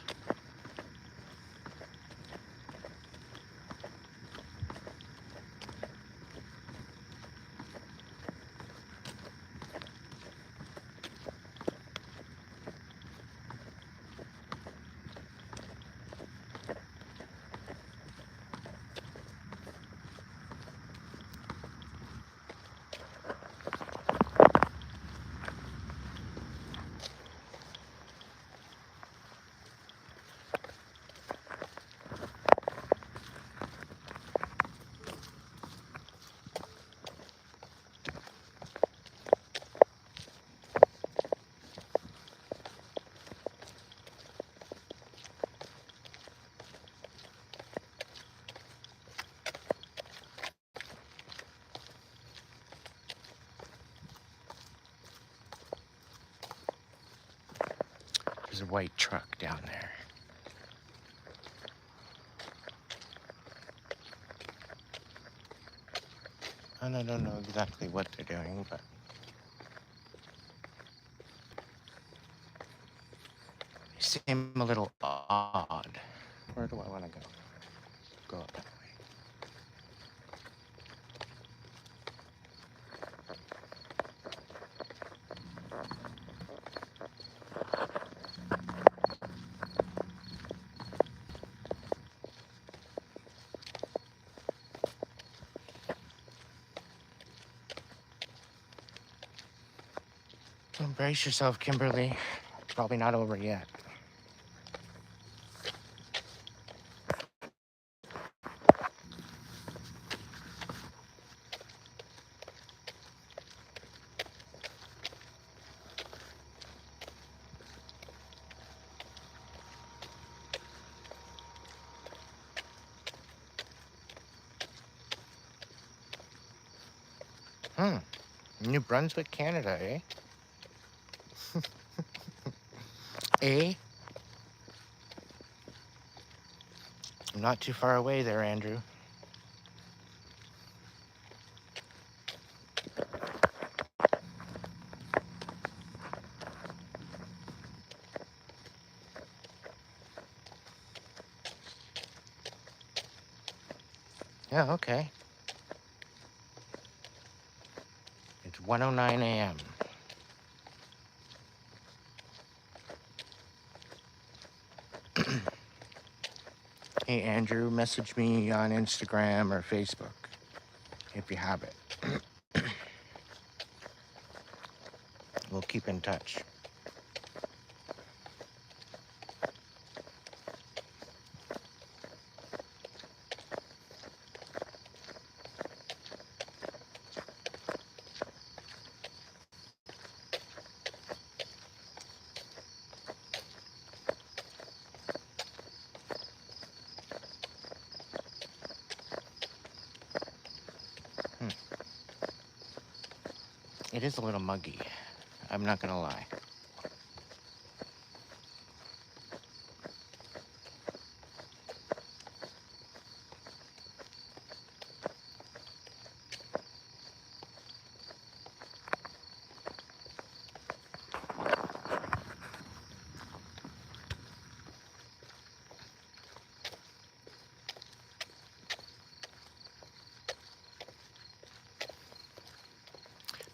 There's a white truck down there. And I don't know exactly what they're doing, but they seem a little odd. Where do I want to go? Go up that way. Embrace yourself, Kimberly. It's probably not over yet. New Brunswick, Canada, eh? Eh? I'm not too far away there, Andrew. Yeah, okay. It's 1:09 a.m. Hey, Andrew, message me on Instagram or Facebook if you have it. We'll keep in touch. It is a little muggy. I'm not gonna lie.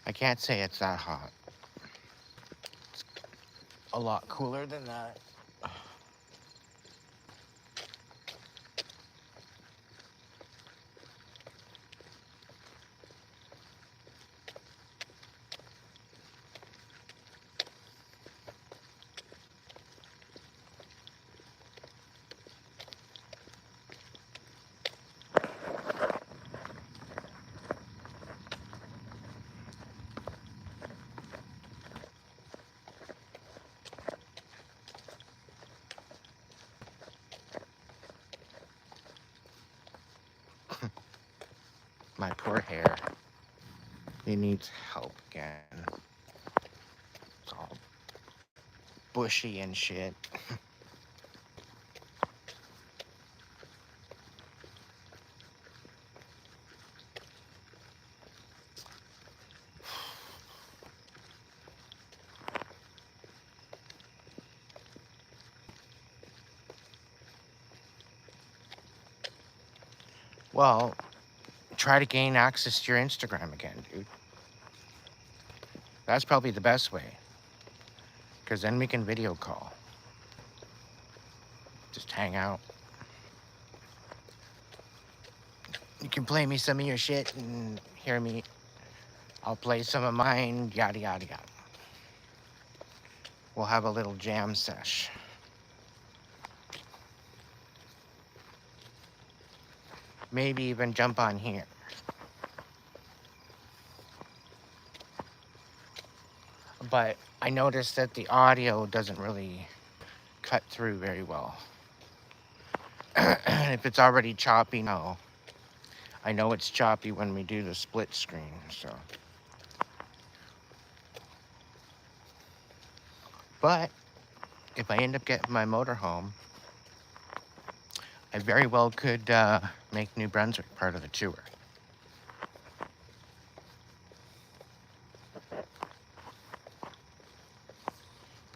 I can't say it's that hot. It's a lot cooler than that. My poor hair. It needs help again. It's all bushy and shit. Well, try to gain access to your Instagram again, dude. That's probably the best way. Because then we can video call. Just hang out. You can play me some of your shit and hear me. I'll play some of mine, yada, yada, yada. We'll have a little jam sesh. Maybe even jump on here. But I noticed that the audio doesn't really cut through very well. If it's already choppy, no. I know it's choppy when we do the split screen, so. But if I end up getting my motorhome, I very well could make New Brunswick part of the tour.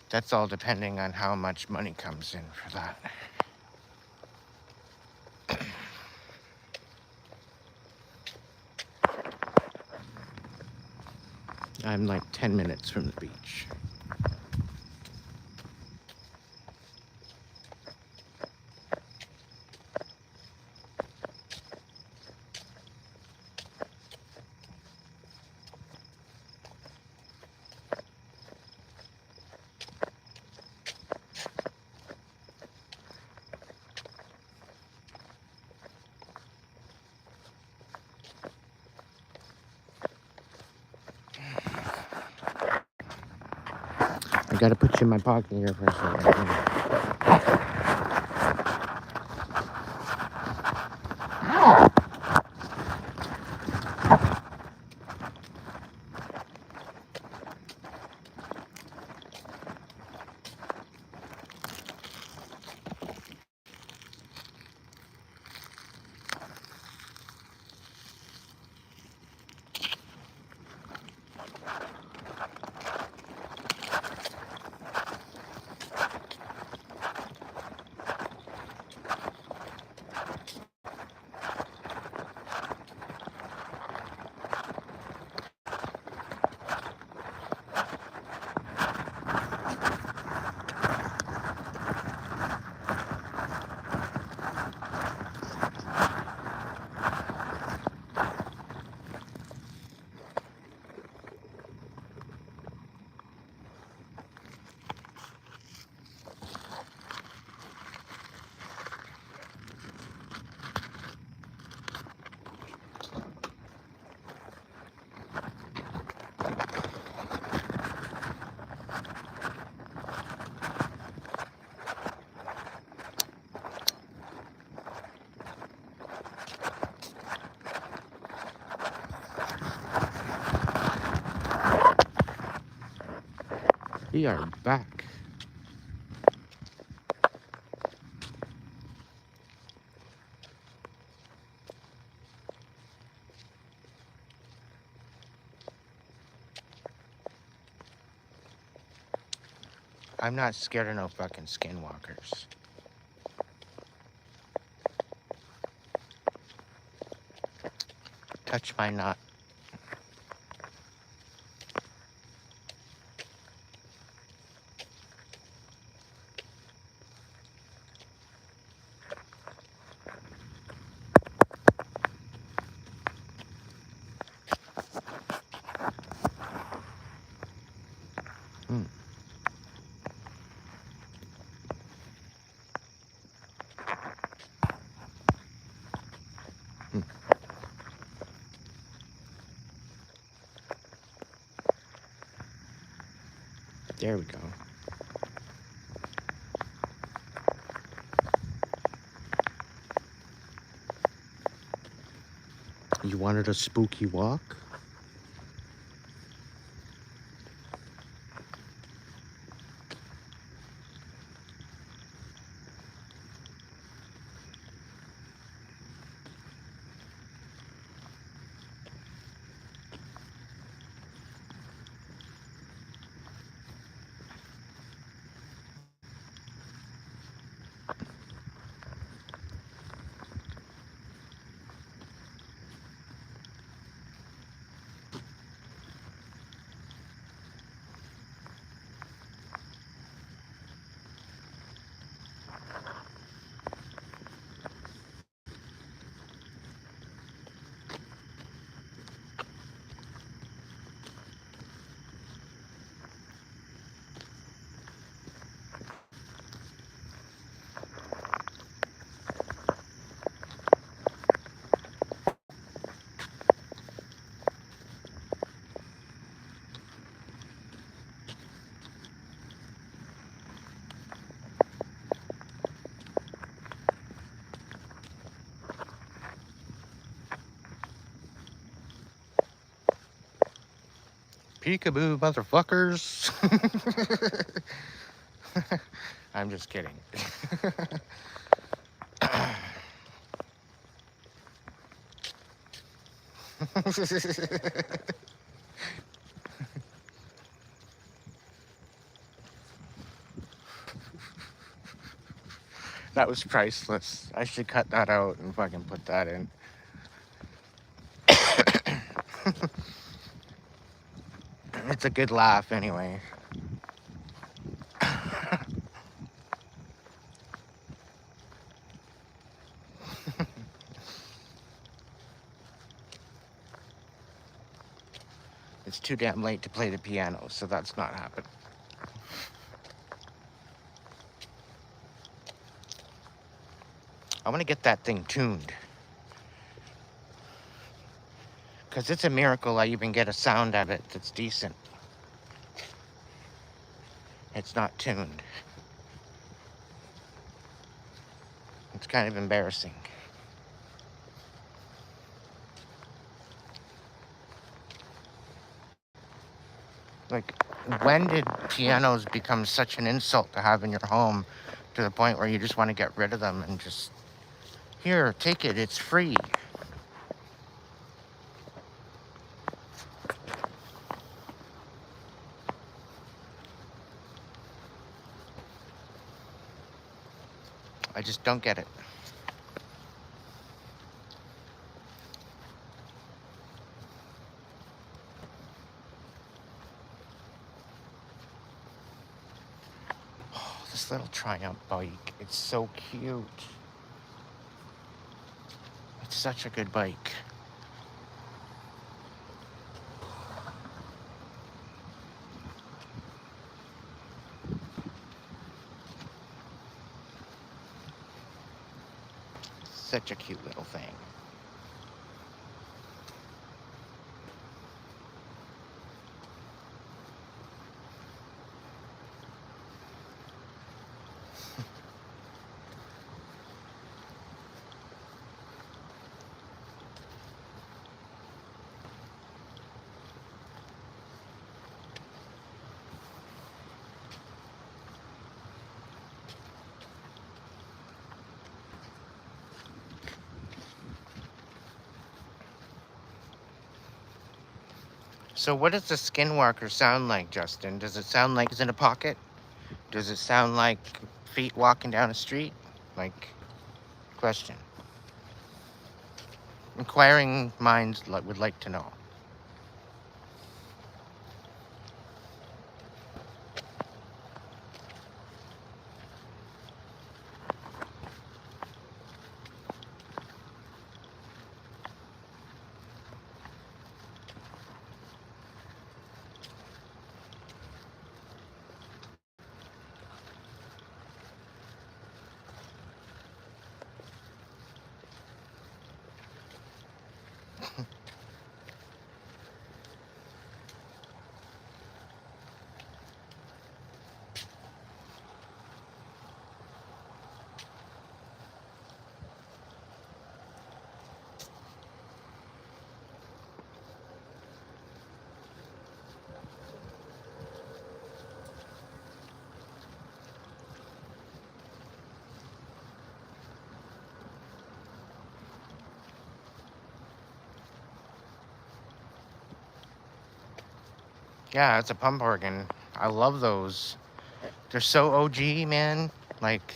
That's all depending on how much money comes in for that. I'm like 10 minutes from the beach. I gotta put you in my pocket here for a second. We are back. I'm not scared of no fucking skinwalkers. Touch my nut. There we go. You wanted a spooky walk? Peekaboo, motherfuckers. I'm just kidding. That was priceless. I should cut that out and fucking put that in. It's a good laugh anyway. It's too damn late to play the piano, so that's not happening. I want to get that thing tuned. Because it's a miracle I even get a sound of it that's decent. It's not tuned. It's kind of embarrassing. Like, when did pianos become such an insult to have in your home to the point where you just want to get rid of them and just, here, take it, it's free. I just don't get it. Oh, this little Triumph bike, it's so cute. It's such a good bike. Such a cute little thing. So what does the skinwalker sound like, Justin? Does it sound like it's in a pocket? Does it sound like feet walking down a street? Like, question. Inquiring minds would like to know. Yeah, it's a pump organ. I love those. They're so OG, man. Like,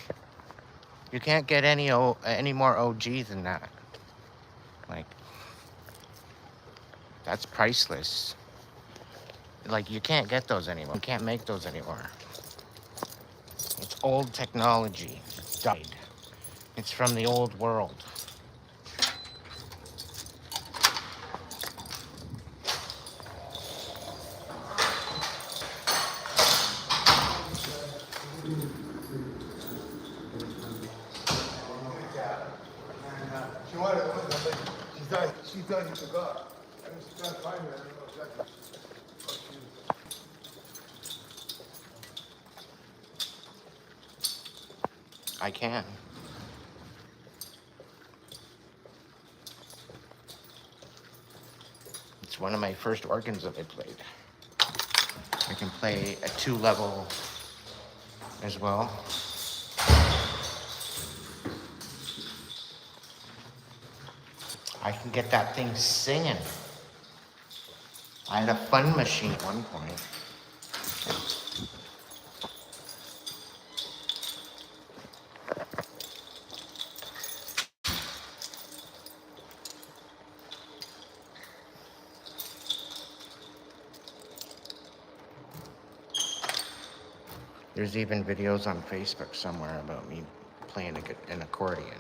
you can't get any more OG than that. Like, that's priceless. Like, you can't get those anymore. You can't make those anymore. It's old technology. It's died. It's from the old world. She thought he forgot. I was trying to find her. I don't know exactly. I can. It's one of my first organs that I played. I can play a 2-level as well. I can get that thing singing. I had a fun machine at one point. There's even videos on Facebook somewhere about me playing an accordion.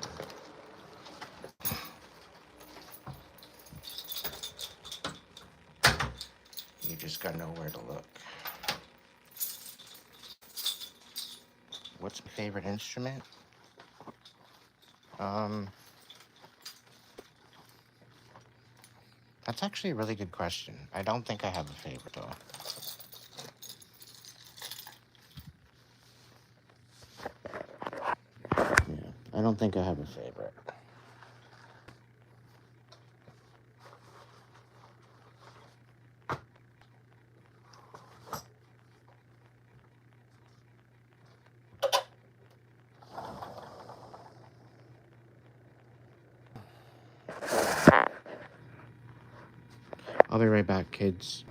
You just gotta know where to look. What's my favorite instrument? That's actually a really good question. I don't think I have a favorite though. Yeah, I don't think I have a favorite. I'll be right back, kids.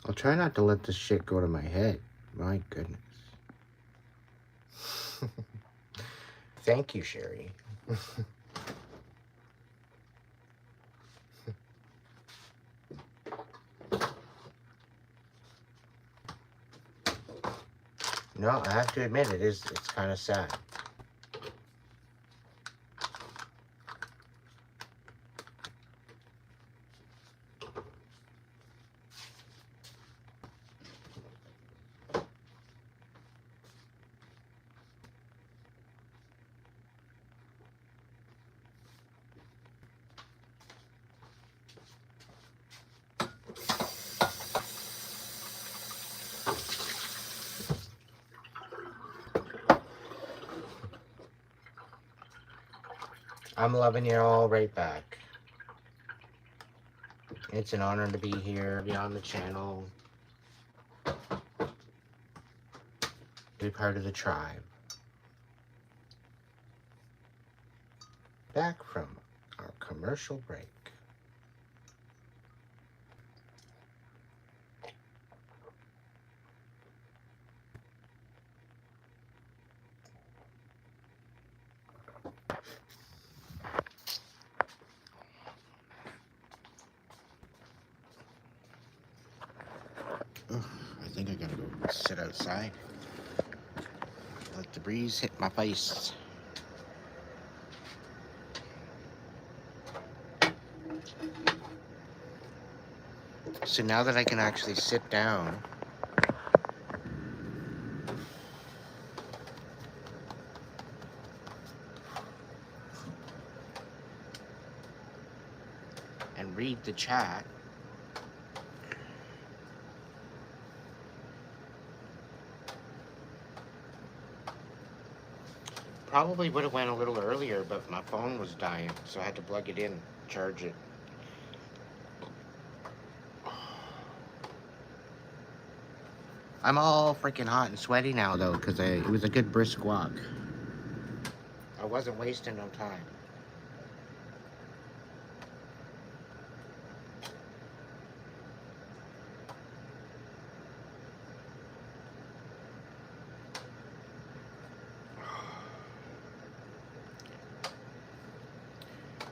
I'll try not to let this shit go to my head. My goodness. Thank you, Sherry. No, I have to admit it's kind of sad. I'm loving you all right back. It's an honor to be here, be on the channel, be part of the tribe. Back from our commercial break. I think I gotta go sit outside. Let the breeze hit my face. So now that I can actually sit down and read the chat, Probably would have went a little earlier, but my phone was dying, so I had to plug it in, charge it. I'm all freaking hot and sweaty now, though, because it was a good brisk walk. I wasn't wasting no time.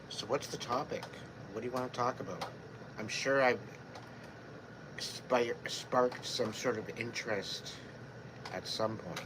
So what's the topic? What do you want to talk about? I'm sure I've sparked some sort of interest at some point.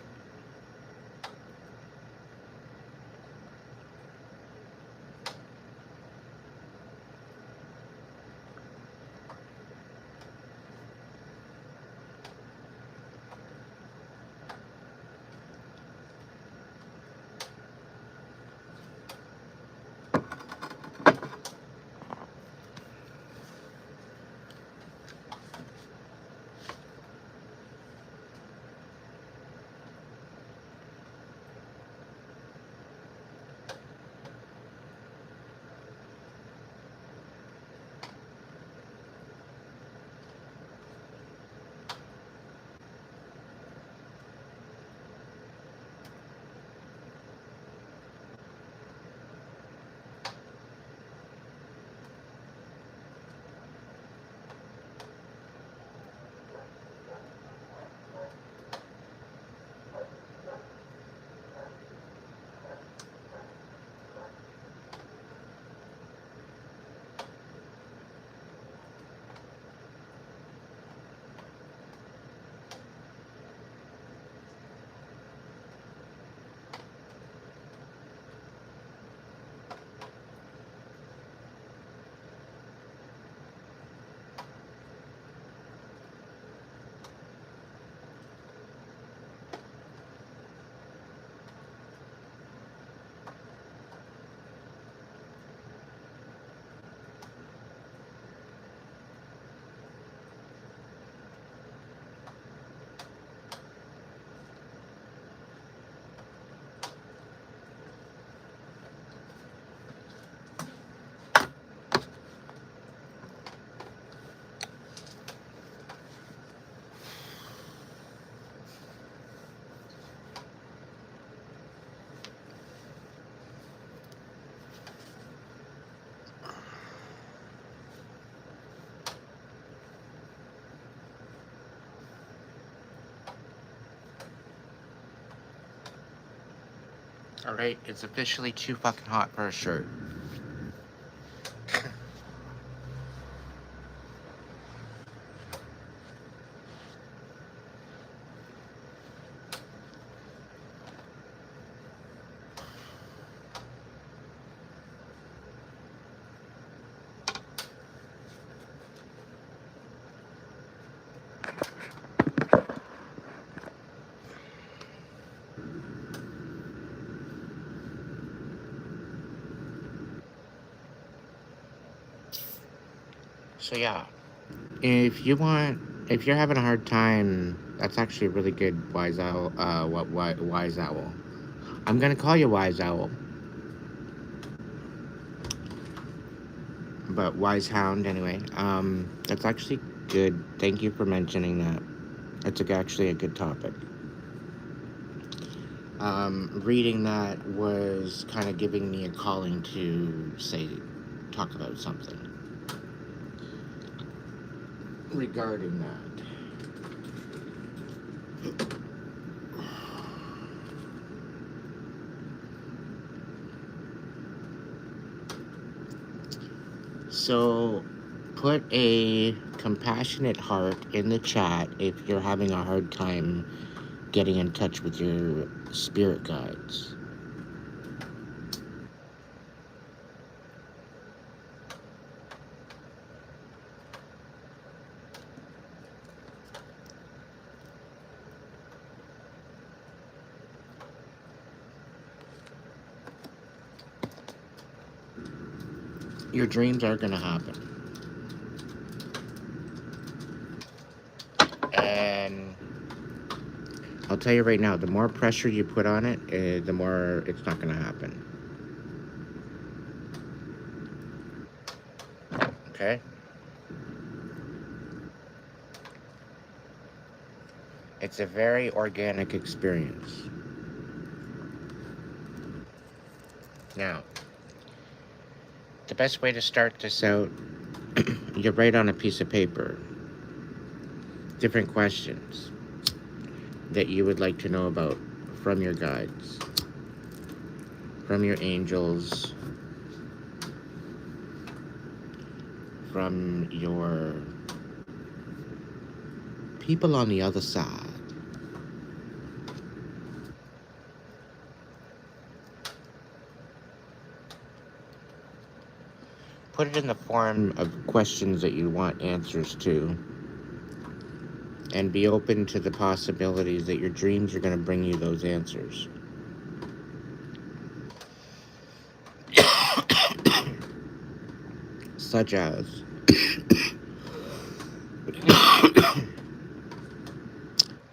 Alright, it's officially too fucking hot for a shirt. So yeah, if you're having a hard time, that's actually a really good wise owl. Wise owl? I'm gonna call you wise owl, but wise hound anyway. That's actually good. Thank you for mentioning that. It's actually a good topic. Reading that was kind of giving me a calling to talk about something regarding that. So, put a compassionate heart in the chat if you're having a hard time getting in touch with your spirit guides. Your dreams are going to happen. And I'll tell you right now, the more pressure you put on it, the more it's not going to happen. Okay? It's a very organic experience. Now, the best way to start this out, you write on a piece of paper different questions that you would like to know about from your guides, from your angels, from your people on the other side. Put it in the form of questions that you want answers to, and be open to the possibilities that your dreams are going to bring you those answers. Such as,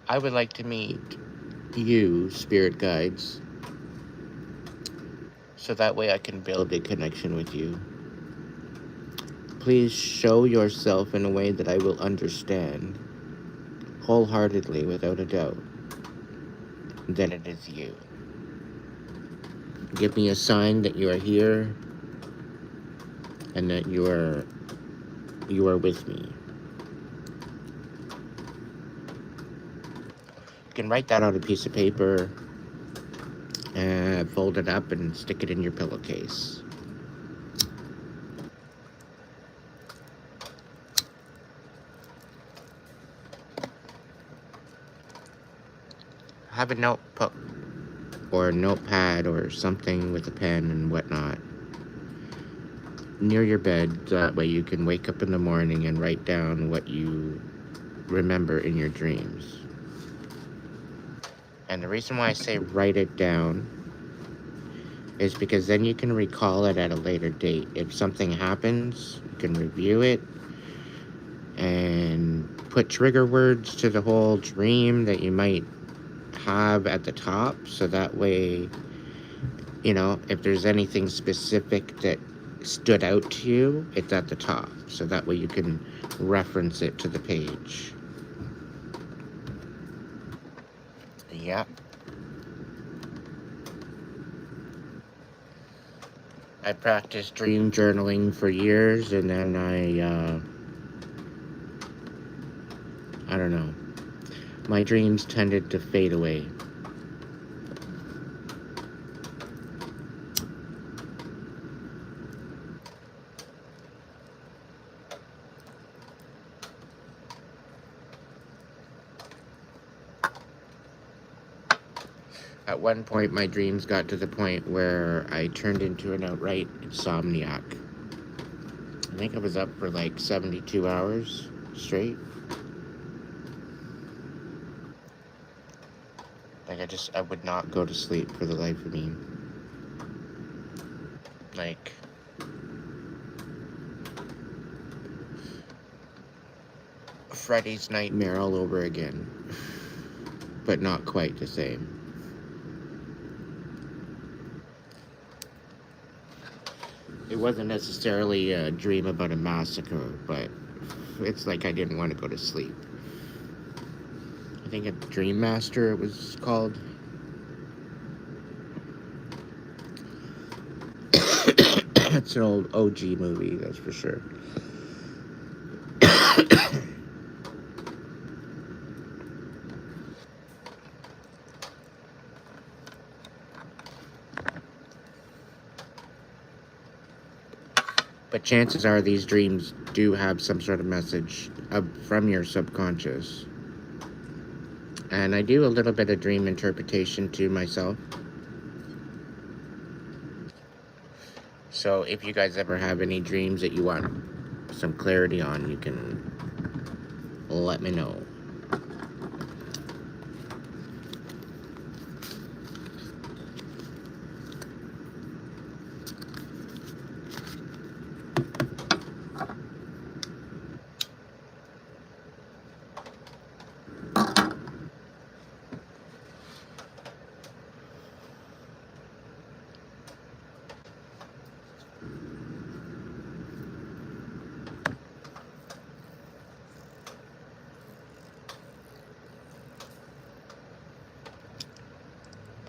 I would like to meet you, spirit guides, so that way I can build a connection with you. Please show yourself in a way that I will understand, wholeheartedly, without a doubt, that it is you. Give me a sign that you are here and that you are with me. You can write that on a piece of paper, fold it up, and stick it in your pillowcase. Have a notebook or a notepad or something with a pen and whatnot near your bed. That way you can wake up in the morning and write down what you remember in your dreams. And the reason why I say write it down is because then you can recall it at a later date. If something happens, you can review it and put trigger words to the whole dream that you might have at the top, so that way, you know, if there's anything specific that stood out to you, it's at the top, so that way you can reference it to the page. Yep. I practiced dream journaling for years, and then I don't know, my dreams tended to fade away. At one point, my dreams got to the point where I turned into an outright insomniac. I think I was up for like 72 hours straight. Like, I would not go to sleep for the life of me. Like, Freddy's Nightmare all over again. But not quite the same. It wasn't necessarily a dream about a massacre, but it's like I didn't want to go to sleep. I think a Dream Master it was called. It's an old OG movie, that's for sure. But chances are these dreams do have some sort of message from your subconscious. And I do a little bit of dream interpretation to myself. So if you guys ever have any dreams that you want some clarity on, you can let me know.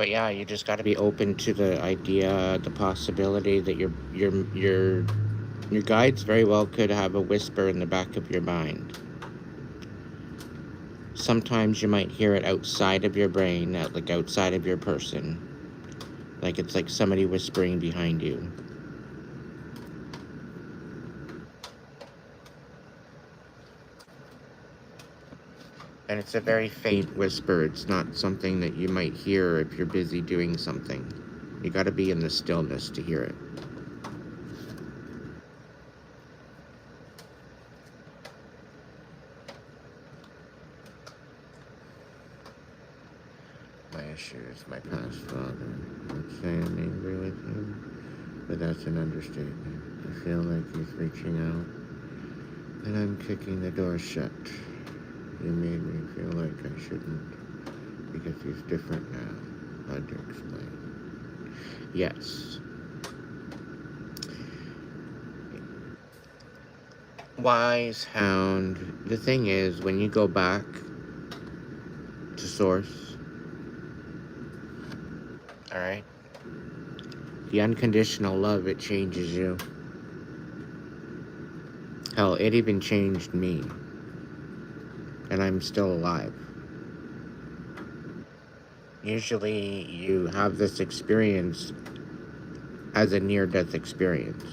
But yeah, you just got to be open to the idea, the possibility that your guides very well could have a whisper in the back of your mind. Sometimes you might hear it outside of your brain, like outside of your person. Like it's like somebody whispering behind you. And it's a very faint whisper. It's not something that you might hear if you're busy doing something. You gotta be in the stillness to hear it. My issue is my past father. I'd say I'm angry with him, but that's an understatement. I feel like he's reaching out, and I'm kicking the door shut. You made me feel like I shouldn't, because he's different now. Hard to explain. Yes. Wise hound. The thing is, when you go back to source, alright, the unconditional love, it changes you. Hell, it even changed me. And I'm still alive. Usually you have this experience as a near-death experience.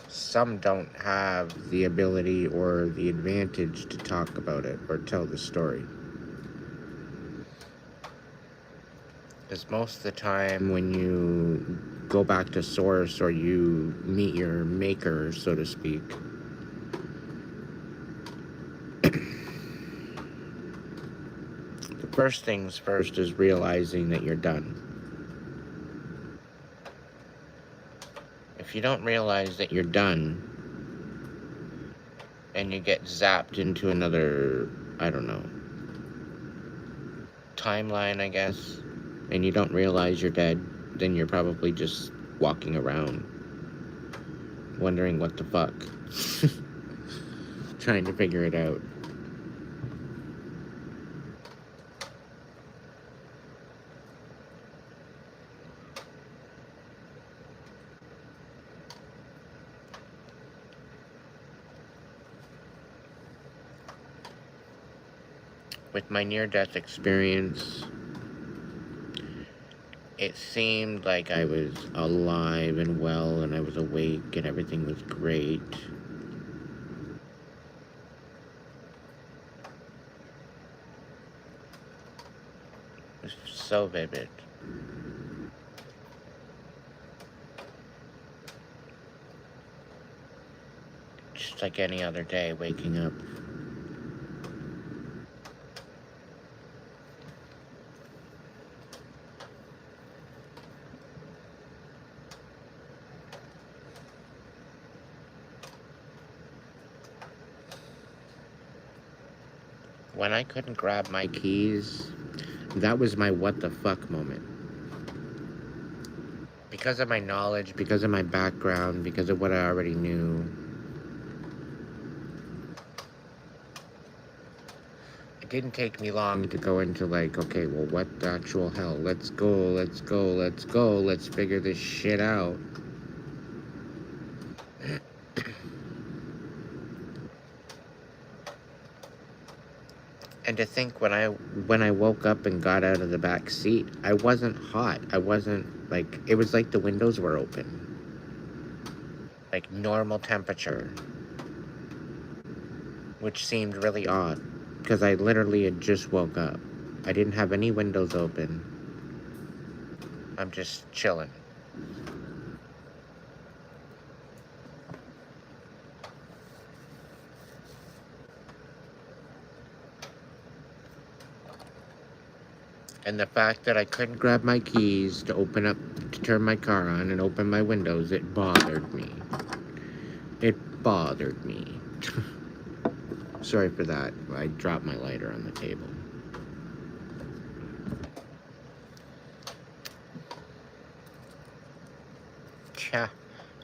Some don't have the ability or the advantage to talk about it or tell the story. Because most of the time when you go back to source or you meet your maker, so to speak, the first things first is realizing that you're done. If you don't realize that you're done and you get zapped into another, I don't know, timeline, I guess, and you don't realize you're dead, then you're probably just walking around wondering what the fuck. Trying to figure it out. With my near-death experience, it seemed like I was alive and well and I was awake and everything was great. It was so vivid. Just like any other day, waking up. When I couldn't grab my keys, that was my what the fuck moment. Because of my knowledge, because of my background, because of what I already knew, it didn't take me long to go into like, okay, well, what the actual hell? Let's go, let's go, let's go, let's figure this shit out. And to think when I woke up and got out of the back seat, I wasn't hot. I wasn't like, it was like the windows were open. Like normal temperature. Which seemed really odd. Because I literally had just woke up. I didn't have any windows open. I'm just chilling. And the fact that I couldn't grab my keys to turn my car on and open my windows, it bothered me. It bothered me. Sorry for that. I dropped my lighter on the table. Yeah.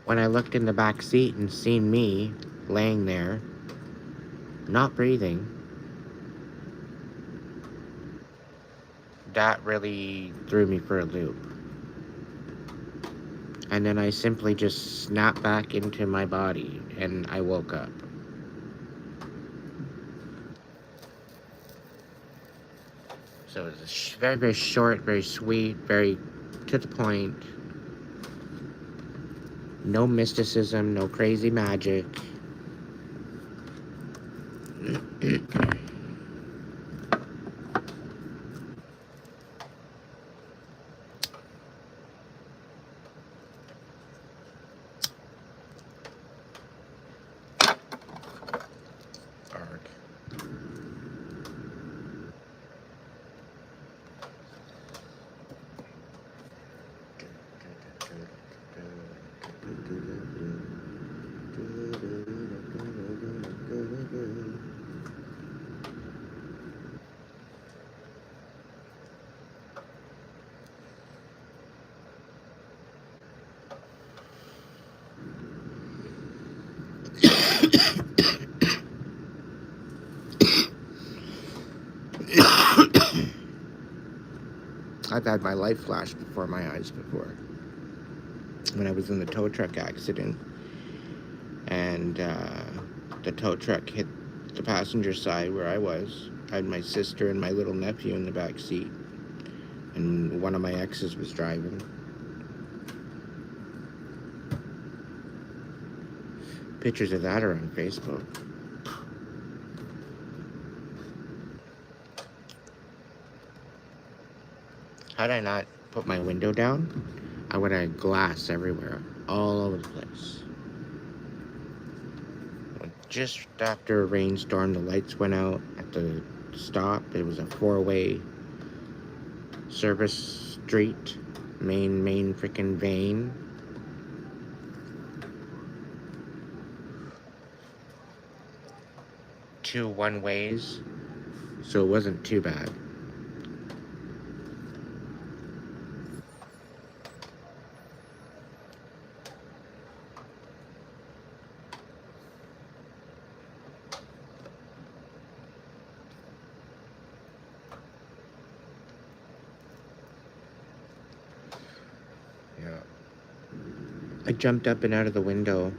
When I looked in the back seat and seen me laying there, not breathing, that really threw me for a loop. And then I simply just snapped back into my body and I woke up. So it was very, very short, very sweet, very to the point. No mysticism, no crazy magic. Arg. I've had my life flash before my eyes before. When I was in the tow truck accident, and the tow truck hit the passenger side where I was. I had my sister and my little nephew in the back seat, and one of my exes was driving. Pictures of that are on Facebook. Had I not put my window down, I would have glass everywhere, all over the place. Just after a rainstorm, the lights went out at the stop. It was a 4-way service street, main freaking vein. Two one-ways, so it wasn't too bad. Yeah. I jumped up and out of the window,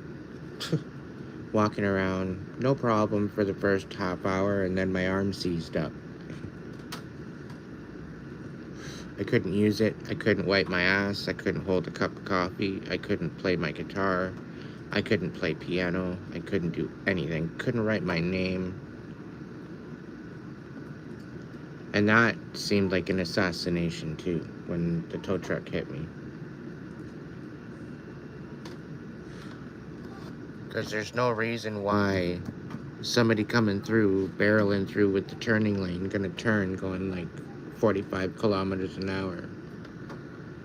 walking around, no problem for the first half hour, and then my arm seized up. I couldn't use it. I couldn't wipe my ass. I couldn't hold a cup of coffee. I couldn't play my guitar. I couldn't play piano. I couldn't do anything. Couldn't write my name. And that seemed like an assassination too, when the tow truck hit me. Because there's no reason why somebody coming through, barreling through with the turning lane, gonna turn going like 45 kilometers an hour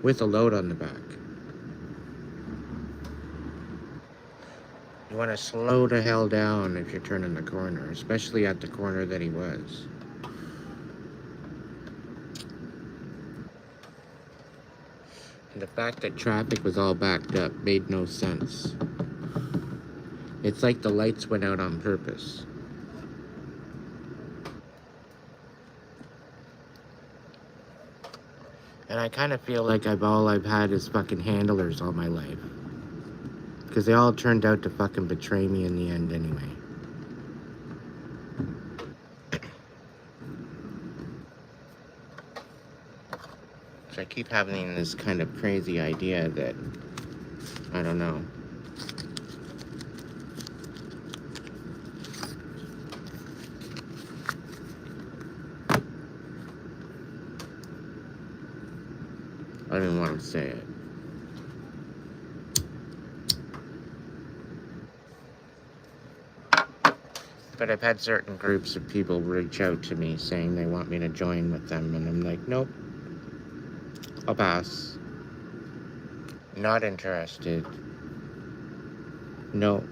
with a load on the back. You want to slow the hell down if you're turning the corner, especially at the corner that he was. And the fact that traffic was all backed up made no sense. It's like the lights went out on purpose. And I kind of feel like all I've had is fucking handlers all my life. Because they all turned out to fucking betray me in the end anyway. So I keep having this kind of crazy idea that, I don't know. I didn't want to say it. But I've had certain groups of people reach out to me saying they want me to join with them, and I'm like, nope, I'll pass. Not interested. No.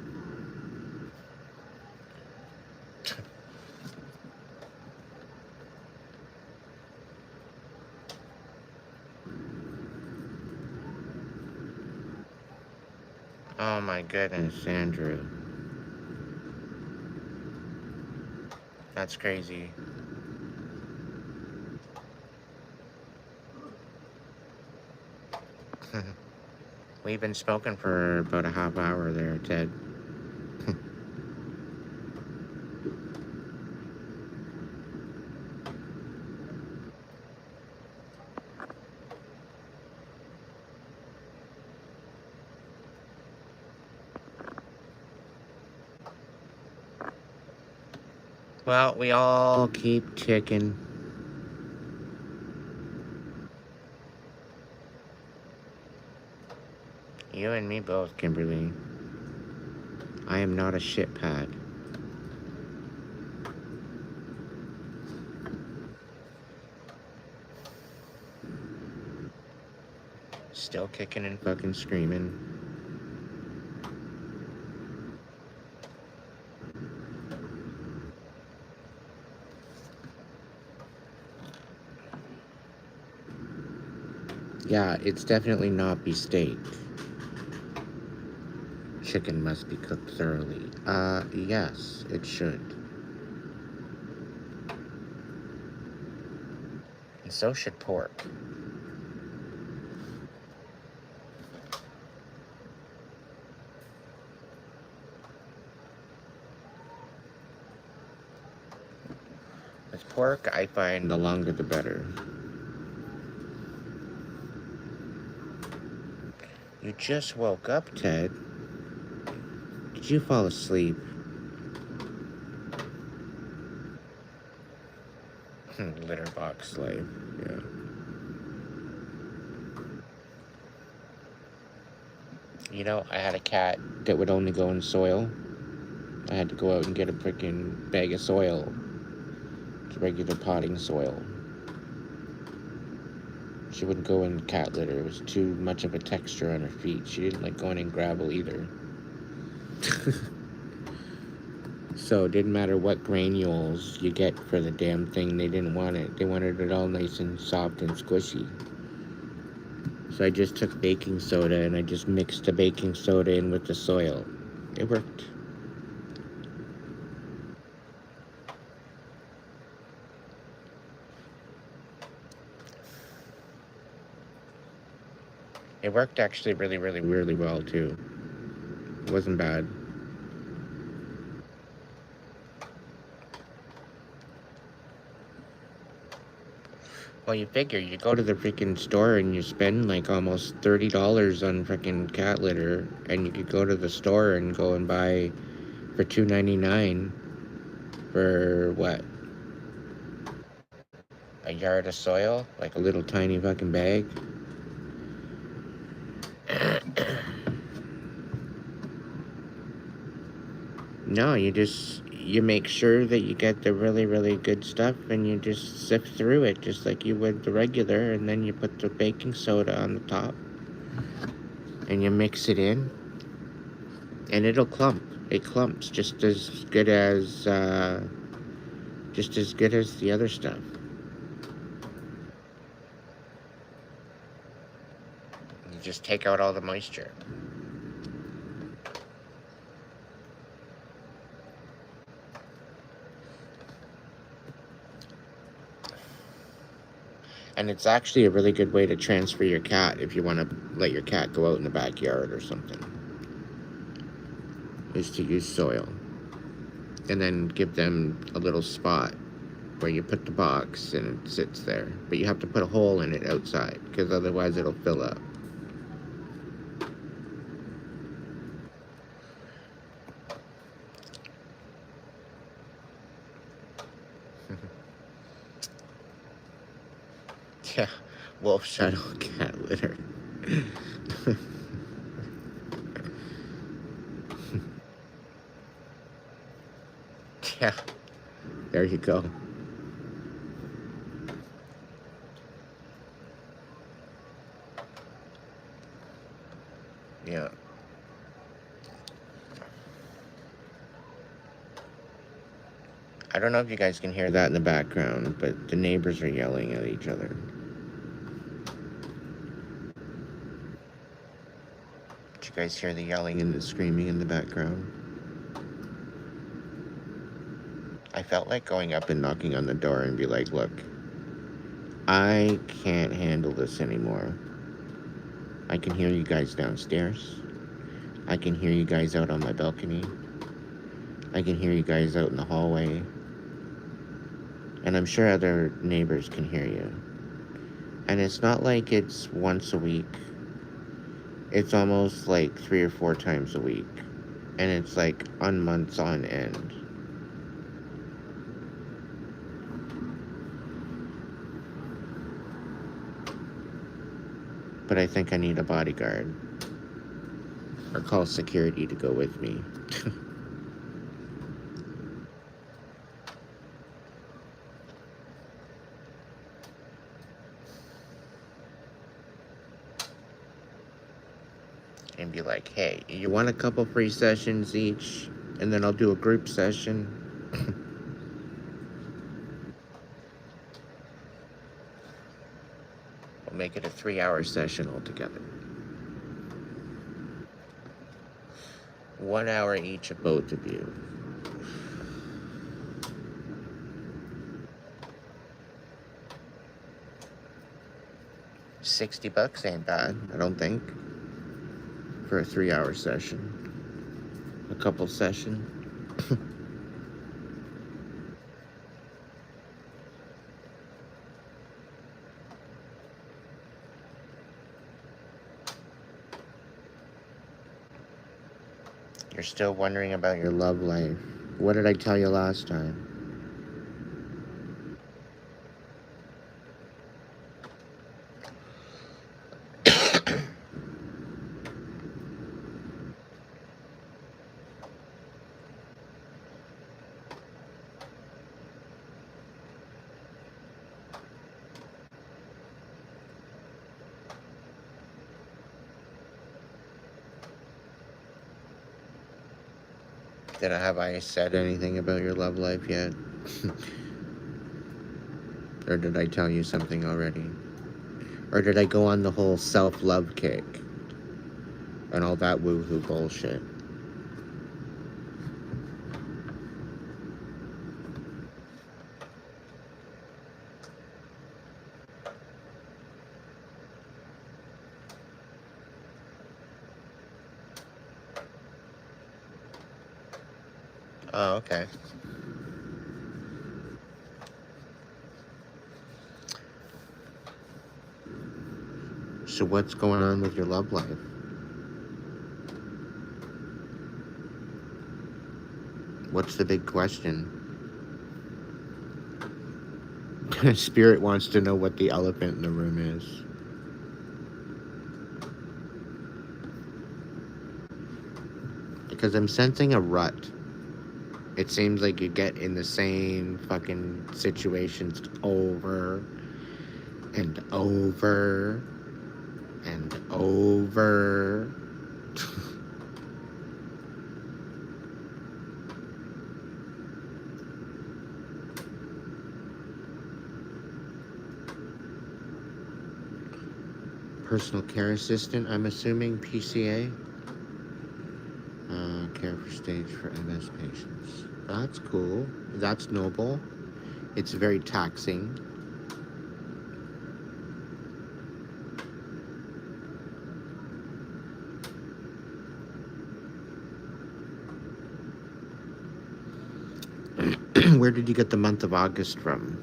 my goodness, Andrew. That's crazy. We've been smoking for about a half hour there, Ted. Well, we all keep ticking. You and me both, Kimberly. I am not a shit pad. Still kicking and fucking screaming. Yeah, it's definitely not beefsteak. Chicken must be cooked thoroughly. Yes, it should. And so should pork. With pork, I find the longer the better. You just woke up, Ted. Did you fall asleep? Litter box slave, yeah. You know, I had a cat that would only go in soil. I had to go out and get a freaking bag of soil. It's regular potting soil. She wouldn't go in cat litter. It was too much of a texture on her feet. She didn't like going in gravel either. So it didn't matter what granules you get for the damn thing. They didn't want it. They wanted it all nice and soft and squishy. So I just took baking soda and I just mixed the baking soda in with the soil. It worked. It worked actually really, really, really well too. It wasn't bad. Well, you figure you go to the freaking store and you spend like almost $30 on freaking cat litter, and you could go to the store and go and buy for $2.99 for what? A yard of soil, like a little tiny fucking bag. No, you make sure that you get the really, really good stuff, and you just sift through it just like you would the regular, and then you put the baking soda on the top and you mix it in, and it'll clump. It clumps just as good as the other stuff. You just take out all the moisture. And it's actually a really good way to transfer your cat if you want to let your cat go out in the backyard or something, is to use soil. And then give them a little spot where you put the box and it sits there. But you have to put a hole in it outside, because otherwise it'll fill up. Yeah, Wolfshadow cat litter. Yeah, there you go. Yeah. I don't know if you guys can hear that in the background, but the neighbors are yelling at each other. You guys hear the yelling and the screaming in the background? I felt like going up and knocking on the door and be like, look, I can't handle this anymore. I can hear you guys downstairs. I can hear you guys out on my balcony. I can hear you guys out in the hallway. And I'm sure other neighbors can hear you. And it's not like it's once a week. It's almost like 3 or 4 times a week. And it's like on months on end. But I think I need a bodyguard. Or call security to go with me. And be like, hey, you want a couple free sessions each? And then I'll do a group session. We'll make it a 3-hour session altogether. 1 hour each of both of you. $60 ain't bad, I don't think. For a 3-hour session. A couple sessions. You're still wondering about your love life. What did I tell you last time? Have I said anything about your love life yet? Or did I tell you something already? Or did I go on the whole self-love kick? And all that woo-hoo bullshit? Oh, okay. So what's going on with your love life? What's the big question? Spirit wants to know what the elephant in the room is. Because I'm sensing a rut. It seems like you get in the same fucking situations over and over and over. Personal care assistant, I'm assuming, PCA. Care for stage for MS patients. That's cool. That's noble. It's very taxing. Where did you get the month of August from?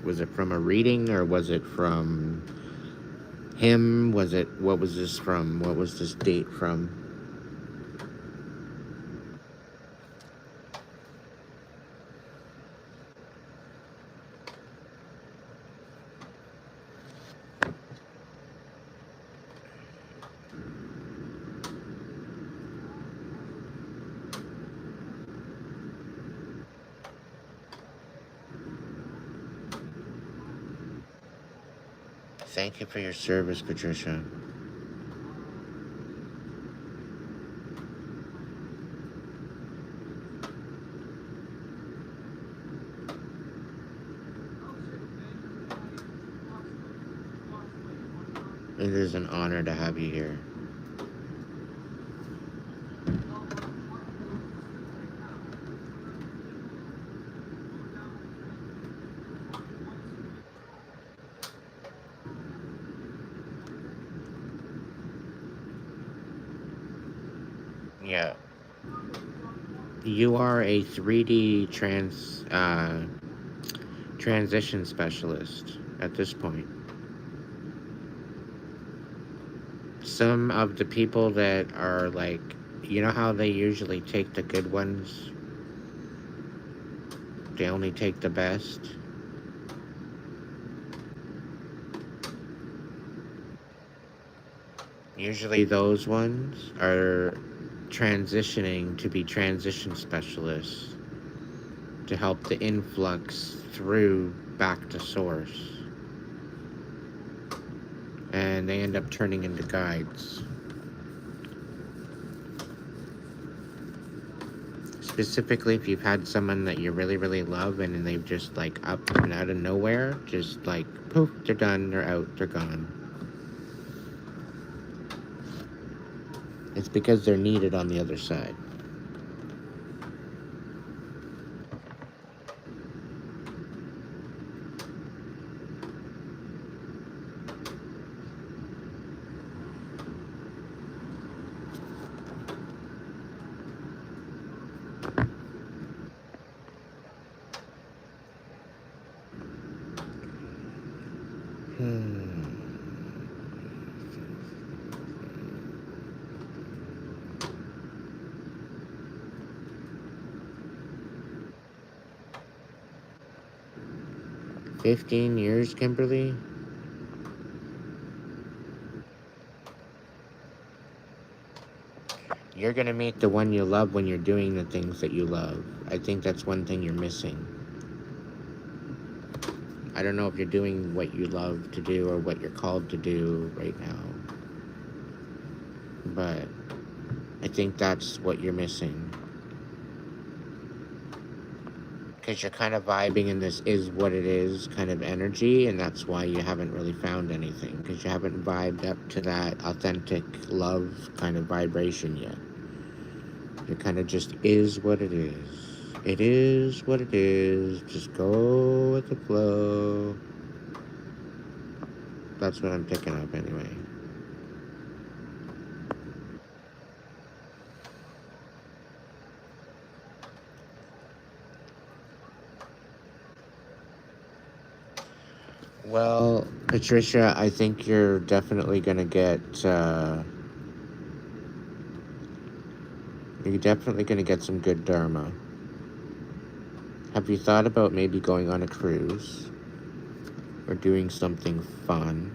Was it from a reading, or was it from him? What was this from? What was this date from? Thank you for your service, Patricia. It is an honor to have you here. You are a 3D transition specialist at this point. Some of the people that are like, you know how they usually take the good ones? They only take the best. Usually those ones are transitioning to be transition specialists to help the influx through back to source. And they end up turning into guides. Specifically, if you've had someone that you really, really love and they've just like up and out of nowhere, just like poof, they're done, they're out, they're gone. It's because they're needed on the other side. Hmm. 15 years, Kimberly? You're gonna meet the one you love when you're doing the things that you love. I think that's one thing you're missing. I don't know if you're doing what you love to do or what you're called to do right now, but I think that's what you're missing. Because you're kind of vibing in this is what it is kind of energy, and that's why you haven't really found anything, because you haven't vibed up to that authentic love kind of vibration yet. It kind of just is what it is. It is what it is. Just go with the flow. That's what I'm picking up anyway. Well, Patricia, I think you're definitely gonna get, you're definitely gonna get some good dharma. Have you thought about maybe going on a cruise? Or doing something fun?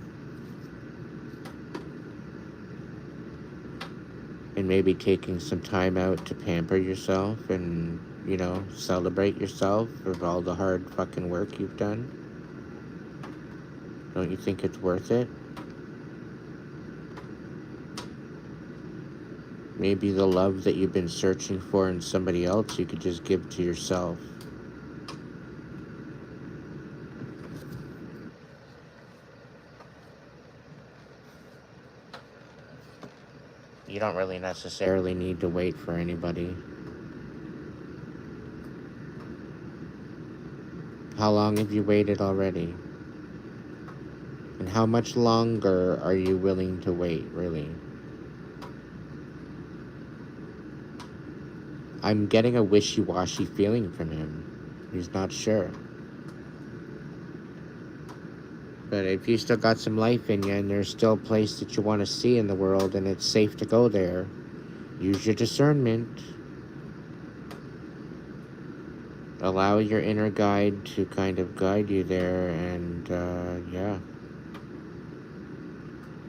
And maybe taking some time out to pamper yourself and, you know, celebrate yourself for all the hard fucking work you've done? Don't you think it's worth it? Maybe the love that you've been searching for in somebody else you could just give to yourself. You don't really necessarily need to wait for anybody. How long have you waited already? And how much longer are you willing to wait, really? I'm getting a wishy-washy feeling from him. He's not sure. But if you still got some life in you and there's still a place that you want to see in the world and it's safe to go there, use your discernment. Allow your inner guide to kind of guide you there and, yeah.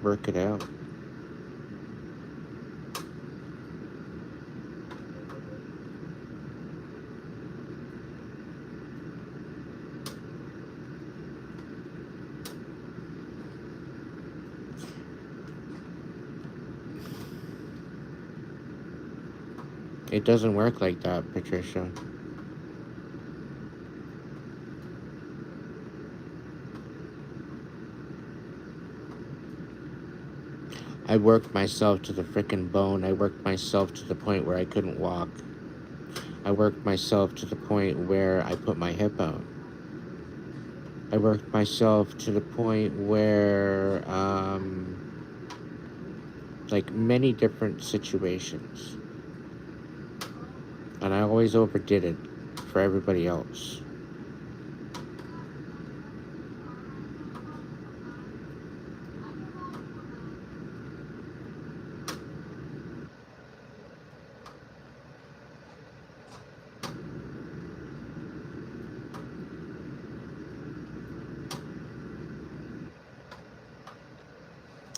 Work it out. It doesn't work like that, Patricia. I worked myself to the frickin' bone. I worked myself to the point where I couldn't walk. I worked myself to the point where I put my hip out. I worked myself to the point where, like many different situations. And I always overdid it for everybody else.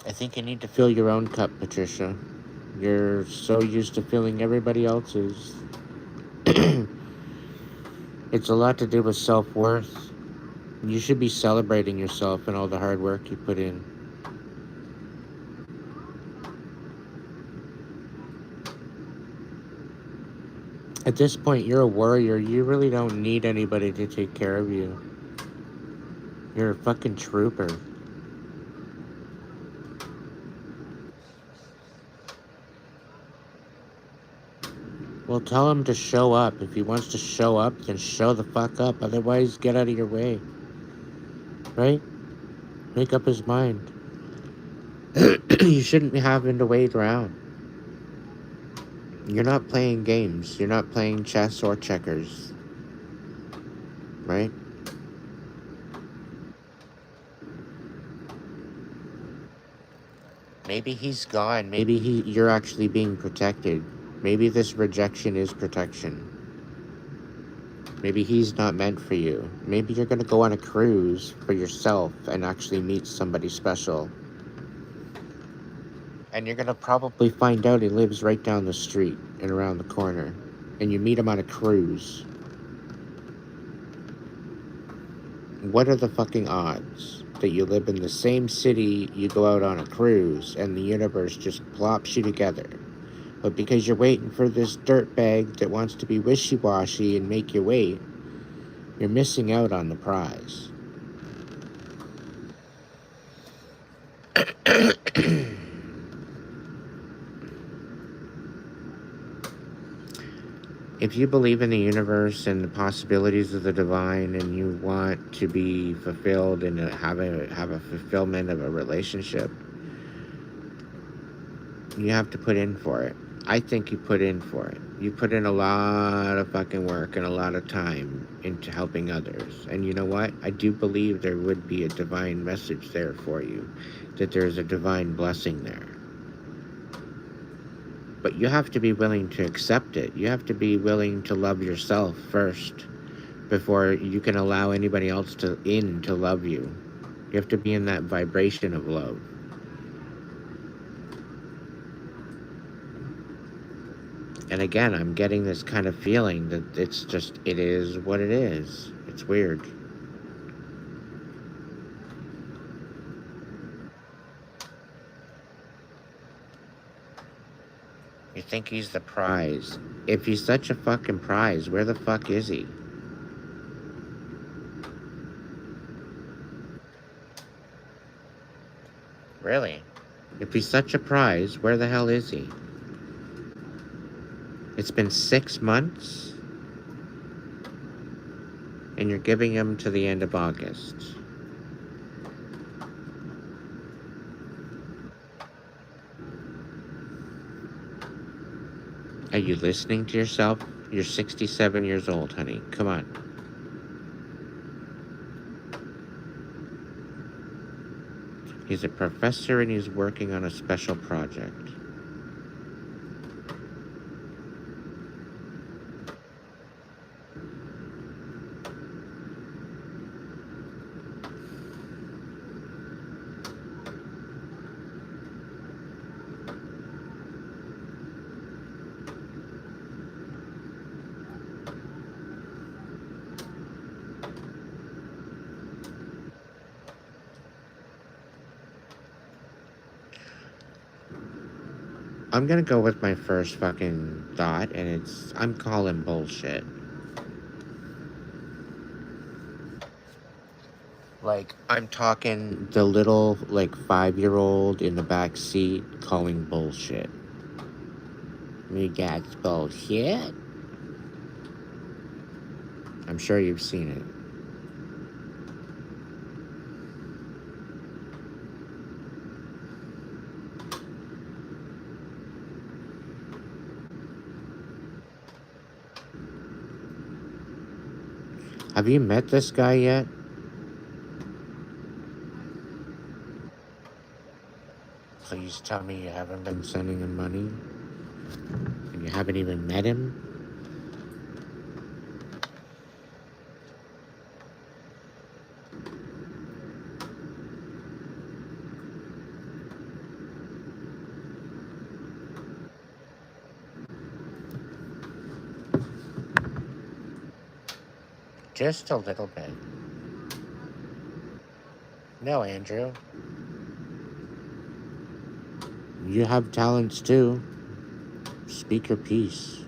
I think you need to fill your own cup, Patricia. You're so used to filling everybody else's. It's a lot to do with self-worth. You should be celebrating yourself and all the hard work you put in. At this point, you're a warrior. You really don't need anybody to take care of you. You're a fucking trooper. Well, tell him to show up. If he wants to show up, then show the fuck up. Otherwise, get out of your way. Right? Make up his mind. You shouldn't be having to wait around. You're not playing games. You're not playing chess or checkers. Right? Maybe he's gone. Maybe you're actually being protected. Maybe this rejection is protection. Maybe he's not meant for you. Maybe you're gonna go on a cruise for yourself and actually meet somebody special. And you're gonna probably find out he lives right down the street and around the corner. And you meet him on a cruise. What are the fucking odds that you live in the same city, you go out on a cruise, and the universe just plops you together? But because you're waiting for this dirtbag that wants to be wishy-washy and make you wait, you're missing out on the prize. If you believe in the universe and the possibilities of the divine, and you want to be fulfilled and have a fulfillment of a relationship, you have to put in for it. I think you put in for it. You put in a lot of fucking work and a lot of time into helping others. And you know what? I do believe there would be a divine message there for you, that there's a divine blessing there. But you have to be willing to accept it. You have to be willing to love yourself first before you can allow anybody else to love you. You have to be in that vibration of love. And again, I'm getting this kind of feeling that it is what it is. It's weird. You think he's the prize. If he's such a fucking prize, where the fuck is he? Really? If he's such a prize, where the hell is he? It's been 6 months, and you're giving him to the end of August. Are you listening to yourself? You're 67 years old, honey. Come on. He's a professor and he's working on a special project. I'm gonna go with my first fucking thought, and I'm calling bullshit. Like, I'm talking the little, 5-year-old in the back seat calling bullshit. That's bullshit. I'm sure you've seen it. Have you met this guy yet? Please tell me you haven't been sending him money and you haven't even met him. Just a little bit. No, Andrew. You have talents too. Speak your piece.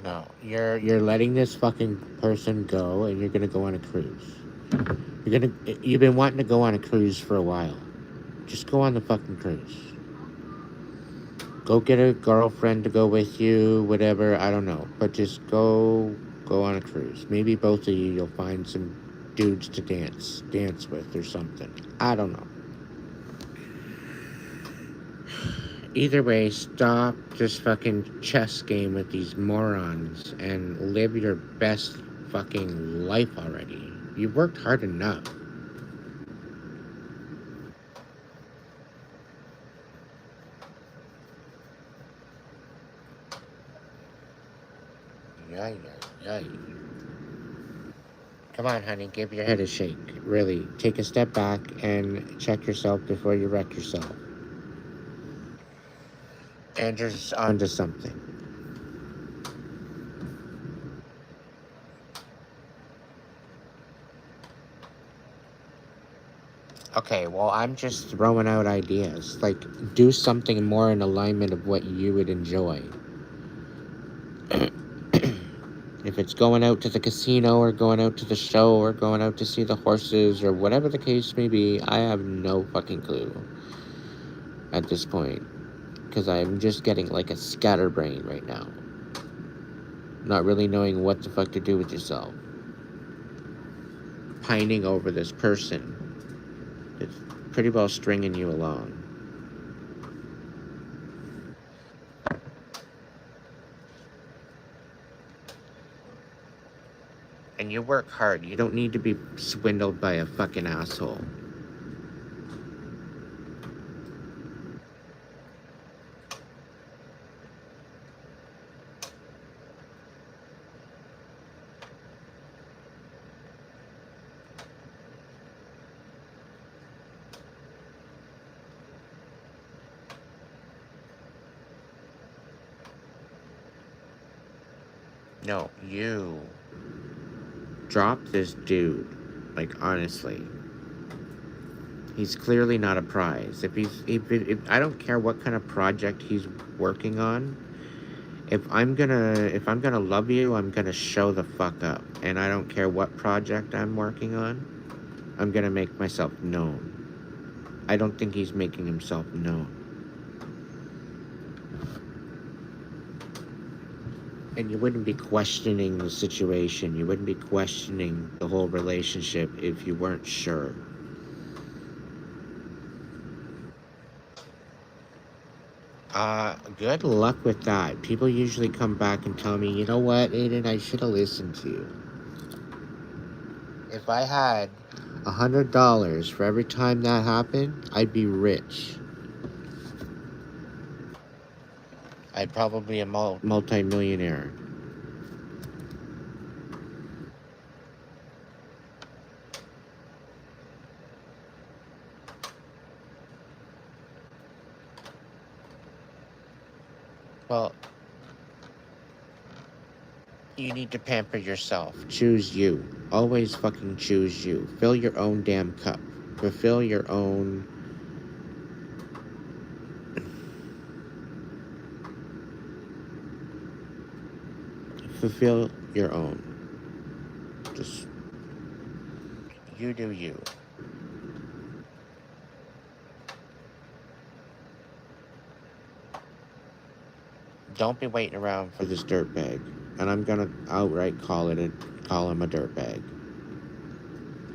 No, you're letting this fucking person go, and you're gonna go on a cruise. You've been wanting to go on a cruise for a while. Just go on the fucking cruise. Go get a girlfriend to go with you, whatever, I don't know. But just go on a cruise. Maybe both of you'll find some dudes to dance with or something. I don't know. Either way, stop this fucking chess game with these morons and live your best fucking life already. You've worked hard enough. Yay. Come on, honey, give your head a shake. Really, take a step back and check yourself before you wreck yourself. Andrew's onto something. Okay, well, I'm just throwing out ideas. Like, do something more in alignment of what you would enjoy. If it's going out to the casino or going out to the show or going out to see the horses or whatever the case may be, I have no fucking clue at this point. Because I'm just getting like a scatterbrain right now. Not really knowing what the fuck to do with yourself. Pining over this person that's pretty well stringing you along. And you work hard. You don't need to be swindled by a fucking asshole. No, you. Drop this dude. Like, honestly. He's clearly not a prize. If I don't care what kind of project he's working on. If I'm gonna love you, I'm gonna show the fuck up. And I don't care what project I'm working on. I'm gonna make myself known. I don't think he's making himself known. And you wouldn't be questioning the situation. You wouldn't be questioning the whole relationship if you weren't sure. Good luck with that. People usually come back and tell me, you know what, Aiden, I should have listened to you. If I had $100 for every time that happened, I'd be rich. I'd probably be a multi-millionaire. Well, you need to pamper yourself. Choose you. Always fucking choose you. Fill your own damn cup. Fulfill your own... Fulfill your own. Just... You do you. Don't be waiting around for this dirtbag. And I'm gonna outright call him a dirtbag.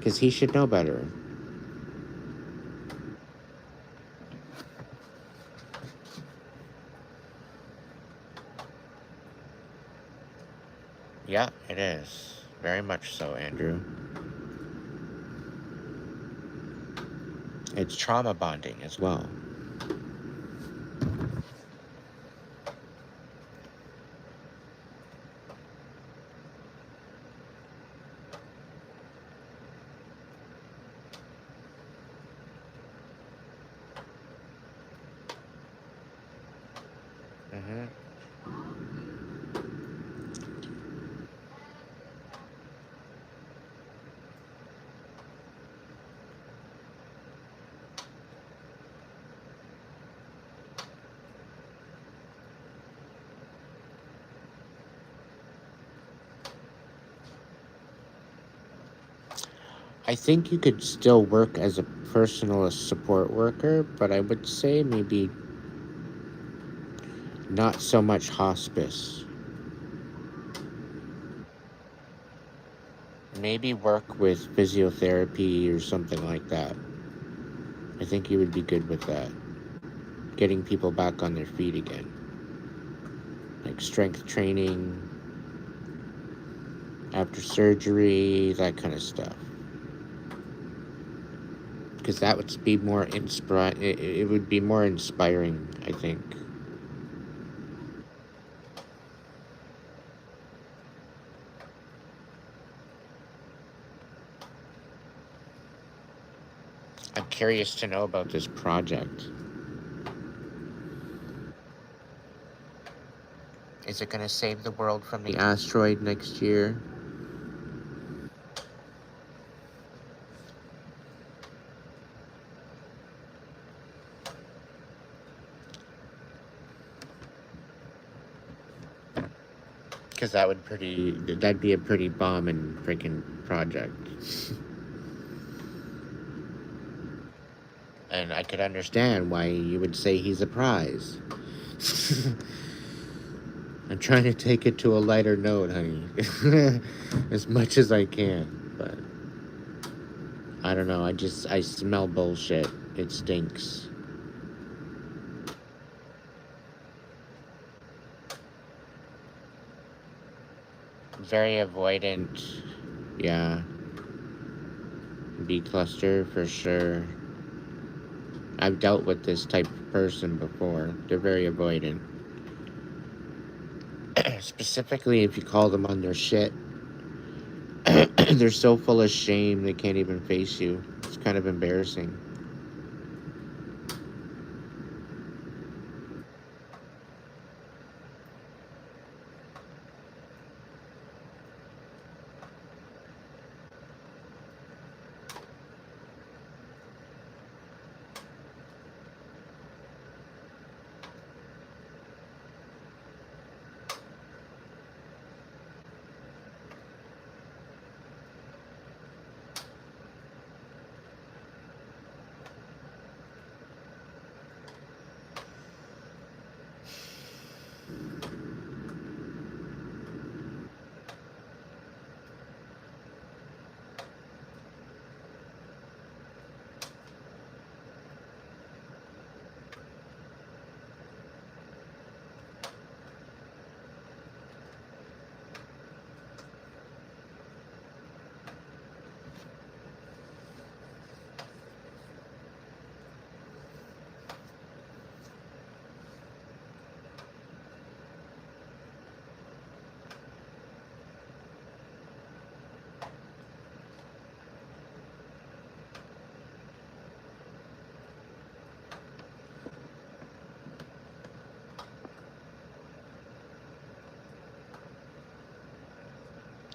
Because he should know better. Yeah, it is. Very much so, Andrew. It's trauma bonding as well. Mm-hmm. I think you could still work as a personal support worker, but I would say maybe not so much hospice. Maybe work with physiotherapy or something like that. I think you would be good with that. Getting people back on their feet again. Like strength training, after surgery, that kind of stuff. Because that would be more it would be more inspiring, I think. I'm curious to know about this project. Is it going to save the world from the asteroid next year? Because that'd be a pretty bomb and freaking project. And I could understand why you would say he's a prize. I'm trying to take it to a lighter note, honey. As much as I can. But I don't know. I smell bullshit. It stinks. Very avoidant. Yeah. B cluster for sure. I've dealt with this type of person before. They're very avoidant. Specifically, if you call them on their shit, they're so full of shame they can't even face you. It's kind of embarrassing.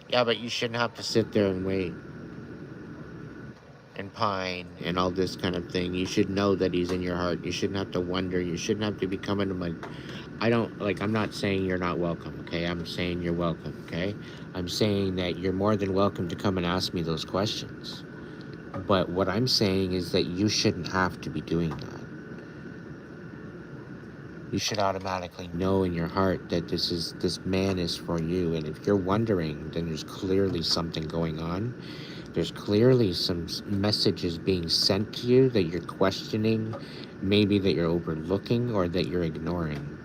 Yeah, but you shouldn't have to sit there and wait and pine and all this kind of thing. You should know that he's in your heart. You shouldn't have to wonder. You shouldn't have to be coming to my. I'm not saying you're not welcome, okay? I'm saying you're welcome, okay? I'm saying that you're more than welcome to come and ask me those questions. But what I'm saying is that you shouldn't have to be doing that. You should automatically know in your heart that this man is for you. And if you're wondering, then there's clearly something going on. There's clearly some messages being sent to you that you're questioning, maybe that you're overlooking or that you're ignoring.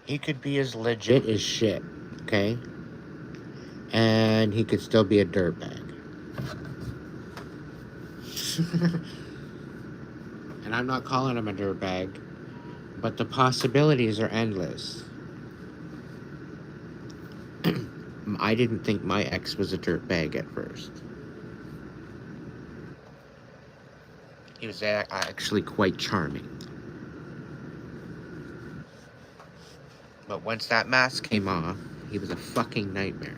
He could be as legit as shit, okay? And he could still be a dirtbag. And I'm not calling him a dirtbag, but the possibilities are endless. I didn't think my ex was a dirtbag at first. He was actually quite charming. But once that mask came off, he was a fucking nightmare.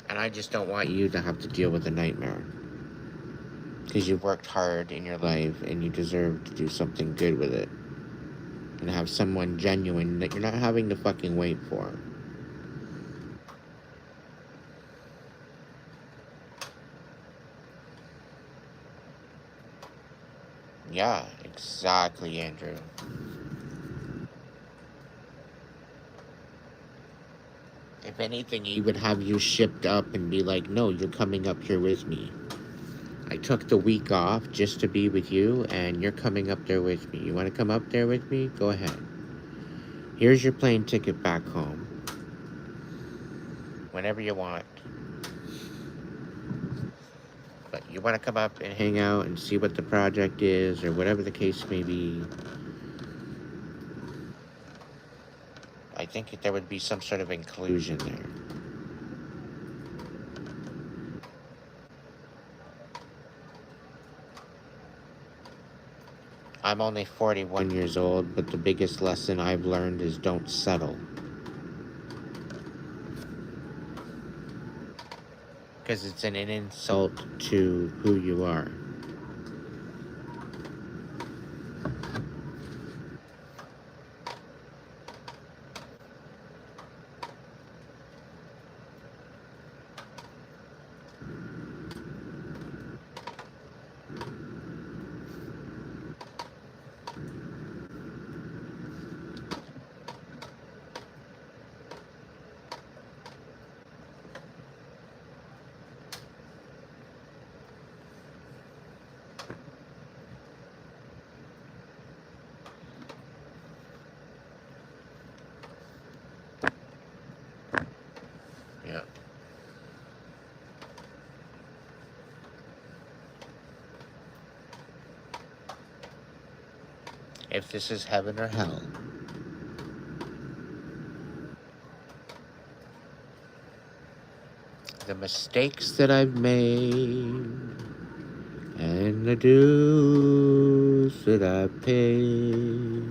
And I just don't want you to have to deal with a nightmare. Because you've worked hard in your life and you deserve to do something good with it. And have someone genuine that you're not having to fucking wait for. Yeah, exactly, Andrew. If anything, he would have you shipped up and be like, no, you're coming up here with me. I took the week off just to be with you, and you're coming up there with me. You want to come up there with me? Go ahead. Here's your plane ticket back home. Whenever you want. But you want to come up and hang out and see what the project is, or whatever the case may be. I think there would be some sort of inclusion there. I'm only 41 years old, but the biggest lesson I've learned is don't settle. Because it's an insult to who you are. Yeah. If this is heaven or hell. The mistakes that I've made and the dues that I've paid.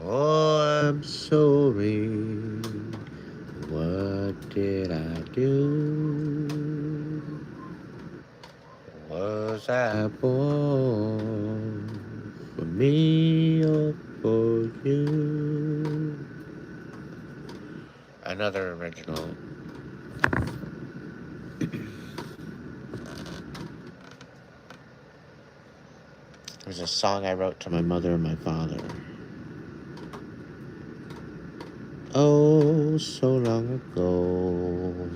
Oh, I'm sorry. What did I do? Was I born for me or for you? Another original. It was a song I wrote to my mother and my father. Oh, so long ago.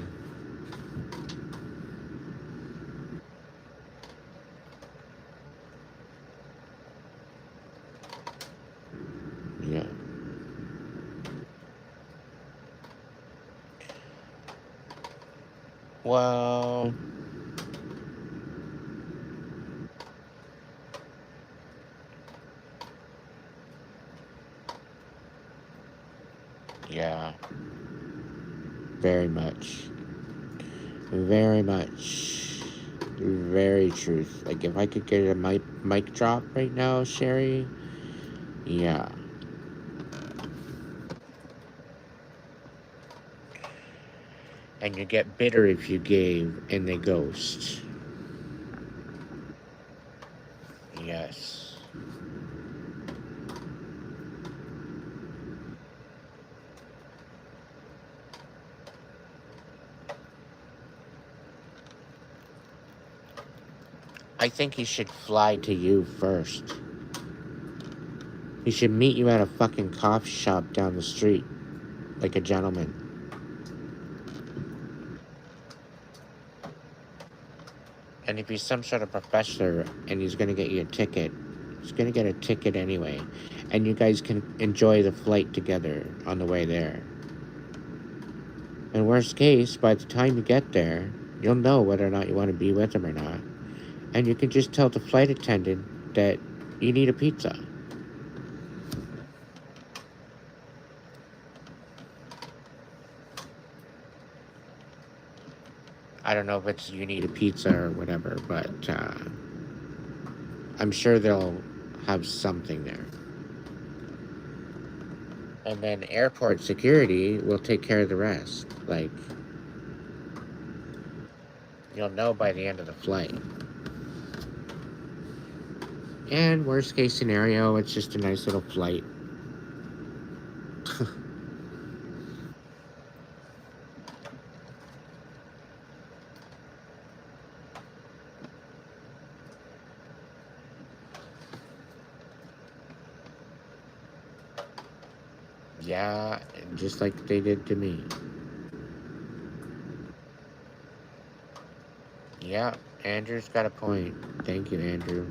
Yeah. Well, yeah, very much. Very much. Very truth. Like, if I could get a mic drop right now, Sherry, yeah. And you get bitter if you gave and they ghost. Yes. I think he should fly to you first. He should meet you at a fucking coffee shop down the street, like a gentleman. And if he's some sort of professor and he's gonna get you a ticket, he's gonna get a ticket anyway. And you guys can enjoy the flight together on the way there. And worst case, by the time you get there, you'll know whether or not you want to be with him or not. And you can just tell the flight attendant that you need a pizza. I don't know if it's you need a pizza or whatever, but I'm sure they'll have something there. And then airport security will take care of the rest. Like, you'll know by the end of the flight. And worst case scenario, it's just a nice little flight. Yeah, just like they did to me. Yeah, Andrew's got a point. Thank you, Andrew.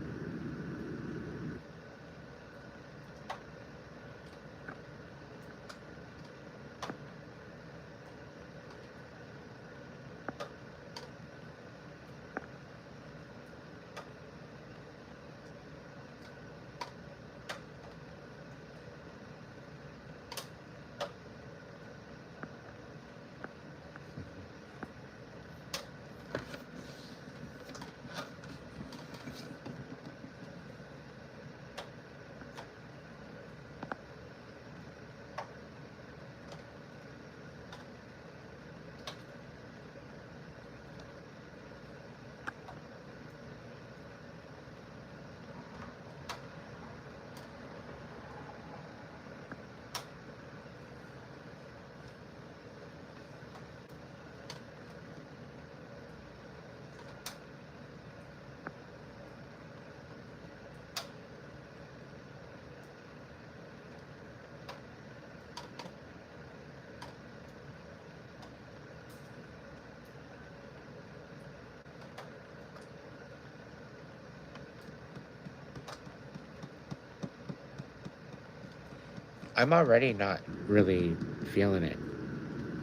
I'm already not really feeling it.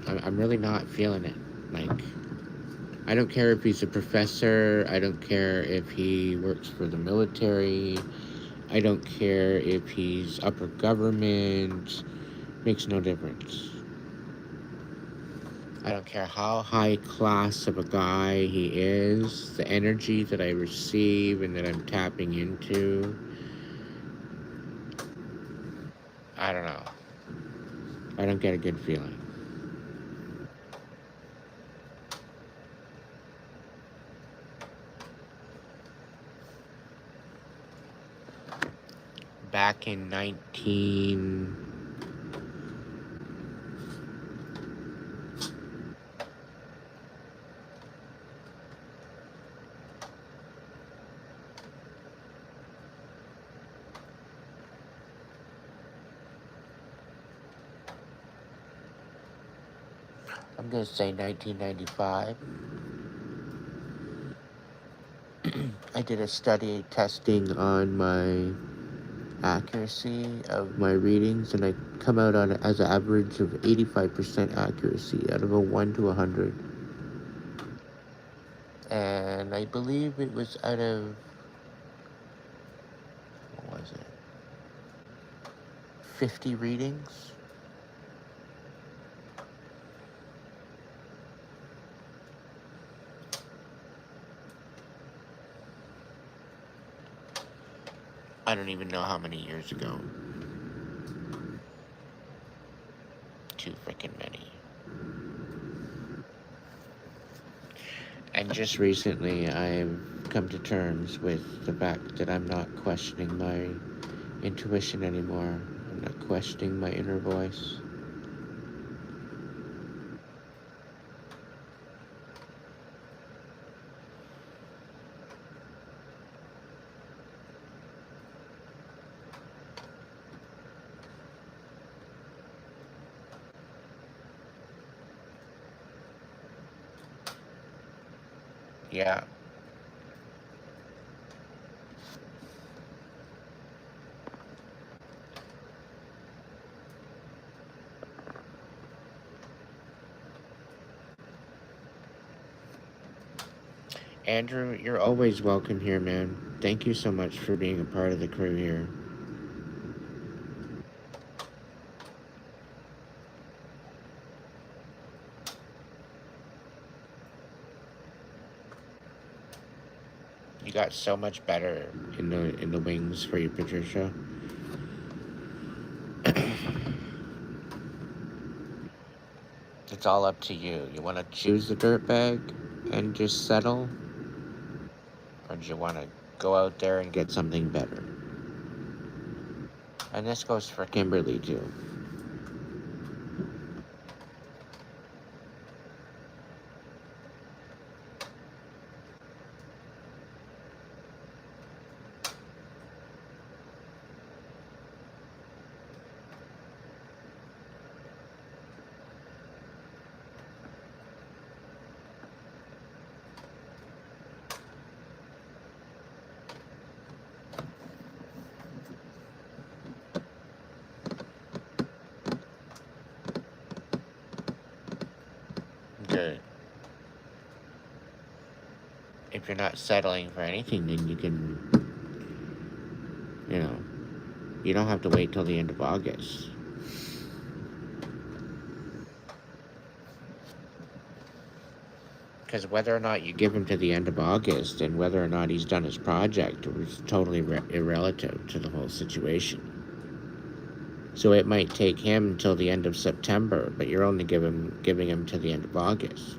I'm really not feeling it. Like, I don't care if he's a professor. I don't care if he works for the military. I don't care if he's upper government. Makes no difference. I don't care how high class of a guy he is. The energy that I receive and that I'm tapping into, I don't know. I don't get a good feeling. Back in 19... I'm going to say 1995. I did a study testing on my accuracy of my readings, and I come out on as an average of 85% accuracy out of a 1 to 100. And I believe it was out of, what was it, 50 readings. I don't even know how many years ago. Too freaking many. And just recently, I've come to terms with the fact that I'm not questioning my intuition anymore. I'm not questioning my inner voice. Yeah. Andrew, you're always welcome here, man. Thank you so much for being a part of the crew here. You got so much better in the wings for you, Patricia. It's all up to you. You want to choose the dirtbag and just settle? Or do you want to go out there and get something better? And this goes for Kimberly, too. Good. If you're not settling for anything, then you can, you don't have to wait till the end of August. Because whether or not you give him to the end of August and whether or not he's done his project is totally irrelative to the whole situation. So it might take him until the end of September, but you're only giving him to the end of August.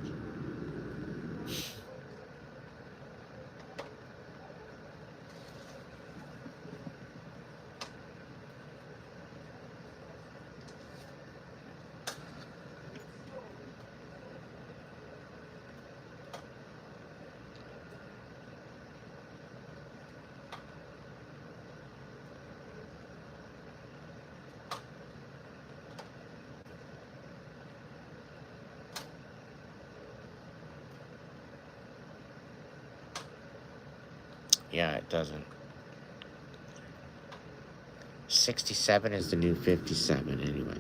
Yeah, it doesn't. 67 is the new 57 anyway.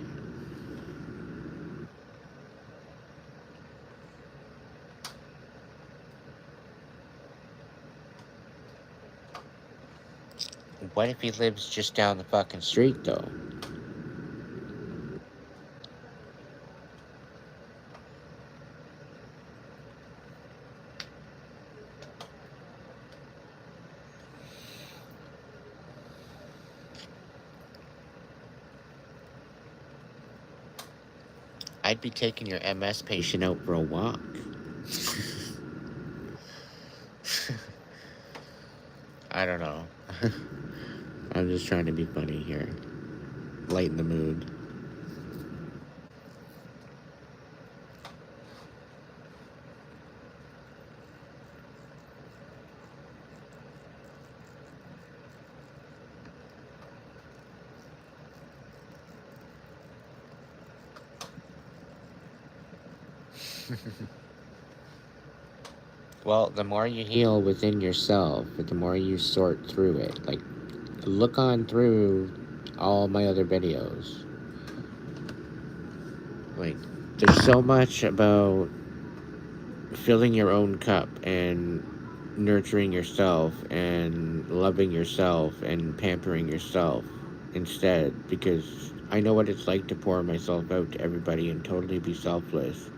What if he lives just down the fucking street, though? I'd be taking your MS patient out for a walk. I don't know. I'm just trying to be funny here. Lighten the mood. Well, the more you heal within yourself, the more you sort through it. Like, look on through all my other videos. Like, there's so much about filling your own cup and nurturing yourself and loving yourself and pampering yourself instead, because I know what it's like to pour myself out to everybody and totally be selfless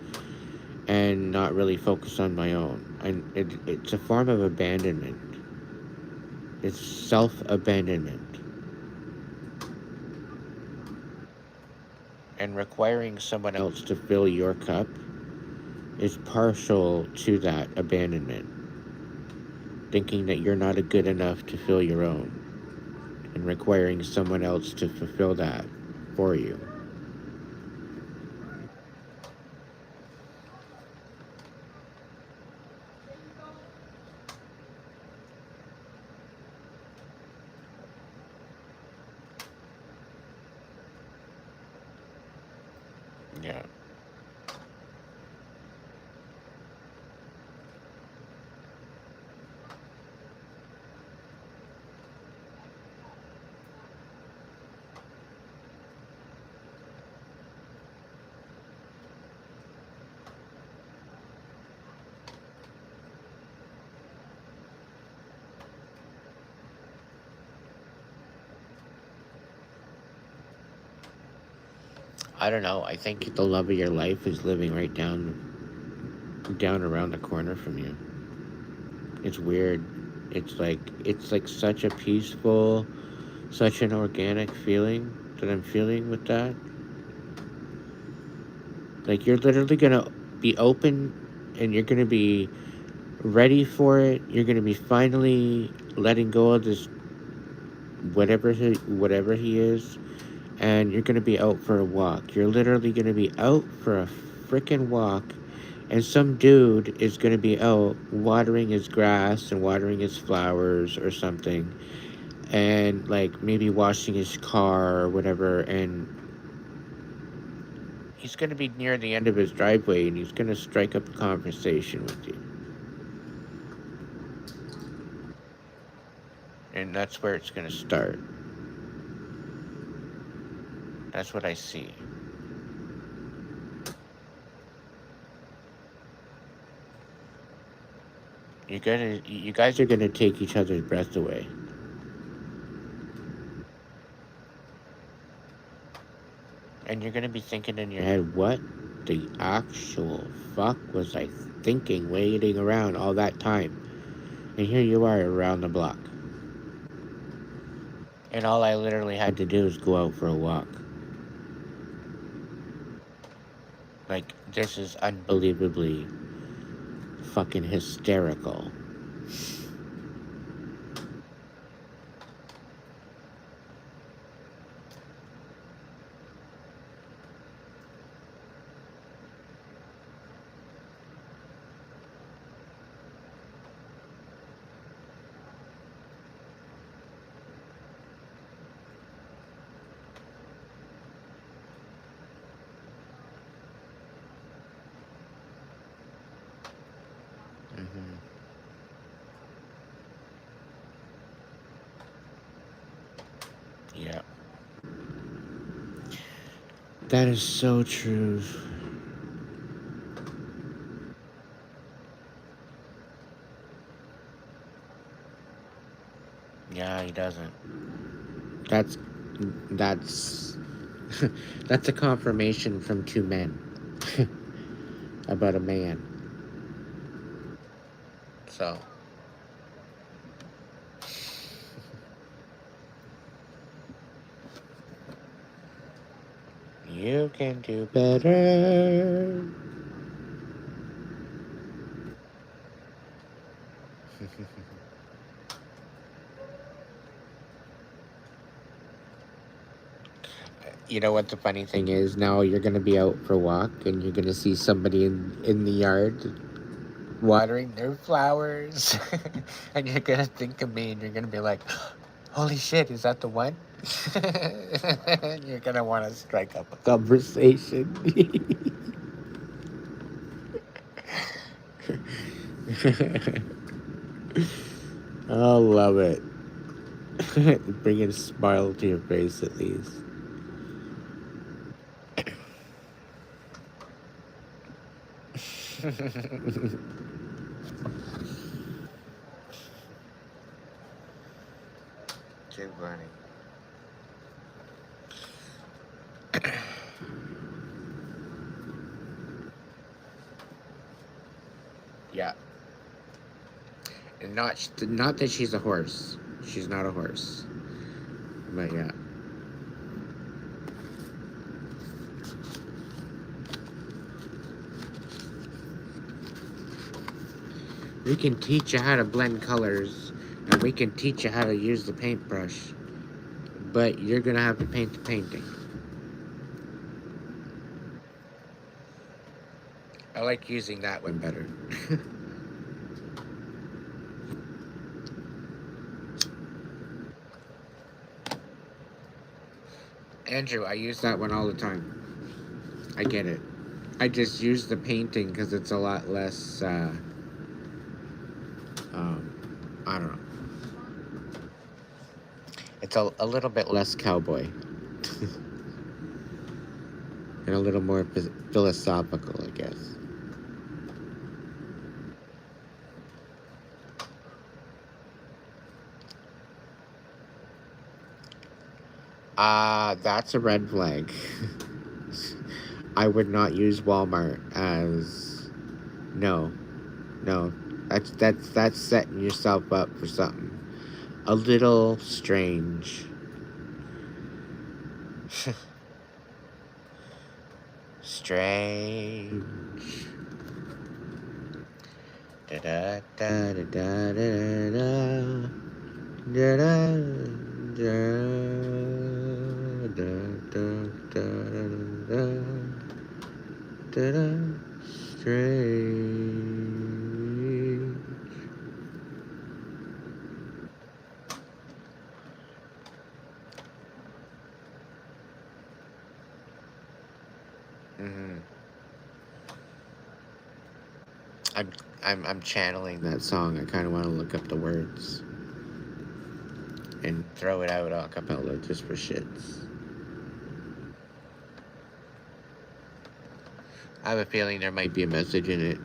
and not really focus on my own. And it's a form of abandonment. It's self-abandonment. And requiring someone else to fill your cup is partial to that abandonment. Thinking that you're not good enough to fill your own and requiring someone else to fulfill that for you. Yeah. I don't know. I think the love of your life is living right down around the corner from you. It's weird. It's like such a peaceful, such an organic feeling that I'm feeling with that. Like you're literally gonna be open and you're gonna be ready for it. You're gonna be finally letting go of this whatever he is, and you're gonna be out for a walk. You're literally gonna be out for a freaking walk, and some dude is gonna be out watering his grass and watering his flowers or something, and like maybe washing his car or whatever, and he's gonna be near the end of his driveway, and he's gonna strike up a conversation with you, and that's where it's gonna start. That's what I see. You guys are gonna take each other's breath away. And you're gonna be thinking in your head, what the actual fuck was I thinking waiting around all that time? And here you are around the block. And all I literally had to do is go out for a walk. Like, this is unbelievably fucking hysterical. Mm-hmm. Yeah. That is so true. Yeah, he doesn't. That's that's a confirmation from two men about a man. So you can do better. You know what the funny thing is? Now you're gonna be out for a walk and you're gonna see somebody in the yard watering their flowers, and you're gonna think of me and you're gonna be like, "Holy shit, is that the one?" And you're gonna want to strike up a conversation. I love it. Bring a smile to your face at least. Too funny. Yeah. And not that she's a horse. She's not a horse. But yeah. We can teach you how to blend colors, and we can teach you how to use the paintbrush, but you're gonna have to paint the painting. I like using that one better. Andrew, I use that one all the time. I get it. I just use the painting because it's a lot less, I don't know. It's a little bit less cowboy. And a little more philosophical, I guess. That's a red flag. I would not use Walmart as... No. That's setting yourself up for something a little strange. Strange. Da da da da da da da da da da. Strange. Mm-hmm. I'm channeling that song. I kind of want to look up the words and throw it out a cappella just for shits. I have a feeling there might be a message in it.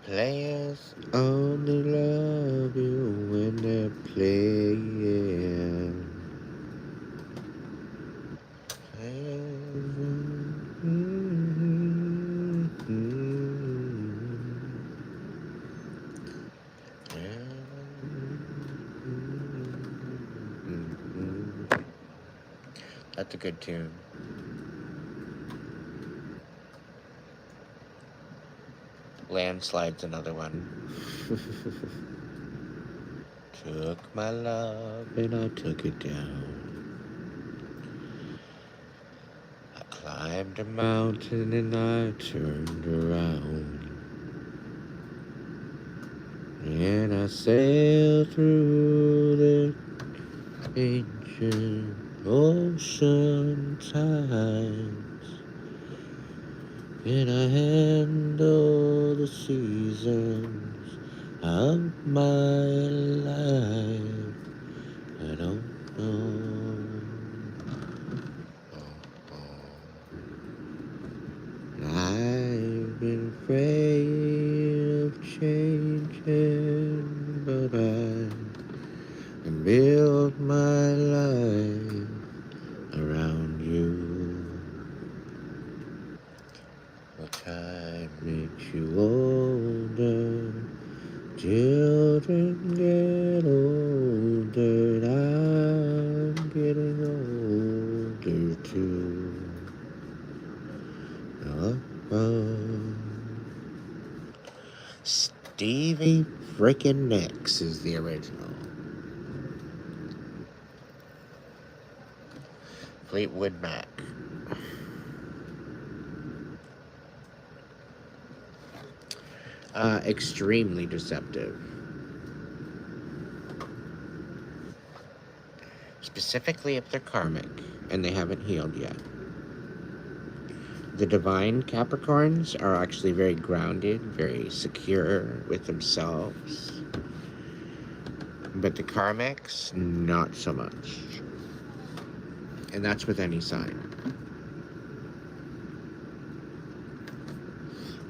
Players only love you when they're playing. That's a good tune. Landslide's another one. Took my love and I took it down. I climbed a mountain and I turned around. And I sailed through the ancient ocean tides. And I handle the seasons of my life. I don't know. I've been afraid of changing, but I build my life around you. Well, time makes you older, children get older, and I'm getting older too. Stevie frickin' Nicks is the original. Fleetwood Mac. Extremely deceptive. Specifically if they're karmic and they haven't healed yet. The divine Capricorns are actually very grounded, very secure with themselves. But the karmics, not so much. And that's with any sign.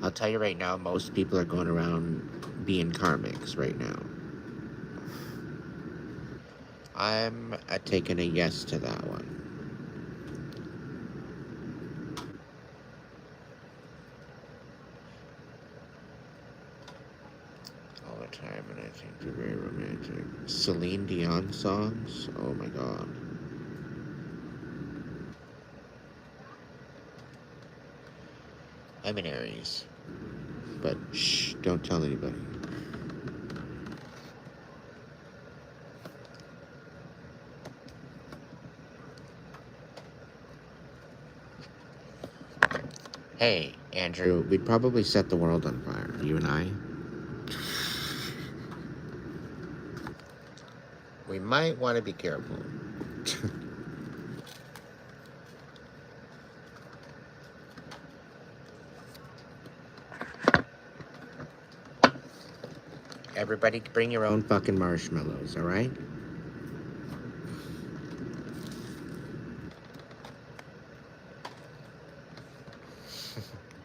I'll tell you right now, most people are going around being karmics right now. I'm taking a yes to that one. All the time, and I think they're very romantic. Celine Dion songs? Oh my god. I'm an Aries. But shh, don't tell anybody. Hey, Andrew, we'd probably set the world on fire, you and I. We might want to be careful. Everybody bring your own fucking marshmallows, alright?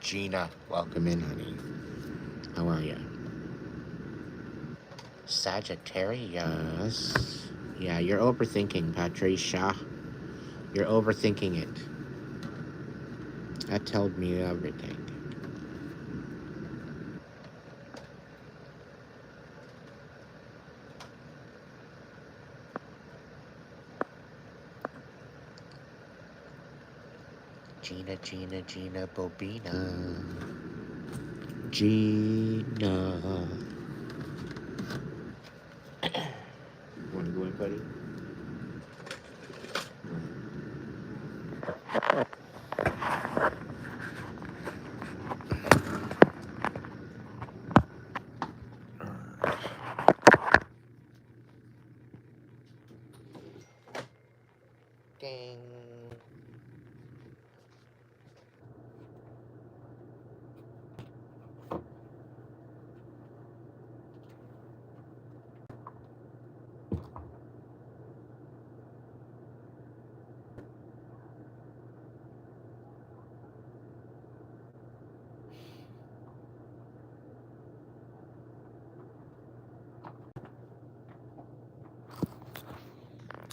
Gina, welcome in, honey. How are ya? Sagittarius. Yeah, you're overthinking, Patricia. You're overthinking it. That told me everything. Gina, Gina, Gina, Bobina. Gina. Want to go in, buddy? Ding.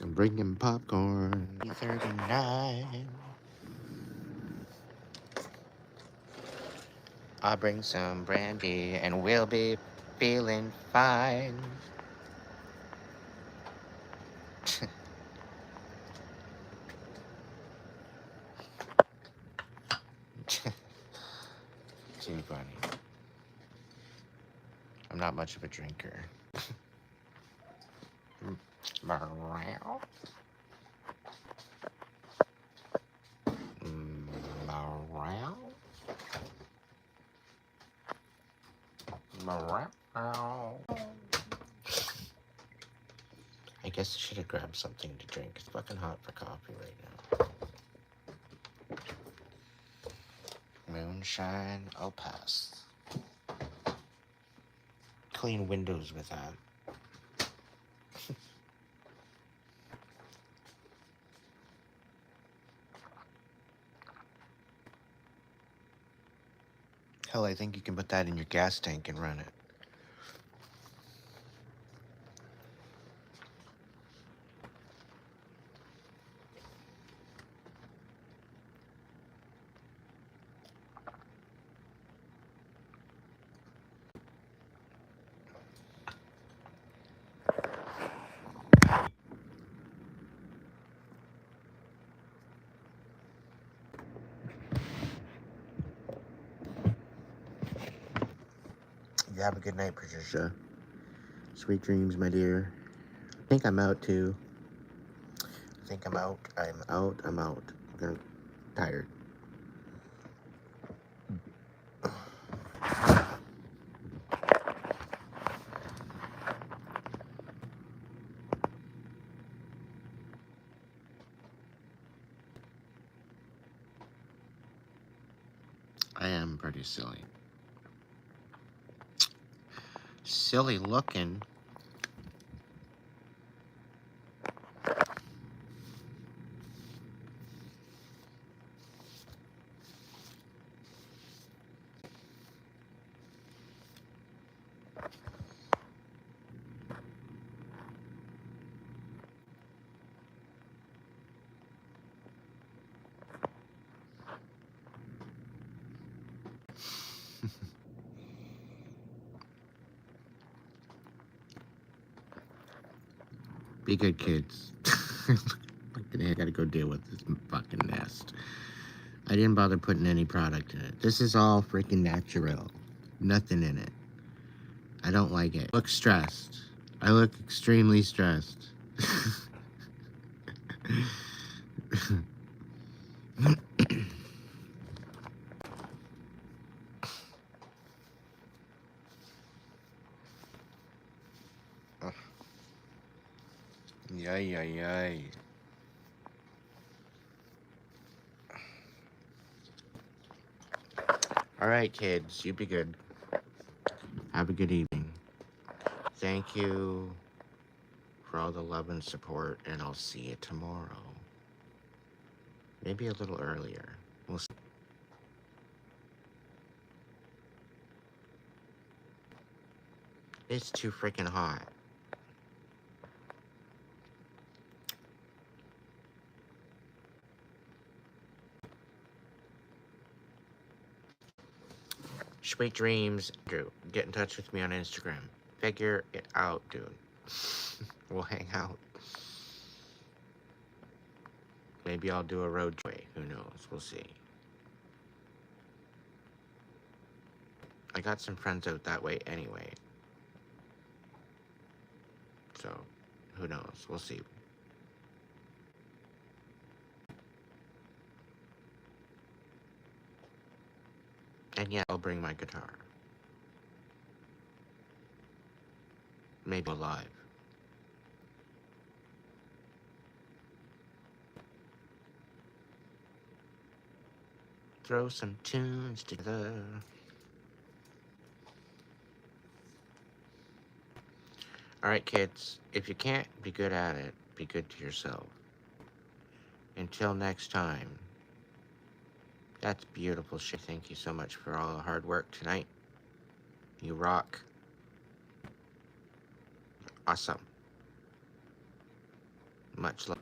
I'm bringing popcorn. 39. I'll bring some brandy and we'll be feeling fine. Too funny. I'm not much of a drinker. Morale? Morale? Morale? I guess I should have grabbed something to drink. It's fucking hot for coffee right now. Moonshine, I'll pass. Clean windows with that. Hell, I think you can put that in your gas tank and run it. You have a good night, Patricia. Sweet dreams, my dear. I think I'm out, too. I think I'm out. I'm out. I'm tired. I am pretty silly. Silly looking. Be good, kids. I gotta go deal with this fucking nest. I didn't bother putting any product in it. This is all freaking natural. Nothing in it. I don't like it. I look stressed. I look extremely stressed. Yay, yay, yay. Alright, kids, you be good. Have a good evening. Thank you for all the love and support, and I'll see you tomorrow. Maybe a little earlier. We'll see. It's too freaking hot. Sweet dreams, Drew. Get in touch with me on Instagram. Figure it out, dude. We'll hang out. Maybe I'll do a road trip. Who knows? We'll see. I got some friends out that way anyway. So, who knows? We'll see. And yeah, I'll bring my guitar. Maybe live. Throw some tunes together. Alright, kids. If you can't be good at it, be good to yourself. Until next time. That's beautiful shit. Thank you so much for all the hard work tonight. You rock. Awesome. Much love.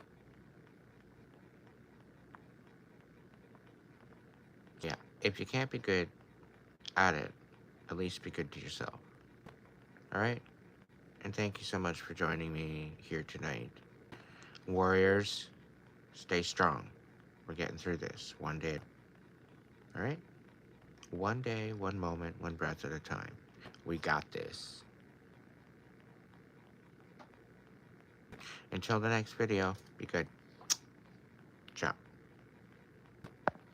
Yeah, if you can't be good at it, at least be good to yourself. Alright? And thank you so much for joining me here tonight. Warriors, stay strong. We're getting through this one day. Alright? One day, one moment, one breath at a time. We got this. Until the next video, be good.